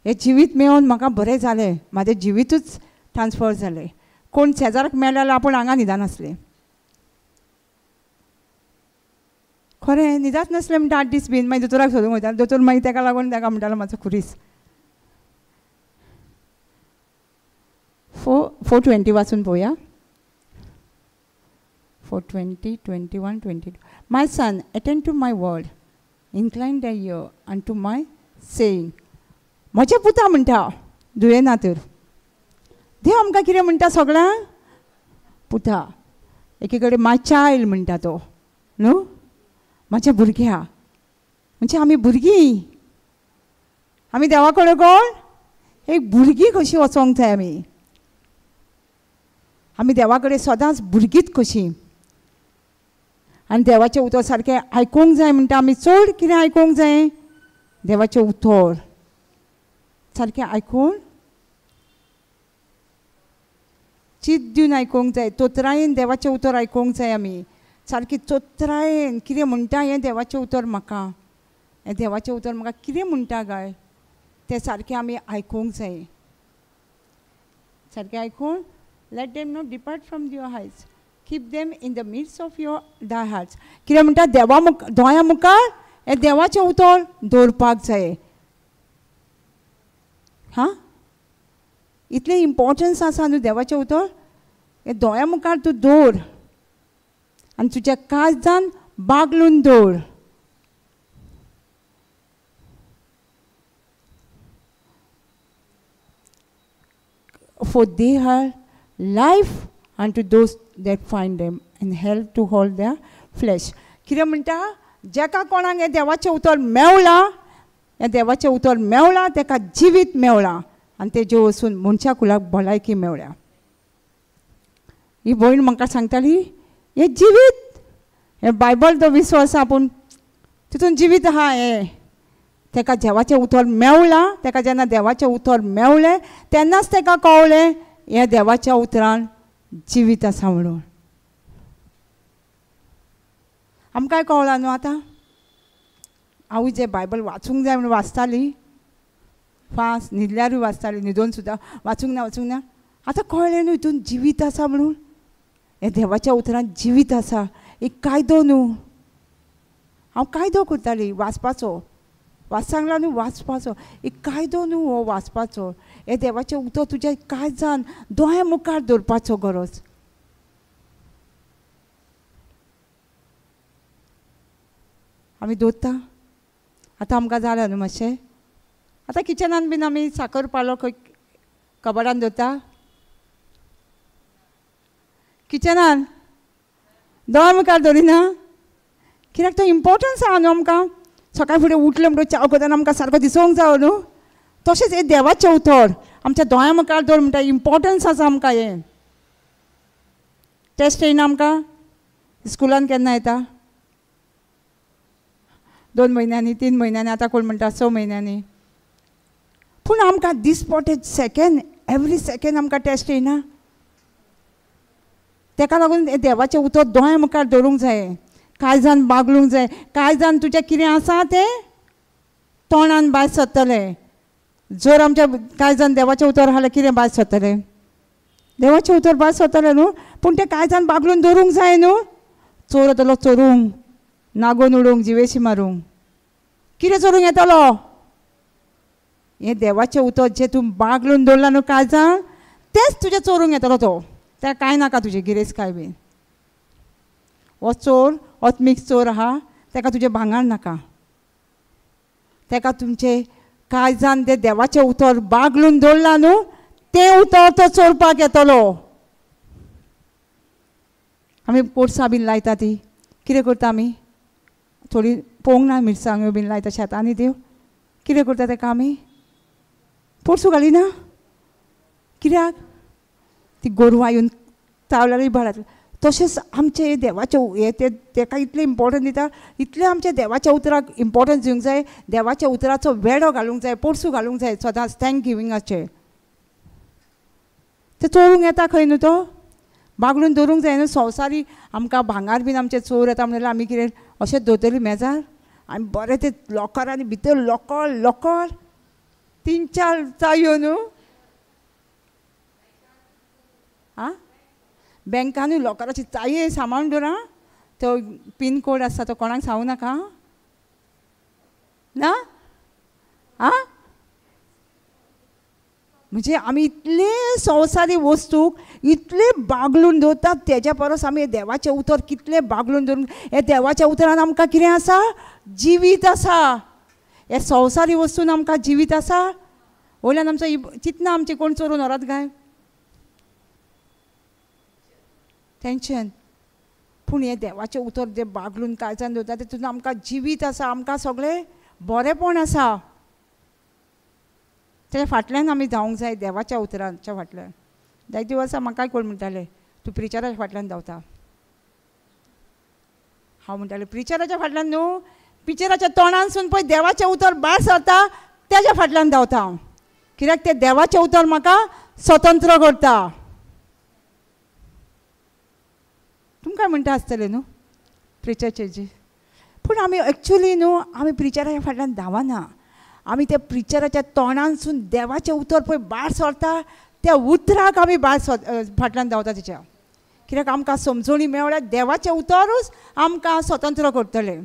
S1: हें जिवीत मेळोन म्हाका बरें जालें, म्हाजें जिवीतूच ट्रान्सफर जालें. कोण शेजाराक मेळ्ळें जाल्यार आपूण हांगा न्हिदान आसलें. खरें न्हिदाच नासलें म्हणटा 8 दीस बीन. मागीर दोतोराक सोदूंक वयतालें. दोतोर मागीर ताका लागून ताका म्हणटालो म्हाजो खुरीस. 4:20 वाचून पळोवया. 4:20, 21, 22. My son, attend to my word. Incline thy ear unto my saying. म्हजे पुता म्हणटा दुयेना तर. देव आमकां कितें म्हणटा सगळ्यांक? पुता. एके कडेन माय चायल्ड म्हणटा तो न्हू, म्हाज्या भुरग्या. म्हणजे आमी भुरगीं, आमी देवा कडेन कोण? एक भुरगीं कशी वचोंक जाय आमी. आमी देवा कडेन सदांच भुरगींच कशीं. आनी देवाचें उतर सारकें आयकूंक जाय म्हणटा आमी. चड कितें आयकूंक जाय? देवाचें उतर सारकें आयकून चित दिवन आयकूंक जाय. तोतरायेन देवाचें उतर आयकूंक जाय आमी. सारकी तोतरायेन कितें म्हणटा हें देवाचें उतर म्हाका, हें देवाचें उतर म्हाका कितें म्हणटा काय तें सारकें आमी आयकूंक जाय. सारकें आयकून let them not depart from your eyes, keep them in the midst of your thy hearts. कितें म्हणटा देवा दोळ्या मुखार हें देवाचें उतर दवरपाक जाय. हां, इतलें इम्पॉर्टन्स आसा न्हू देवाचें उतर. हें दोळ्या मुखार तूं दवर आनी तुज्या काळजान बागलून दवर. For they are life unto those that find them and health to hold their flesh. कितें म्हणटा जेका कोणाक हें देवाचें उतर मेवलां, हें देवाचें उतर मेवलां तेका जिवीत मेवलां आनी तेजे वचून मनशा कुलाक भलायकी मेवल्या. ही भयण म्हाका सांगताली हें जिवीत, हें बायबल तो विश्वास आपूण तितून जिवीत आहा. हें तेका देवाचें उतर मेवलां. तेका जेन्ना देवाचें उतर मेवलें तेन्नाच तेका कळ्ळें हें देवाच्या उतरान जिवीत आसा म्हणून. आमकांय कळ्ळां न्हू आतां. हांव जें बायबल वाचूंक जाय म्हणून वाचताली, फास्ट न्हिदल्यारूय वाचताली, न्हिदोन सुद्दां वाचूंक ना. आतां कळ्ळें न्हू हितून जिवीत आसा म्हणून. हें देवाच्या उतरान जिवीत आसा. एक कायदो न्हू. हांव कायदो करताली वाचपाचो. वाचसांगला न्हू वाचपाचो. एक कायदो न्हू हो वाचपाचो. हें देवाचें उतर तुज्या काळजान दोळ्या मुखार दवरपाचो गरज. आमी दवरता. आतां आमकां जालां न्हू मातशें. आतां किचनान बीन आमी साकर पालो खंय कबडान दवरता. किचनान दोळ्या मुखार दवरिना. कित्याक तो इम्पॉर्टन्स आहा न्हू आमकां. सकाळीं फुडें उठलें म्हणटूच चाव करतना आमकां सारको दिसोंक जायो न्हू. तशेंच हें देवाचें उतर आमच्या दोळ्या मुखार दवर म्हणटा. इम्पॉर्टन्स आसा आमकां. हें टेस्ट येयना आमकां. स्कुलान केन्ना येता? 2 म्हयन्यांनी, 3 म्हयन्यांनी, आतां कोण म्हणटा 6 म्हयन्यांनी. पूण आमकां दिसपटे सेकेंड, एवरी सेकेंड आमकां टेस्ट येयना. तेका लागून हें देवाचें उतर दोळ्या मुखार दवरूंक जाय. काळजान बागलूंक जाय. काळजान तुजें कितें आसा तें तोंडान भायर सरतलें. जर आमच्या काळजान देवाचें उतर आहा जाल्यार कितें भायर सरतलें? देवाचें उतर भायर सरतलें न्हू. पूण तें काळजान बागलून दवरूंक जाय न्हू. चोर येतलो चोरूंक, नागोन उडोवंक, जिवेशी मारूंक. कितें चोरूंक येतलो? हें देवाचें उतर जें तूं बागलून दवरलां न्हू काळजान तेंच तुजें चोरूंक येतलो तो. तें कांय नाका तुजें गिरेस्त बीन. हो चोर अत्मीक चोर आहा तेका तुजें भांगर नाका. तेका तुमचें काळजान तें देवाचें उतर बागलून दवरलां न्हू तें उतर तो चोरपाक येतलो. आमी पोरसां बीन लायता ती कितें करता आमी? थोडी पळोवंक ना मिरसांग्यो बीन लायता शेतांनी त्यो. कितें करता तेका आमी? पोरसूं घालिना. कित्याक? ती गोरवां येवन चावल्यारूय बरें. तशेंच आमचें देवाचें हें तेका इतलें इम्पॉर्टन्स दिता. इतलें आमच्या देवाच्या उतराक इम्पॉर्टन्स दिवंक जाय. देवाच्या उतराचो वेडो घालूंक जाय. पोरसूं घालूंक जाय सदांच थँक गिविंगाचें. तें चोरूंक येता खंय न्हू तो. बागलून दवरूंक जाय न्हू. संवसारी आमकां भांगर बीन आमचें चोर येता म्हणल्यार आमी कितें अशेंच दवरतलीं मेजार? आमी बरें तें लॉकरांनी भितर लॉकर 3-4 चावयो न्हू. आं, बँकानूय लॉकराची चाये सांबाळून दवर. आं, तो पीन कोड आसा तो कोणाक सांगूं नाका ना. आं, म्हणजे आमी इतले संवसारी वस्तूक इतले बागलून दवरतात, तेज्या परस आमी देवाचें उतर कितलें बागलून दवरून, हे देवाच्या उतरान आमकां कितें आसा? जिवीत आसा. हे संवसारी वस्तून आमकां जिवीत आसा? वयल्यान आमचो चिंतना आमचें कोण चोरून व्हरात काय? टेंशन. पूण हे देवाचें उतर जे बागलून काळजान दवरता तेतून आमकां जिवीत आसा, आमकां सगळें बरेंपण आसा. तेच्या फाटल्यान आमी धांवूंक जाय देवाच्या उतराच्या फाटल्यान. जायते वर्सां म्हाकाय कोण म्हणटाले तूं प्रिचराच्या फाटल्यान धांवता. हांव म्हणटालें प्रिचराच्या फाटल्यान न्हू, प्रिचराच्या तोंडानसून पळय देवाचें उतर भायर सरता तेज्या फाटल्यान धांवता हांव. कित्याक तें देवाचें उतर म्हाका स्वतंत्र करता. तुमकां म्हणटा आसतलें न्हू प्रिचरचें. पूण आमी एक्चुली न्हू आमी प्रिचराच्या फाटल्यान धांवना. आमी त्या प्रिचराच्या तोंडानसून देवाचें उतर पळय भायर सरता त्या उतराक आमी भायर फाटल्यान धांवता तेच्या. कित्याक आमकां समजणी मेवल्यार देवाचें उतरूच आमकां स्वतंत्र करतलें.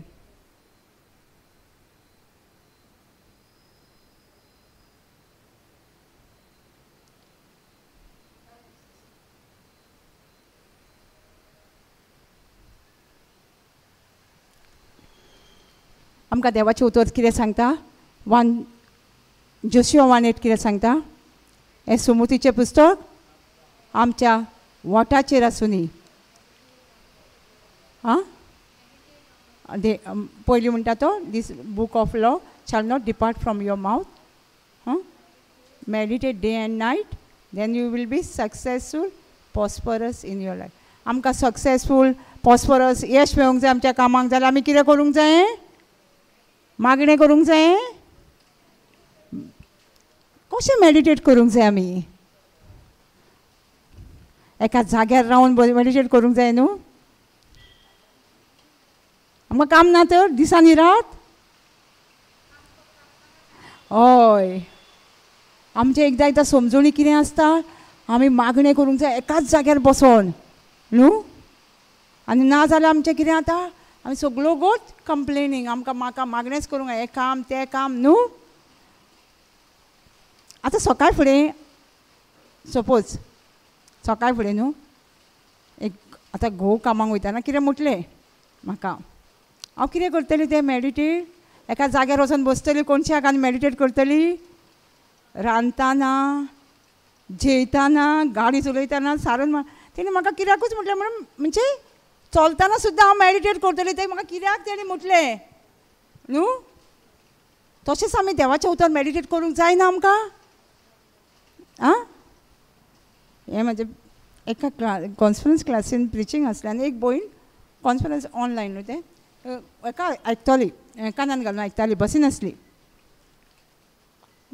S1: आमकां देवाचें उतर कितें सांगता? जोशुआ 1:8 कितें सांगता? हें सुमतीचें पुस्तक आमच्या वोटाचेर आसुनी. आं पयलीं म्हणटा तो this book of law shall not depart from your mouth. Meditate day and night, then you will be successful prosperous in your life. आमकां सक्सेसफूल पॉस्परस यश मेळोंक जाय आमच्या कामाक जाल्यार आमी कितें करूंक जाय? मागणें करूंक जाय. कशें मेडिटेट करूंक जाय आमी? एका जाग्यार रावन मेडिटेट करूंक जाय न्हू. आमकां काम ना तर दिसांनी रात. हय, आमचें एकदां एकदां समजणी कितें आसता? आमी मागणें करूंक जाय एकाच जाग्यार बसोन न्हू. आनी ना जाल्यार आमचें कितें जाता? आमी सगळो गोट कंप्लेनींग. म्हाका मागणेंच करूंक जाय, हें काम तें काम न्हू. आतां सकाळ फुडें सपोज सकाळ फुडें न्हू एक आतां घोव कामाक वयताना कितें म्हटलें म्हाका, हांव कितें करतलें तें मेडिटेट एका जाग्यार वचून बसतली कोणशाक आनी मेडिटेट करतली. रांदतना, जेयतना, गाडी चलयतना सारून तेणी म्हाका कित्याकूच म्हटलें म्हणून म्हणजे चलतना सुद्दां हांव मेडिटेट करतलें तें म्हाका कित्याक तेणी म्हटलें न्हू. तशेंच आमी देवाचें उतर मेडिटेट करूंक जायना आमकां. आं हें म्हजें एका कॉन्फरन्स क्लासीन प्रिचींग आसलें आनी एक भयण कॉन्फरन्स ऑनलायन न्हू तें एका आयकताली, कानान घालून आयकताली, बसीन आसली.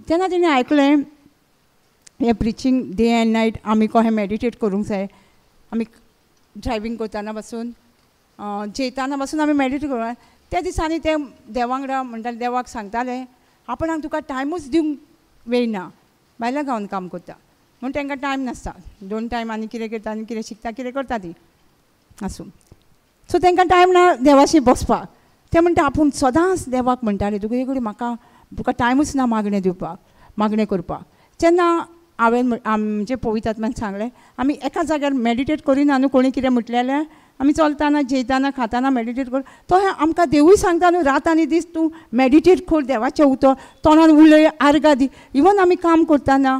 S1: तेन्ना तिणें आयकलें हें प्रिचींग डे एंड नायट आमी कशें मेडिटेट करूंक जाय. आमी ड्रायवींग करतना पासून जेयतना पासून आमी मेडिटेट करूंक. त्या दिसांनी ते देवांगडा म्हणटाले, देवाक सांगताले आपणाक तुका टायमूच दिवंक वेळना, भायल्या गांवांत काम करता म्हूण तांकां टायम नासता. 2 टायम आनी कितें करता आनी कितें शिकता कितें करता ती आसूं. सो तांकां टायम ना देवाशी बसपाक. ते म्हणटा आपूण सदांच देवाक म्हणटाले तुका एक म्हाका तुका टायमूच ना मागणें दिवपाक, मागणें करपाक. जेन्ना हांवें आमचे पवित्र आत्म्यान सांगलें आमी एका जाग्यार मेडिटेट करिना न्हू. कोणी कितें म्हटलें जाल्यार आमी चलतना, जेयतना, खातना मेडिटेट कर. तो आमकां देवूय सांगता न्हू रात आनी दीस तूं मेडिटेट कर देवाचें उतर, तोंडान उलय, आर्गां दी. इवन आमी काम करतना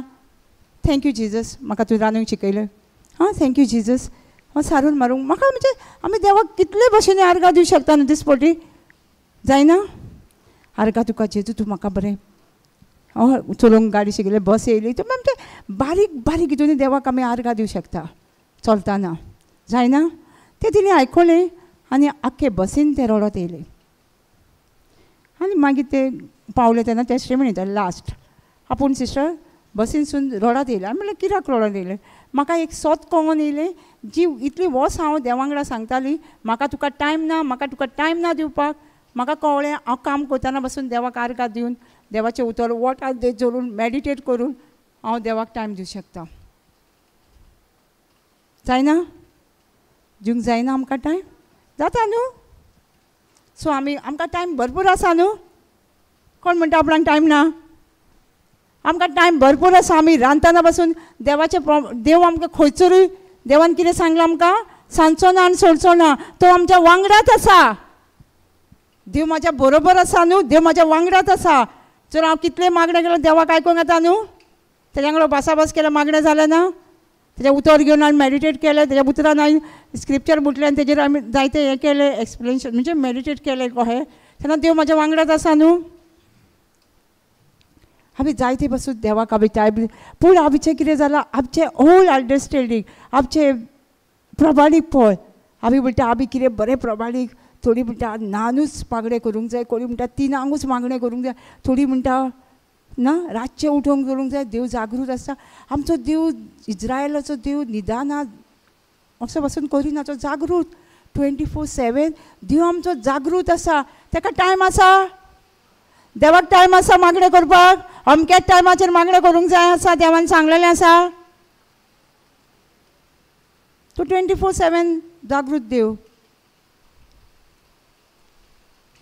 S1: थँक्यू जिजस म्हाका तुवें रांदूंक शिकयलें, हां थँक्यू जिजस, हांव सारून मारूंक म्हाका म्हणजे आमी देवाक कितले भशेन आर्गां दिवंक शकता न्हू दिसपटी जायना. आर्गां तुका जेजू तूं म्हाका बरें चलोवंक गाडी शिकयलें, बस येयली, तर म्हणजे बारीक बारीक हितून देवाक आमी आर्गां दिवंक शकता चलतना जायना. तें तिणें आयकलें आनी आख्खे बसीन ते रडत येयले. आनी मागीर ते पावले तेन्ना ते श्री म्हणटाले लास्ट आपूण सिस्टर बसीनसून रडत येयले. आनी म्हणलें कित्याक रडत येयलें? म्हाका एक सोत कळोन येयलें जी इतली वर्स हांव देवांगडा सांगताली म्हाका तुका टायम ना, म्हाका तुका टायम ना दिवपाक. म्हाका कळ्ळें हांव काम करतना पासून देवाक आर्गां दिवन देवाचें उतर वॉट आर दे जोडून मेडिटेट करून हांव देवाक टायम दिवंक शकता. जायना? दिवंक जायना आमकां टायम? जाता न्हू. सो आमकां टायम भरपूर आसा न्हू. कोण म्हणटा आपणाक टायम ना? आमकां टायम भरपूर आसा. आमी रांदतना पासून देवाचे देव आमकां खंयसरूय देवान कितें सांगलां आमकां सांचो ना आनी सोडचो ना. तो आमच्या वांगडाच आसा. देव म्हाज्या बरोबर आसा न्हू. देव म्हाज्या वांगडाच आसा. जर हांव कितले मागणें केलें देवाक आयकूंक येता न्हू. तेज्या वांगडा भासाभास केल्यार मागणें जालें ना. तेजें उतर घेवन हांवें मेडिटेट केलें. तेज्या उतरान हांवें स्क्रिप्चर म्हटलें आनी तेजेर आमी जायते हें केलें एक्सप्लेनेशन म्हणजे मेडिटेट केलें कशें तेन्ना देव म्हाज्या वांगडाच आसा न्हू. आमी जायते पासून देवाक आमी टायम पूण आमचें कितें जालां आमचें होल अंडरस्टँडींग आमचें प्रमाणीक पळय. आमी म्हणटा आमी कितें बरें प्रमाणीक. थोडी म्हणटा नानूच मागणें करूंक जाय. कोणी म्हणटा तिनांगूच मागणें करूंक जाय. थोडी म्हणटा ना रातचें उठोवंक करूंक जाय. देव जागृत आसता. आमचो देव इज्रायलाचो देव निदाना असो पासून करिना. तो जागृत 24/7 देव आमचो जागृत आसा. ताका टायम आसा. देवाक टायम आसा मागणें करपाक. अमक्याच टायमाचेर मागणें करूंक जाय आसा देवान सांगलेलें आसा. तो 24/7 जागृत देव.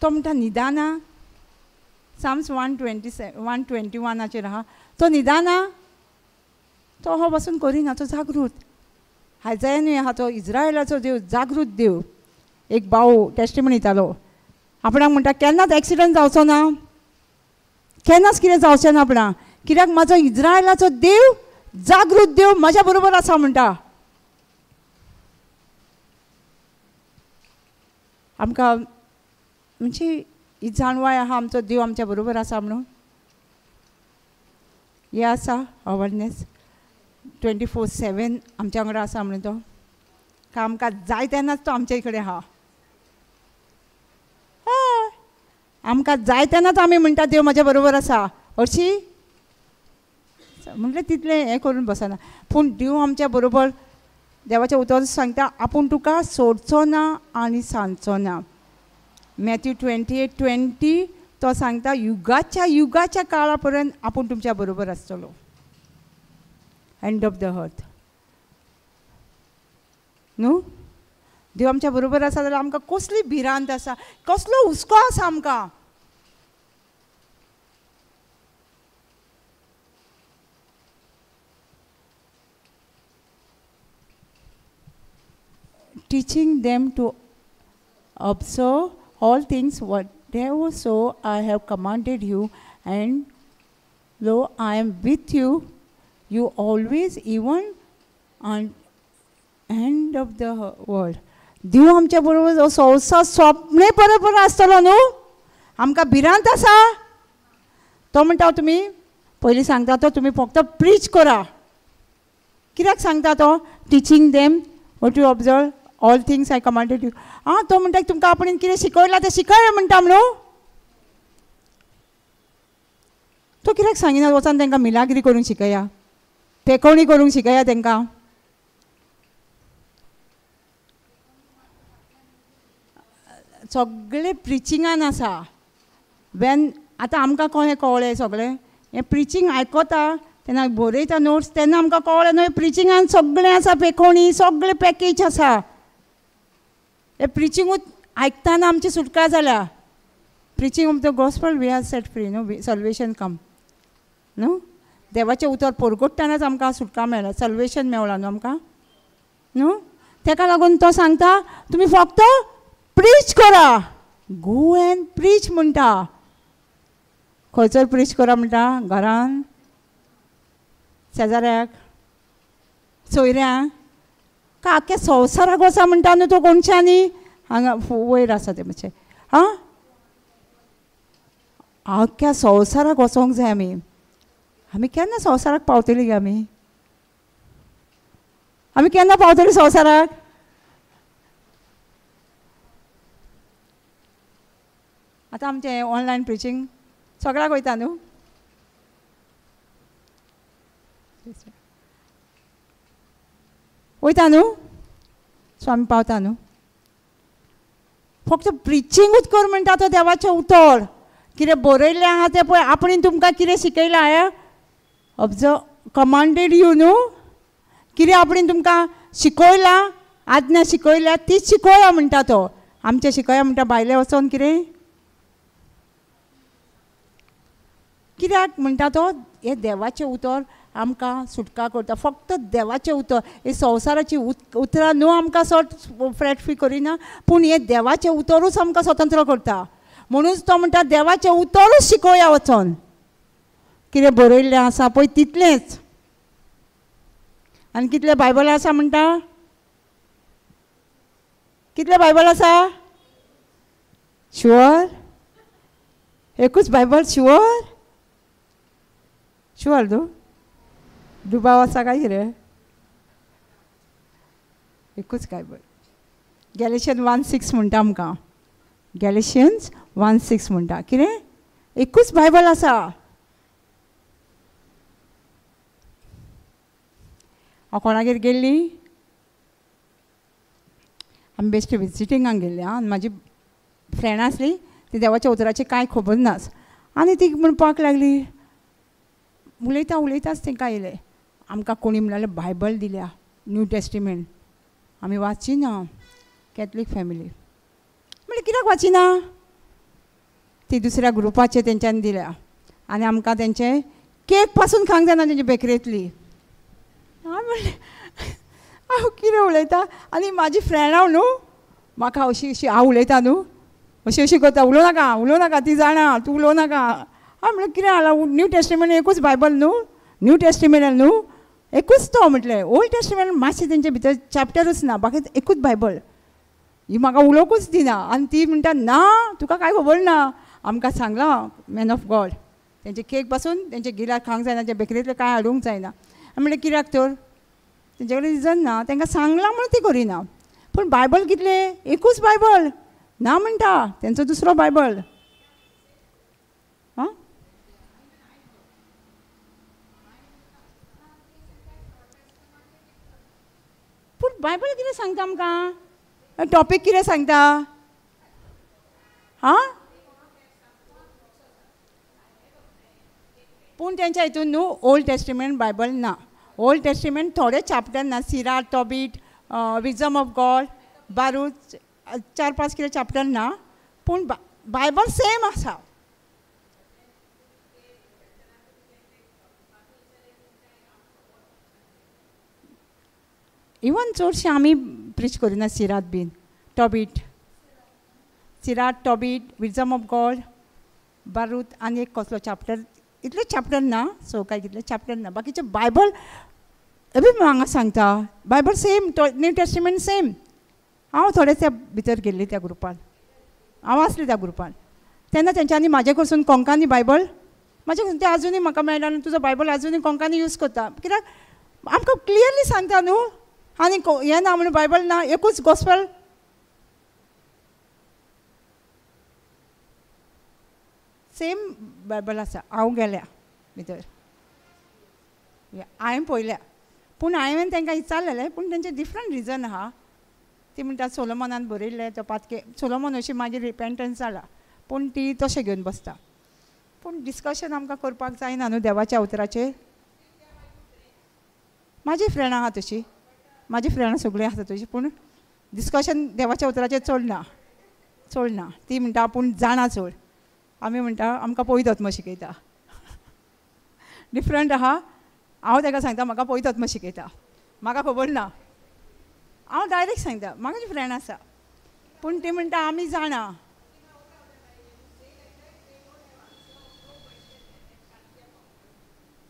S1: तो म्हणटा निदाना. साम्स 121 आहा तो निदाना. तो हो पासून करिना. तो जागृत. हायजायानूय आहा तो इज्रायलाचो देव जागृत देव. एक भाव टेस्टिमनी दितालो. आपणाक म्हणटा केन्नाच एक्सिडंट जावचो ना. केन्नाच कितें जावचें ना आपणाक. कित्याक म्हाजो इज्रायलाचो देव जागृत देव म्हाज्या बरोबर आसा म्हणटा. आमकां म्हणजे ही जाणवाय आहा आमचो देव आमच्या बरोबर आसा म्हणून. हें आसा अवेरनेस 24/7 आमच्या वांगडा आसा म्हणून तो. काय आमकां जाय तेन्नाच तो आमचे कडेन आहा. हय आमकां जाय तेन्नाच आमी म्हणटा देव म्हाज्या बरोबर आसा हरशीं म्हणलें तितलें हें करून बसना. पूण देव आमच्या बरोबर देवाचें उतर सांगता आपूण तुका सोडचो ना आनी सांचो ना. मॅथ्यू 28:20 तो सांगता युगाच्या काळा पर्यंत आपूण तुमच्या बरोबर आसतलो. एंड ऑफ द अर्थ न्हू. देव आमच्या बरोबर आसा जाल्यार आमकां कसली भिरांत आसा. कसलो हुस्को आसा आमकां. Teaching them to observe all things whatsoever I have commanded you, and lo, I am with you always, even on end of the world. देव आमच्या बरोबर संवसार सोंपणे बरोबर आसतलो न्हू. आमकां भिरांत आसा. तो म्हणटा तुमी पयलीं सांगता तो तुमी फक्त प्रीच करा. कित्याक सांगता तो teaching them to observe all things I commanded you. आं तो म्हणटा तुमकां आपण कितें शिकयलां तें शिकय म्हणटा म्हणू. तो कित्याक सांगिना वचोन तांकां मिलाग्री करूंक शिकया. पेखवणी करूंक शिकया तांकां. सगळें प्रिचिंगान आसा. वेन आतां आमकां कशें कळ्ळें सगळें हें प्रिचींग आयकता तेन्ना बरयता नोट्स तेन्ना आमकां कळ्ळें न्हय प्रिचिंगान सगळें आसा. पेखवणी सगळें पॅकेज आसा. हे प्रिचिंगूच आयकताना आमची सुटका जाल्या. Preaching of the gospel we are set free न्हू. सल्वेशन कम न्हू. देवाचें उतर परगट्टनाच आमकां सुटका मेळ्ळा. सल्वेशन मेवलां न्हू आमकां न्हू. ताका लागून तो सांगता तुमी फक्त प्रीच करा. गो एंड प्रीच म्हणटा. खंयसर प्रीच करा म्हणटा. घरान शेजाऱ्याक सोयऱ्यांक का आख्या संवसाराक वचा म्हणटा न्हू तो गोंयच्यांनी. हांगा वयर आसा तें मातशें हां आख्या संवसाराक वचोंक जाय आमी. आमी केन्ना संवसाराक पावतलीं गे आमी. आमी केन्ना पावतलीं संवसाराक. आतां आमचें ऑनलायन प्रिचींग सगळ्याक वयता न्हू. वयता न्हू. सो आमी पावता न्हू. फक्त प्रिचींगूच कर म्हणटा तो देवाचें उतर. कितें बरयल्लें आहा तें पळय आपणें तुमकां कितें शिकयलां हें ऑब्जर्व कमांडेड यू न्हू. कितें आपणें तुमकां शिकयलां आज्ञा शिकयल्या तीच शिकया म्हणटा तो. आमचें शिकया म्हणटा भायले वचोन कितें कित्याक म्हणटा तो हे देवाचें उतर आमकां सुटका करता. फक्त देवाचें उतर. हे संवसाराची उतरां न्हू आमकां फ्रेट फ्री करिना, पूण हे देवाचें उतरूच आमकां स्वतंत्र करता. म्हणून तो म्हणटा देवाचें उतरूच शिकोवया वचोन. कितें बरयल्लें आसा पळय तितलेंच. आनी कितलें बायबल आसा म्हणटा? कितलें बायबल आसा? शुअर? एकूच बायबल शुअर? शुअर न्हू? दुबाव आसा काय कितें? एकूच बायबल. गॅलेशियन 1:6 म्हणटा आमकां. गॅलेशियन्स 1:6 म्हणटा. कितें? एकूच बायबल आसा. हांव कोणागेर गेल्ली, आमी बेश्टे विजिटिंगाक गेल्ली आनी म्हाजी फ्रेंड आसली, ती देवाच्या उतराची कांय खबर नास. आनी ती म्हणपाक लागली, उलयताच तांकां येयलें, आमकां कोणी म्हणलें बायबल दिल्या, न्यू टेस्टिमेंट. आमी वाचिना, कॅथलीक फॅमिली. म्हणलें कित्याक वाचिना? ती दुसऱ्या ग्रुपाचे तेंच्यांनी दिल्या आनी आमकां तेंचे केक पासून खावंक जायना तेंचे बेकरेंतली. हांव म्हणलें हांव कितें उलयतां? आनी म्हाजी फ्रेंड हांव न्हू, म्हाका अशी हांव उलयतां न्हू, अशी करता, उलोव नाका, ती जाणा, तूं उलोव नाका. हांव म्हणलें कितें जाला? न्यू टेस्टिमेंट एकूच बायबल न्हू, न्यू टेस्टिमेंट न्हू, एकूच तो. म्हटलें ओल्ड टेस्टिमेंट मातशें तेंचे भितर चॅप्टरूच ना, बाकी एकूच बायबल. ही म्हाका उलोवंकूच दिना. आनी ती म्हणटा ना, तुका कांय खबर ना, आमकां सांगलां मॅन ऑफ गॉड, तेंचे केक पासून तेंचे गिराक खावंक जायना, ते बेकरेंतले कांय हाडूंक जायना. म्हणलें कित्याक तर? तेंचे कडेन रिजन ना, तांकां सांगलां म्हणून ती करिना. पूण बायबल कितलें? एकूच बायबल ना म्हणटा, तेंचो दुसरो बायबल. आं? पूण बायबल कितें सांगता आमकां? टॉपीक कितें सांगता? हां? पूण तेंच्या हितून न्हू ओल्ड टेस्टिमेंट बायबल ना. ओल्ड टेस्टिमेंट थोडे चॅप्टर ना, Sirach, Tobit, wisdom of God, Baruch, 4-5 कितें चॅप्टर ना, पूण बायबल सेम आसा. इवन चडशें आमी प्रीच करिना सिरात बीन, टॉबीट, सिरात, टॉबीट, विजडम ऑफ गॉड, बारूत आनी एक कसलो चॅप्टर, इतले चॅप्टर ना, सो काय कितले चॅप्टर ना. बाकीचे बायबल बी हांगा सांगता, Bible same, new testament same. हांव थोडे त्या भितर गेल्ली त्या ग्रुपान, हांव आसली त्या ग्रुपान. तेन्ना तेंच्यांनी म्हाजे कडसून कोंकणी बायबल म्हाजे कडसून, ते आजुनूय म्हाका मेळना, तुजो बायबल आजुनूय कोंकणी यूज करता. कित्याक आमकां क्लियरली सांगता न्हू. आनी हें ना म्हणून बायबल ना, एकूच गॉस्पेल. सेम बायबल आसा. हांव गेल्या भितर, हांवें पळयल्या, पूण हांवें तांकां विचारलेलें, पूण तेंचें डिफरंट रिजन आहा. ती म्हणटा सोलोमोनान बरयल्लें तो पातके, सोलोमोन अशी मागीर रिपेंटन्स जाला, पूण ती तशें घेवन बसता. पूण डिस्कशन आमकां करपाक जायना न्हू देवाच्या उतराचेर. म्हाजी फ्रेंड आहा तशी, म्हाजी फ्रेंडां सगळीं आसा तशीं, पूण डिस्कशन देवाच्या उतराचेर चड ना. ती म्हणटा आपूण जाणा चड, आमी म्हणटा आमकां पवित्र आत्मा शिकयता. डिफरंट आहा. हांव ताका सांगता म्हाका पवित्र आत्मा शिकयता, म्हाका खबर ना. हांव डायरेक्ट सांगता, म्हाका फ्रेंड आसा, पूण ती म्हणटा आमी जाणा.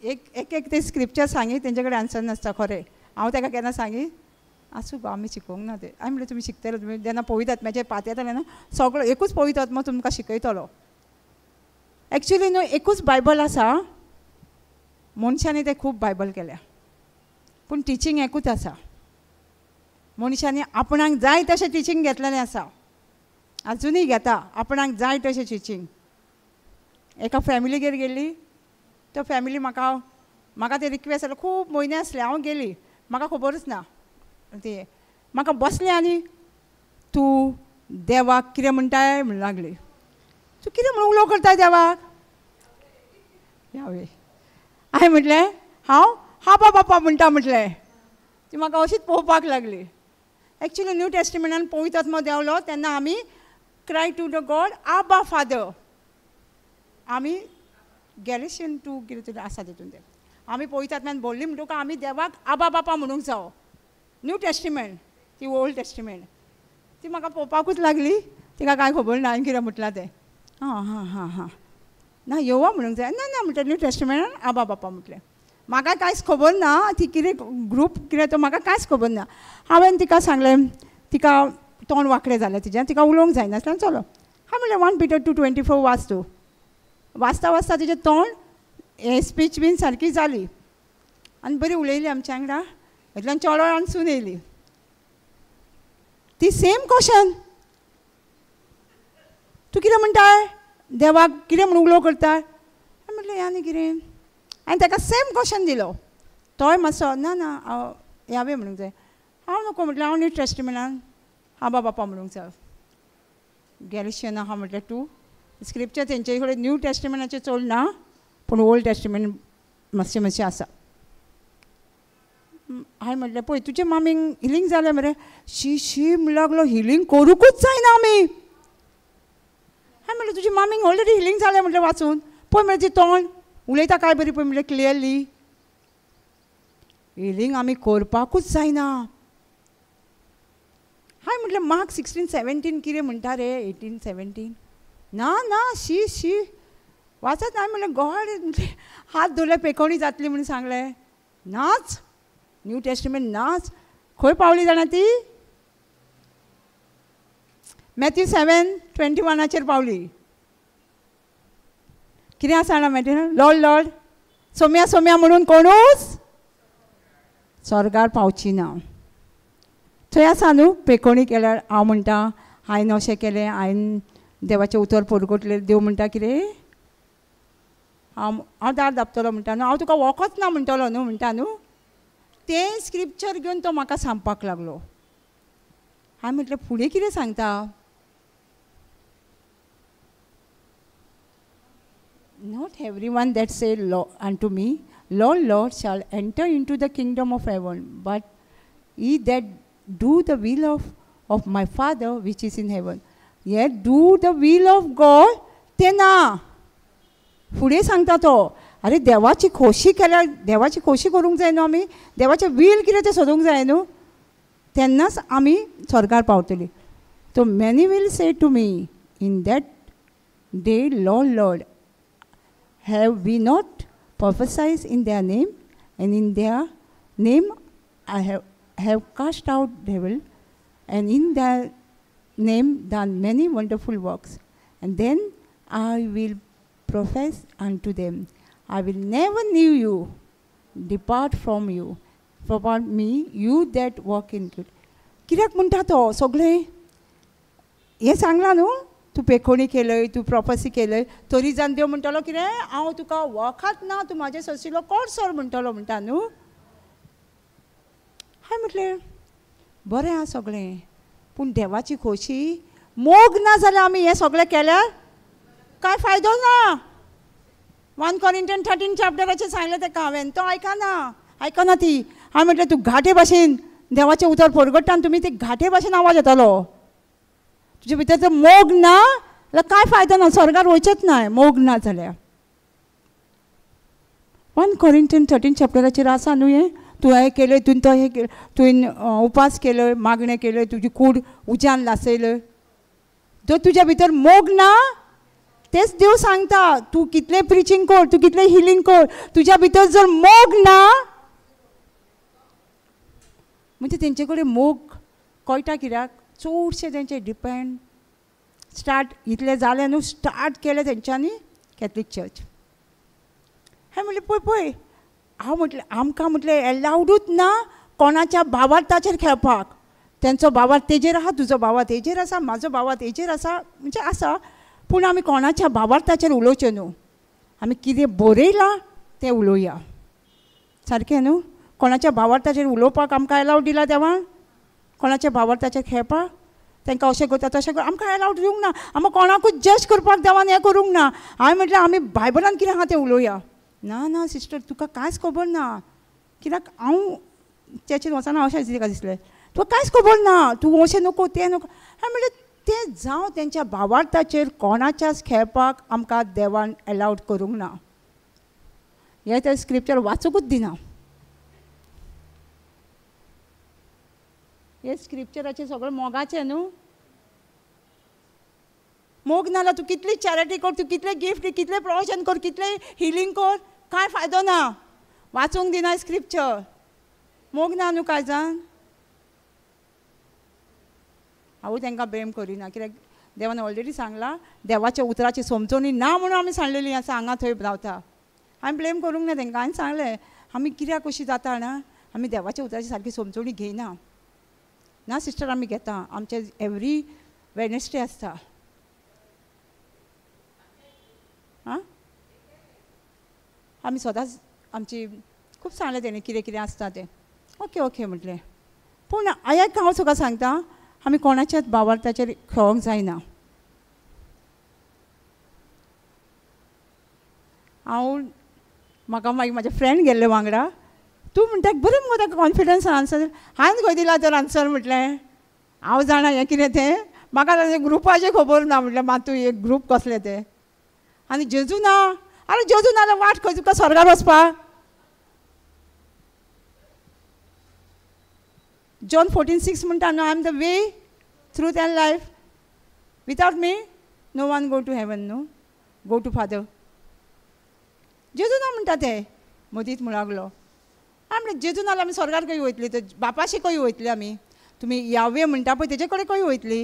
S1: एक ते स्क्रिप्चर सांगी, तेंचे कडेन आन्सर नासता खरें. हांव ताका केन्ना सांगी, आसूं गो आमी शिकोवंक ना ते. हांवें म्हणलें तुमी शिकतले, तुमी जेन्ना पवित्र आत्म्याचेर पात येतले न्हू, सगळो एकूच पवित्र आत्मा तुमकां शिकयतलो. एक्चुली न्हू एकूच बायबल आसा, मनशांनी ते खूब बायबल केल्या, पूण टिचींग एकूच आसा. मनशांनी आपणाक जाय तशें टिचींग घेतलेलें आसा, आजुनूय घेता आपणाक जाय तशें टिचींग. एका फॅमिलीगेर गेल्ली, तो फॅमिली म्हाका ते रिक्वेस्ट जालो, खूब म्हयने आसले हांव गेली, म्हाका खबरूच ना. ते म्हाका बसलें आनी तूं देवाक कितें म्हणटाय म्हणून लागली. तूं कितें म्हणून उलो करताय देवाक? यावे हांवें म्हटलें हांव हाबा बापा म्हणटा म्हटलें. ती म्हाका अशीच पळोवपाक लागली. एक्चुली न्यू टेस्टिमेंटान पवित्र आत्मा देवलो तेन्ना आमी क्राय टू द गॉड आबा फादर, आमी गॅलिशियन 2 कितें तरी आसा तितून तें आमी पळयतात मागीर बोल्ली म्हणटकूच आमी देवाक आबा बापा म्हणूंक जावो. न्यू टेस्टिमेंट ती ओल्ड टेस्टिमेंट ती म्हाका पळोवपाकूच लागली. तिका कांय खबर ना हांवें कितें म्हटलां तें. हां हां हां हां ना येवं म्हणूंक जाय ना ना म्हणटा न्यू टेस्टिमेंटान आबा बापा म्हटलें. म्हाका कांयच खबर ना ती कितें ग्रूप कितें तो म्हाका कांयच खबर ना. हांवें तिका सांगलें तिका तोंड वांकडें जालें तिजें तिका उलोवंक जायनासलें चलो. हांवें म्हणलें 1 Peter 2:24 वाच तूं. वाचता वाचता तिजें तोंड हें स्पीच बीन सारकी जाली आनी बरी उलयली आमच्या वांगडा. हेतल्यान चलो आनी सून येयली. ती सेम क्वेशन तूं कितें म्हणटाय देवाक कितें म्हणून उलो करता. हांवें म्हणलें ह्या न्ही कितें हांवें ताका सेम क्वेशन दिलो. तोय मातसो ना ना हांव ह्यावें म्हणूंक जाय. हांव नको म्हटलें हांव न्यू टेस्टिमेंटान आबा बापा म्हणूंक जाय. गॅलिशियन आहा म्हटलें तूं स्क्रिप्चर तेंचे कडेन न्यू टेस्टिमेंटाचें चड ना पूण ओल्ड टेस्टिमेंट मातशें मातशें आसा. हांवें म्हटलें पळय तुजे मामीक हिलींग जालें मरे. शी शी म्हणूंक लागलो हिलींग करूंकूच जायना आमी. हांवें म्हणलें तुजी मामीक ऑलरेडी हिलींग जालें म्हटलें वाचून पळय म्हळें ती तोंड उलयता काय बरी पळय म्हणलें क्लियरली. हिलींग आमी करपाकूच जायना. हांवें म्हटलें मार्क 16:17 कितें म्हणटा रे 18:17 ना ना शी शी वाचत. हांवें म्हणलें गॉड हात धरले पेकोवणी जातली म्हणून सांगलें. नाच न्यू टेस्टिमेंट नाच. खंय पावली जाणा ती मॅथ्यू 7:21 पावली. कितें आसा जाणा मॅथ्यू लॉर्ड लॉर्ड सोम्या सोम्या म्हणून कोणूच स्वर्गार पावची ना. थंय आसा न्हू पेकोवणी केल्यार हांव म्हणटा हांवें अशें केलें हांवें देवाचें उतर परगटलें देव म्हणटा कितें हांव दार धांपतलो म्हणटा न्हू हांव तुका वखच ना म्हणटलो न्हू म्हणटा न्हू. तें स्क्रिप्चर घेवन तो म्हाका सांगपाक लागलो. हांवें म्हटलें फुडें कितें सांगता. Not everyone that say unto me, Lord, Lord, shall enter into the kingdom of heaven, but he that do the will of my Father which is in heaven. Yet do the will of God, ते ना. फुडें सांगता तो अरे देवाची खोशी केल्यार देवाची खोशी करूंक जाय न्हू आमी देवाचें वील कितें तें सोदूंक जाय न्हू तेन्नाच आमी स्वर्गार पावतलीं. तो many will say to me in that day, Lord, Lord, have we not prophesied in their name, and in their name I have cast out devil, and in their name done many wonderful works. And then I will profess unto them, I will never knew you. Depart from me, you that walk in good. कित्याक म्हणटा तो सगळें हें सांगलां न्हू तूं पेखोणी केलय तूं प्रोफेसी केलय तरी जावन देव म्हणटलो कितें हांव तुका वखत ना तूं म्हाजे ससीलो कोण सोर म्हणटलो म्हणटा न्हू. हांवें म्हटलें बरें आहा सगळें पूण देवाची खोशी मोग ना जाल्यार आमी हें सगळें केल्यार कांय फायदो ना. 1 Corinthians 13 सांगलें तेका हांवें तो आयकना ती. हांवें म्हटलें तूं घाटे भाशेन देवाचें उतर परगट्टा आनी तुमी ते घाटे भाशेन आवाज येतालो. तुजे भितर जर मोग ना जाल्यार कांय फायदो ना स्वर्गार वयचेच ना मोग ना जाल्यार. 1 Corinthians 13 आसा न्हू हें तूं हें केलें तुवें तो हें केलें तुवें उपास केलो मागणें केलें तुजी कूड उज्यान लासयलं जर तुज्या भितर मोग ना तेच देव सांगता तूं कितलें प्रिचींग कर तूं कितलें हिलींग कर तुज्या भितर जर मोग ना म्हणजे तेंचे कडेन मोग कळटा कित्याक चडशें तेंचें डिपेंड स्टार्ट इतलें जालें न्हू स्टार्ट केलें तेंच्यांनी कॅथलीक चर्च. हांवें म्हणलें पळय हांव म्हटलें आमकां म्हटलें एलावडूच ना कोणाच्या भावार्थाचेर खेळपाक. तेंचो भावार्थ तेजेर आसा तुजो भावार्थ तेजेर आसा म्हाजो भावार्थ तेजेर आसा म्हणजे आसा पूण आमी कोणाच्या भावार्थाचेर उलोवचें न्हू. आमी कितें बरयलां तें उलोवया सारकें न्हू. कोणाच्या भावार्थाचेर उलोवपाक आमकां एलावड दिला देवान कोणाच्या भावार्थाचेर खेळपाक तांकां अशें करता तशें कर आमकां एलावड दिवंक ना. आमकां कोणाकूच जज करपाक देवान हें करूंक ना. हांवें म्हटलें आमी बायबलान कितें आहा तें उलोवया. ना सिस्टर तुका कांयच खबर ना कित्याक हांव तेचेर वचना अशें ताका दिसलें तुका कांयच खबर ना तूं अशें नको तें नको. हांवें म्हणलें तें जावं तेंच्या भावार्थाचेर कोणाच्याच खेळपाक आमकां देवान एलावड करूंक ना. हे तर स्क्रिप्चर वाचूकूच दिना. हे स्क्रिप्चराचे सगळं मोगाचें न्हू. मोग नाल्यार तूं कितली चॅरिटी कर, तूं कितले गिफ्ट, कितले प्रोविजन कर, कितले हिलींग कर, कांय फायदो ना. वाचूंक दिना स्क्रिप्चर. मोग ना न्हू काळजान. हांव तांकां ब्लेम करिना, कित्याक देवान ऑलरेडी सांगलां देवाच्या उतराची समजणी ना म्हणून आमी सांडलेली आसा, हांगा थंय रावता. हांवें ब्लेम करूंक ना तांकां. हांवें सांगलें आमी कित्याक कशी जाता ना, आमी देवाच्या उतराची सारकी समजणी घेयना. ना सिस्टर आमी घेता, आमचे एवरी वेडनेसडे आसता. आं आमी सदांच आमची खूब सांगलें तेणी कितें कितें आसता तें. ओके ओके म्हटलें. पूण आयक हांव तुका सांगता, आमी कोणाच्याच भावार्थाचेर खेळोंक जायना. म्हाका मागीर म्हाजे फ्रेंड गेल्ले वांगडा, तूं म्हणटा बरें मुगो ताका कॉन्फिडन्स आन्सर. हांवें खंय दिला तर आन्सर म्हटलें. हांव जाणा हें कितें तें, म्हाका ग्रुपाचें खबर ना म्हटलें. मातूं एक ग्रूप कसलें तें. आनी जेजू ना. अरे जेजू ना जाल्यार वाट खंय तुका स्वर्गार वचपाक. जॉन 14:6 म्हणटा न्हू, I am the way, truth and life. Without me no one go to heaven, न्हू गो टू फादर. जेजू ना म्हणटा ते मदींच म्हणून लागलो. हांवें म्हणलें जेजू नाल्यार आमी स्वर्गार खंय वयतली, तर बापाशी खंय वयतली आमी. तुमी यावे म्हणटा पळय तेजे कडेन खंय वयतली.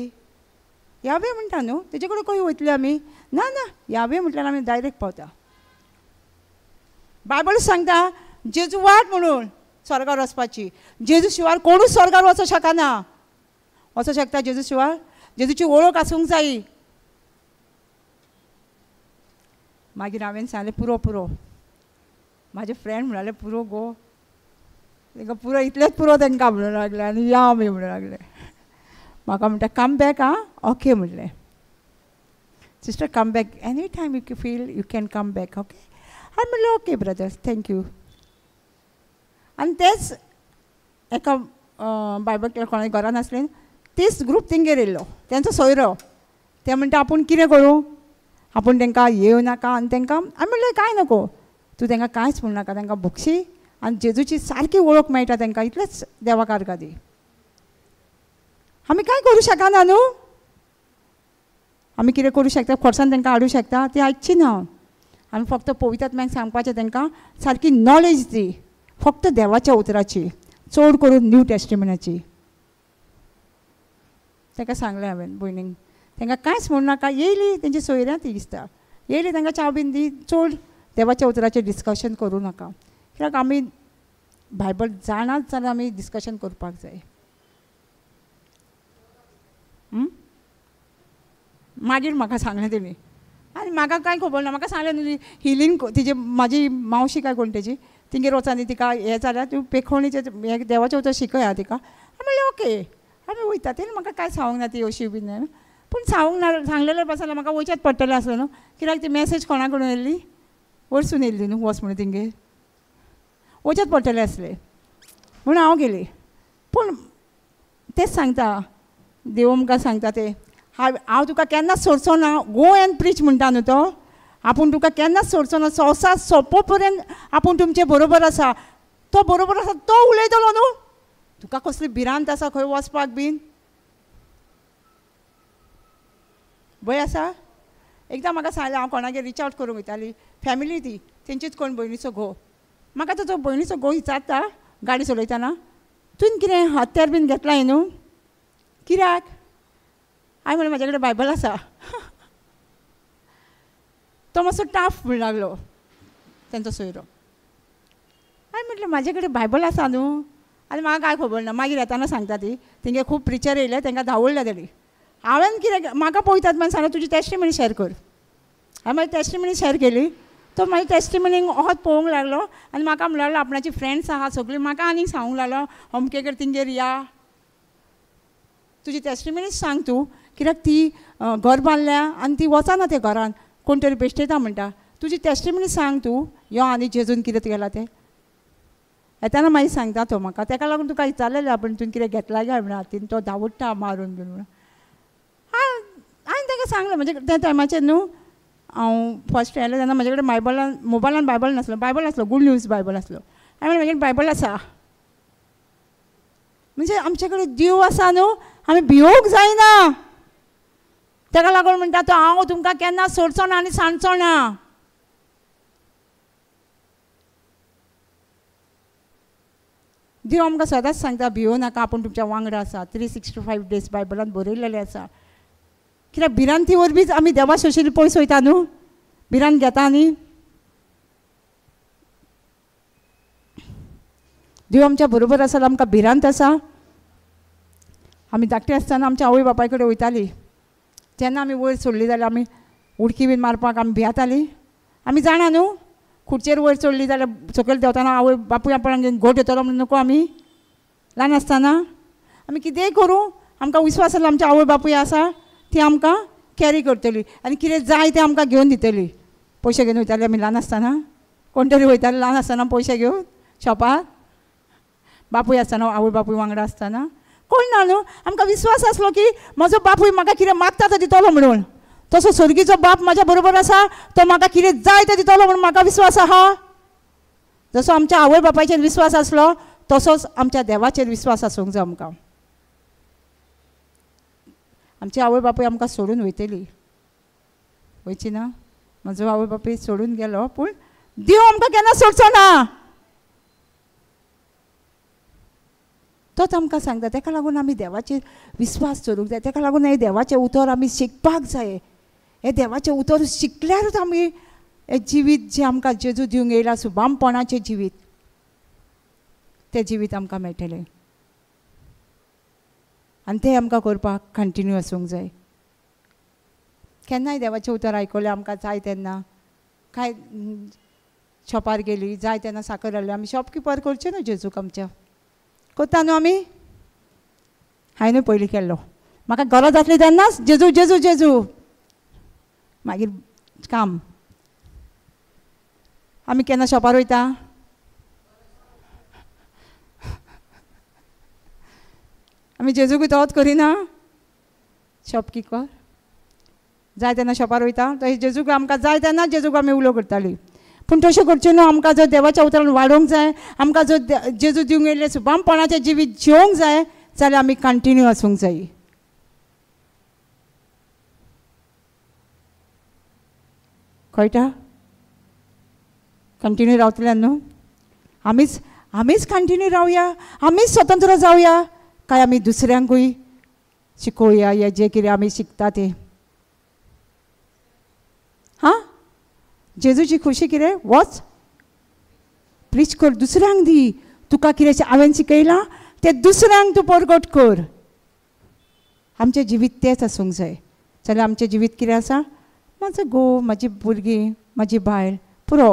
S1: यावे म्हणटा न्हू, तेजे कडेन खंय वयतली आमी. ना ना, यावे म्हटल्यार आमी डायरेक्ट पावता. बायबल सांगता जेजू वाट म्हणून स्वर्गार वचपाची. जेजू शिवाय कोणूच स्वर्गार वचूंक शकना. वचूंक शकता जेजू शिवाय. जेजूची वळख आसूंक जायी. मागीर हांवें सांगलें पुरो पुरो. म्हाजे फ्रेंड म्हणाले पुरो गो. तांकां पुरो इतलेंच पुरो तांकां म्हणून लागलें आनी या आमी म्हणून लागलें. म्हाका म्हणटा कम बॅक. आं ओके म्हटलें. Sister come back any time you feel you can come back. Okay. हांवें म्हणलें ओके ब्रदर्स थँक्यू. आनी तेच एका बायबल कोणा घरान आसलें, तेच ग्रूप तेंगेर येयल्लो, तेंचो सोयरो. ते म्हणटा आपूण कितें करूं, आपूण तांकां येवं नाका. आनी तांकां हांवें म्हणलें कांय नको, तूं तांकां कांयच म्हणू नाका. तांकां बक्षी आनी जेजूची सारकी वळख मेळटा तांकां, इतलेंच देवाक अर्घा दी. आमी कांय करूं शकना न्हू. आमी कितें करूं शकता, खोर्सान तांकां हाडूं शकता, ती आयकची ना. आमी फक्त पवित्र आत्म्याक सांगपाचें तांकां सारकी नॉलेज दी, फक्त देवाच्या उतराची, चड करून न्यू टेस्टिमनाची. ताका सांगलें हांवें भयणीक, तांकां कांयच म्हणू नाका. येयली तेंची सोयऱ्यां ती दिसता, येयली तांकां चाव बीन दी, चड देवाच्या उतराचेर डिस्कशन करूं नाका. कित्याक आमी बायबल जाणात जाल्यार आमी डिस्कशन करपाक जाय. मागीर म्हाका सांगलें तेणी. आनी म्हाका कांय खबर ना. म्हाका सांगलें न्हू हिलींग तिजे म्हाजी मावशी काय कोण तेजी तिंगेर वच आनी तिका हें जाल्यार तूं पेखोवणीचें हें देवाचें उतर शिकया तिका. हांवें म्हणलें ओके आमी वयता. तेणी म्हाका कांय सांगूंक ना ती अशी बीन. पूण सांगूंक ना, सांगलेलें बस जाल्यार म्हाका वयचेंच पडटलें आसलें न्हू. कित्याक ती मॅसेज कोणा कडून येयल्ली, वरसून येयल्ली न्हू, वच म्हणून तिंगेर वचचेंच पडटलें आसलें म्हणून हांव गेली. पूण तेच सांगता देव आमकां सांगता तें, हांव तुका केन्नाच सोडचो ना. गो एंड प्रीच म्हणटा न्हू तो. आपूण तुका केन्नाच सोडचो ना. संवसार सोंपो पर्यंत आपूण तुमचे बरोबर आसा. तो बरोबर आसा तो उलयतलो न्हू. तुका कसली भिरांत आसा खंय वचपाक बीन, भंय आसा. एकदां म्हाका सांगलें हांव कोणागेर रीच आवट करूंक वयताली, फॅमिली ती तेंचीच कोण भयणीचो घोव. म्हाका तो भयणीचो घोव विचारता गाडी चलयतना, तुवें कितें हत्यार बीन घेतलां न्हू, कित्याक. हांवें म्हणलें म्हाजे कडेन बायबल आसा. तो मातसो टाफ म्हणूंक लागलो तेंचो सोयरो. हांवें म्हटलें म्हाजे कडेन बायबल आसा न्हू. आनी म्हाका कांय खबर ना. मागीर येताना सांगता ती तेंगे खूब प्रिचर येयले, तांकां धांवडल्या तेणी. हांवें कितें म्हाका पळयतात म्हण सांगलें तुजी टेस्टिमनी शॅर कर. हांवें म्हाजी टेस्टिमनी शॅर केली. तो म्हाजी टेस्टिमनींग असोच पळोवंक लागलो आनी म्हाका म्हणूंक लागलो आपणाची फ्रेंड्स आहा सगळीं म्हाका आनीक सांगूंक लागलो अमकेकर तिंगेर या, तुजी टेस्टिमनीच सांग तूं. कित्याक ती घर बांदल्या आनी ती वचना ते घरान, कोण तरी बेश्टयता म्हणटा. तुजी टेस्टिमनी सांग तूं यो आनी जेजून कितें केलां तें. येताना मागीर सांगता तो म्हाका. ताका लागून तुका विचारलेलें आपूण तुवें कितें घेतलां काय म्हणून हातीन. तो धांवडटा मारून बीन म्हणून. हांवें ताका सांगलें म्हणजे त्या टायमाचेर न्हू हांव फर्स्ट आयलो तेन्ना म्हाजे कडेन मोबायलान बायबल नासलो गूड न्यूज बायबल आसलो. हांवें म्हजे कडेन बायबल आसा. म्हणजे आमचे कडेन देव आसा न्हू, आमी भिवूंक जायना. ताका लागून म्हणटा तो हांव तुमकां केन्ना सोडचो ना आनी सांडचो ना. देव आमकां सदांच सांगता भिवूं नाका, आपूण तुमच्या वांगडा आसा. 365 days बायबलान बरयलेलें आसा. कित्याक भिरांती वरवींच आमी देवा शोशिल्ली पयस वयता न्हू, भिरांत घेता न्ही. देव आमच्या बरोबर आसा जाल्यार आमकां भिरांत आसा. आमी धाकटे आसतना आमच्या आवय बापाय कडेन वयतालीं. जेन्ना आमी वयर सोडली जाल्यार आमी उडकी बीन मारपाक आमी भियातालीं. आमी जाणा न्हू, खुर्चेर वयर चडली जाल्यार सकयल देंवतना आवय बापूय आपणाक घोट येतलो म्हणून नको आमी ल्हान आसतना. आमी कितेंय करूं आमकां विश्वास आसलो आमच्या आवय बापूय आसा ती आमकां कॅरी करतली आनी कितें जाय तें आमकां घेवन दितली. पयशे घेवन वयतालीं आमी ल्हान आसतना. कोण तरी वयतालीं ल्हान आसतना पयशे घेवन शॉपार. बापूय आसतना आवय बापूय वांगडा आसतना कोण ना न्हू, आमकां विश्वास आसलो की म्हजो बापूय म्हाका कितें मागता तो दितलो म्हणून. तसो सर्गीचो बाप म्हाज्या बरोबर आसा, तो म्हाका कितें जाय तें दितलो म्हणून म्हाका विश्वास आहा. जसो आमच्या आवय बापायचेर विश्वास आसलो तसोच आमच्या देवाचेर विश्वास आसूंक जाय आमकां. आमची आवय बापूय आमकां सोडून वयतली, वयची ना. म्हजो आवय बापूय सोडून गेलो पूण देव आमकां केन्ना सोडचो ना. तोच आमकां सांगता. ताका लागून आमी देवाचेर विश्वास दवरूंक जाय. ताका लागून हे देवाचें उतर आमी शिकपाक जाय. हे देवाचें उतर शिकल्यारूच आमी हे जिवीत जें आमकां जेजू दिवंक येयला, सुबामपणाचें जिवीत, तें जिवीत आमकां मेळटलें. आनी तें आमकां करपाक कंटिन्यू आसूंक जाय. केन्नाय देवाचें उतर आयकलें आमकां जाय तेन्ना काय शॉपार गेलीं जाय तेन्ना साकर हाडली, आमी शॉपकिपर करचें न्हू जेजूक आमच्या. करता न्हू आमी. हांवें पयलीं केल्लो. म्हाका गरज आसली तेन्नाच जेजू जेजू जेजू. मागीर काम. आमी केन्ना शॉपार वयता, आमी जेजूक तोच करिना. शॉपकीपर जाय तेन्ना शॉपार वयता, तशें जेजूक आमकां जाय तेन्ना जेजूक आमी उलो करतालीं. पूण तशें करचें न्हू. आमकां जर देवाच्या उतरान वाडोवंक जाय, आमकां जर जेजू दिवंक येयलें सुबामपणाचें जिवीत जिवंक जाय जाल्यार आमी कंटिन्यू आसूंक जाय. कळटा? कंटिन्यू रावतल्यान न्हू. आमीच कंटिन्यू रावया, आमीच स्वतंत्र जावया काय आमी दुसऱ्यांकूय शिकोवया या जें कितें आमी शिकता तें. हां, जेजूची खुशी कितें? वच प्रीच कर, दुसऱ्यांक दी. तुका कितें हांवें शिकयलां तें दुसऱ्यांक तूं परगट कर. आमचें जिवीत तेंच आसूंक जाय. जाल्यार आमचें जिवीत कितें आसा? म्हजो घोव, म्हाजी भुरगीं, म्हाजी बायल, पुरो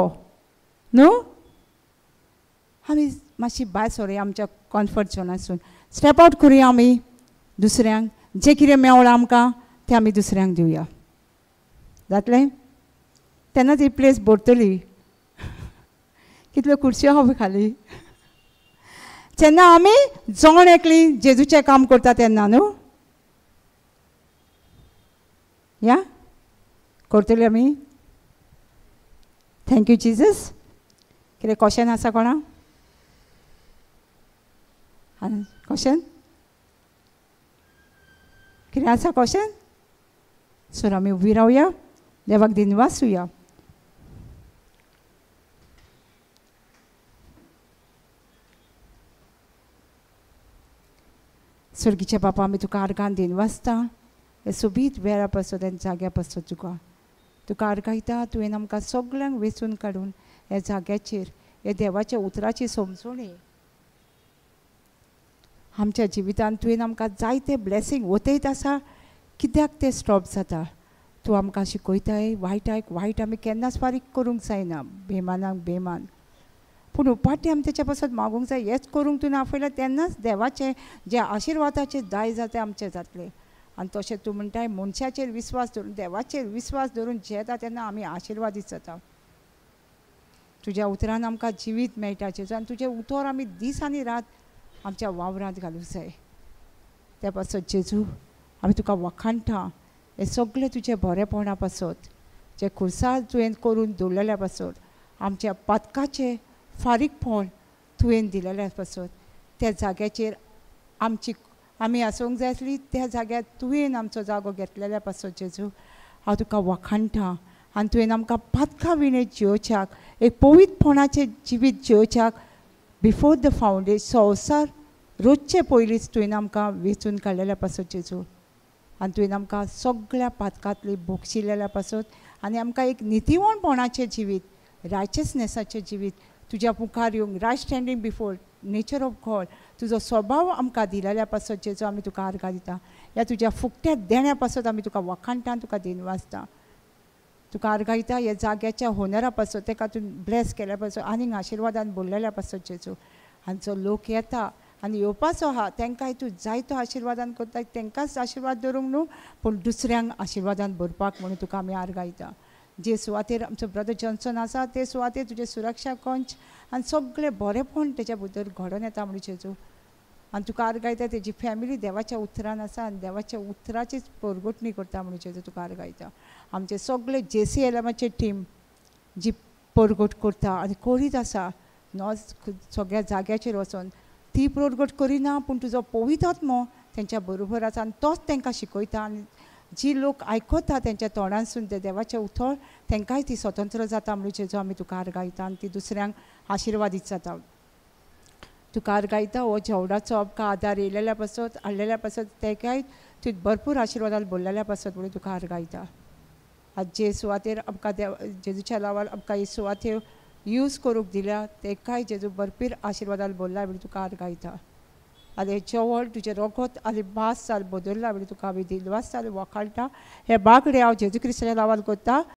S1: न्हू. आमी मातशी भायर सरूया आमच्या कम्फर्ट झोनासून. स्टेप आवट करुया आमी. दुसऱ्यांक जें कितें मेवलां आमकां तें आमी दुसऱ्यांक दिवया. जातलें? तेन्नाच ही प्लेस भरतली. कितल्यो खुर्च्यो आहा खाली. जेन्ना आमी जोण एकली जेजूचें काम करता तेन्ना न्हू. या करतली आमी. Thank you Jesus. कितें क्वेशन आसा कोणा? क्वेशन कितें आसा क्वेशन? सर आमी उबी रावया, देवाक दिनवास दिवया. स्वर्गीचे बापा, आमी तुका आर्गान दिनवासता. हे सोबीत वेळा पासत आनी जाग्या पासत तुका आर्गायता. तुवें आमकां सगळ्यांक वेचून काडून ह्या जाग्याचेर हे देवाच्या उतराची समजणी आमच्या जिवितांत तुवें आमकां जायते ब्लेसींग वतयत आसा. कित्याक तें स्टॉप जाता? तूं आमकां शिकयताय. वायटाक वायट आमी केन्नाच फारीक करूंक जायना, बेमानाक बेमान. पूण उपाटी आमी तेच्या पासत मागूंक जाय. हेंच करूंक तूं आपयलें तेन्नाच देवाचें जे आशिर्वादाचें दाय जाता आमचें जातलें. आनी तशें तूं म्हणटाय मनशाचेर विस्वास धरून, देवाचेर विस्वास धरून जेता तेन्ना आमी आशिर्वादीत जाता. तुज्या उतरान आमकां जिवीत मेळटा जेजू. आनी तुजें उतर आमी दीस आनी रात आमच्या वावरांत घालूंक जाय. त्या पासत जेजू आमी तुका वखाणटा. हे सगळें तुजें बरेपणा पासत जे खुर्सार तुवें करून दवरलेल्या पासून आमच्या पथकाचे फारीकपण तुवें दिलेल्या पासून त्या जाग्याचेर आमी आसूंक जाय आसली त्या जाग्यार तुवें आमचो जागो घेतलेल्या पासून जेजू हांव तुका वखाणटां आनी तुवें आमकां पथका विणें जिवोवच्याक एक पवित्रपणाचें जिवीत जिवोवच्याक बिफोर द फावंडेशन संवसार रोजचे पयलींच तुवें आमकां वेंचून काडलेल्या पासून जेजू आनी तुवें आमकां सगळ्या पातकांतली भोगशिल्लेल्या पासून आनी आमकां एक नितीवणपणाचें जिवीत रायचसनेसाचें जिवीत तुज्या मुखार येवंक right standing before nature of God तुजो स्वभाव आमकां दिलेल्या पासून जेजू आमी तुका आर्गां दिता ह्या तुज्या फुकट्या देण्या पासून आमी तुका वखाणटा तुका दिनवासता तुका आर्गां दिता ह्या जाग्याच्या होनरा पासून तेका तुवें ब्लेस केल्या पासून आनीक आशिर्वादान भरलेल्या पासून जेजू आनी जो लोक येता आनी येवपाचो आहा तांकांय तूं जायतो आशिर्वादान करता तांकांच आशिर्वाद दवरूंक न्हू पूण दुसऱ्यांक आशिर्वादान भरपाक म्हणून तुका आमी आर्गां दिता जे सुवातेर आमचो ब्रदर जॉन्सन आसा ते सुवातेर तुजे सुरक्षा कंच आनी सगळें बरेंपण तेच्या भितर घडोवन येता म्हणून जेजू आनी तुका आर्गां दिता तेजी फॅमिली देवाच्या उतरान आसा आनी देवाच्या उतराचीच परगोटणी करता म्हणून जेजू तुका आर्गां दिता आमचे सगळे JCLMचे टीम जी परगोट करता आनी करीत आसा सगळ्या जाग्याचेर वचोन ती परगोट करिना पूण तुजो पवित्र आत्मो तेंच्या बरोबर आसा आनी तोच तांकां शिकयता आनी जी लोक आयकता तेंच्या तोंडानसून ते देवाचें उतर तांकांय ती स्वतंत्र जाता म्हणून जेजू आमी तुका आर्गां दिता आनी ती दुसऱ्यांक आशिर्वादीत जाता तुका आर्गां दिता हो जेवणाचो आमकां आदार येयलेल्या पासून हाडलेल्या पासून तेकाय तुवें भरपूर आशिर्वादान भरलेल्या पासून म्हणून तुका आर्गां दिता आज जे सुवातेर आमकां जेजूच्या नांवान आमकां ही सुवातेर यूज करूंक दिल्या तेकाय जेजू भरपूर आशिर्वादान भरला म्हणून तुका आर्गां दिता आनी जेवण तुजें रगत आनी मांस जाल बदलला म्हणून तुका आमी दिनवासता आनी वखाणटा हे बागडे हांव जेजू क्रिस्ताच्या नांवान करता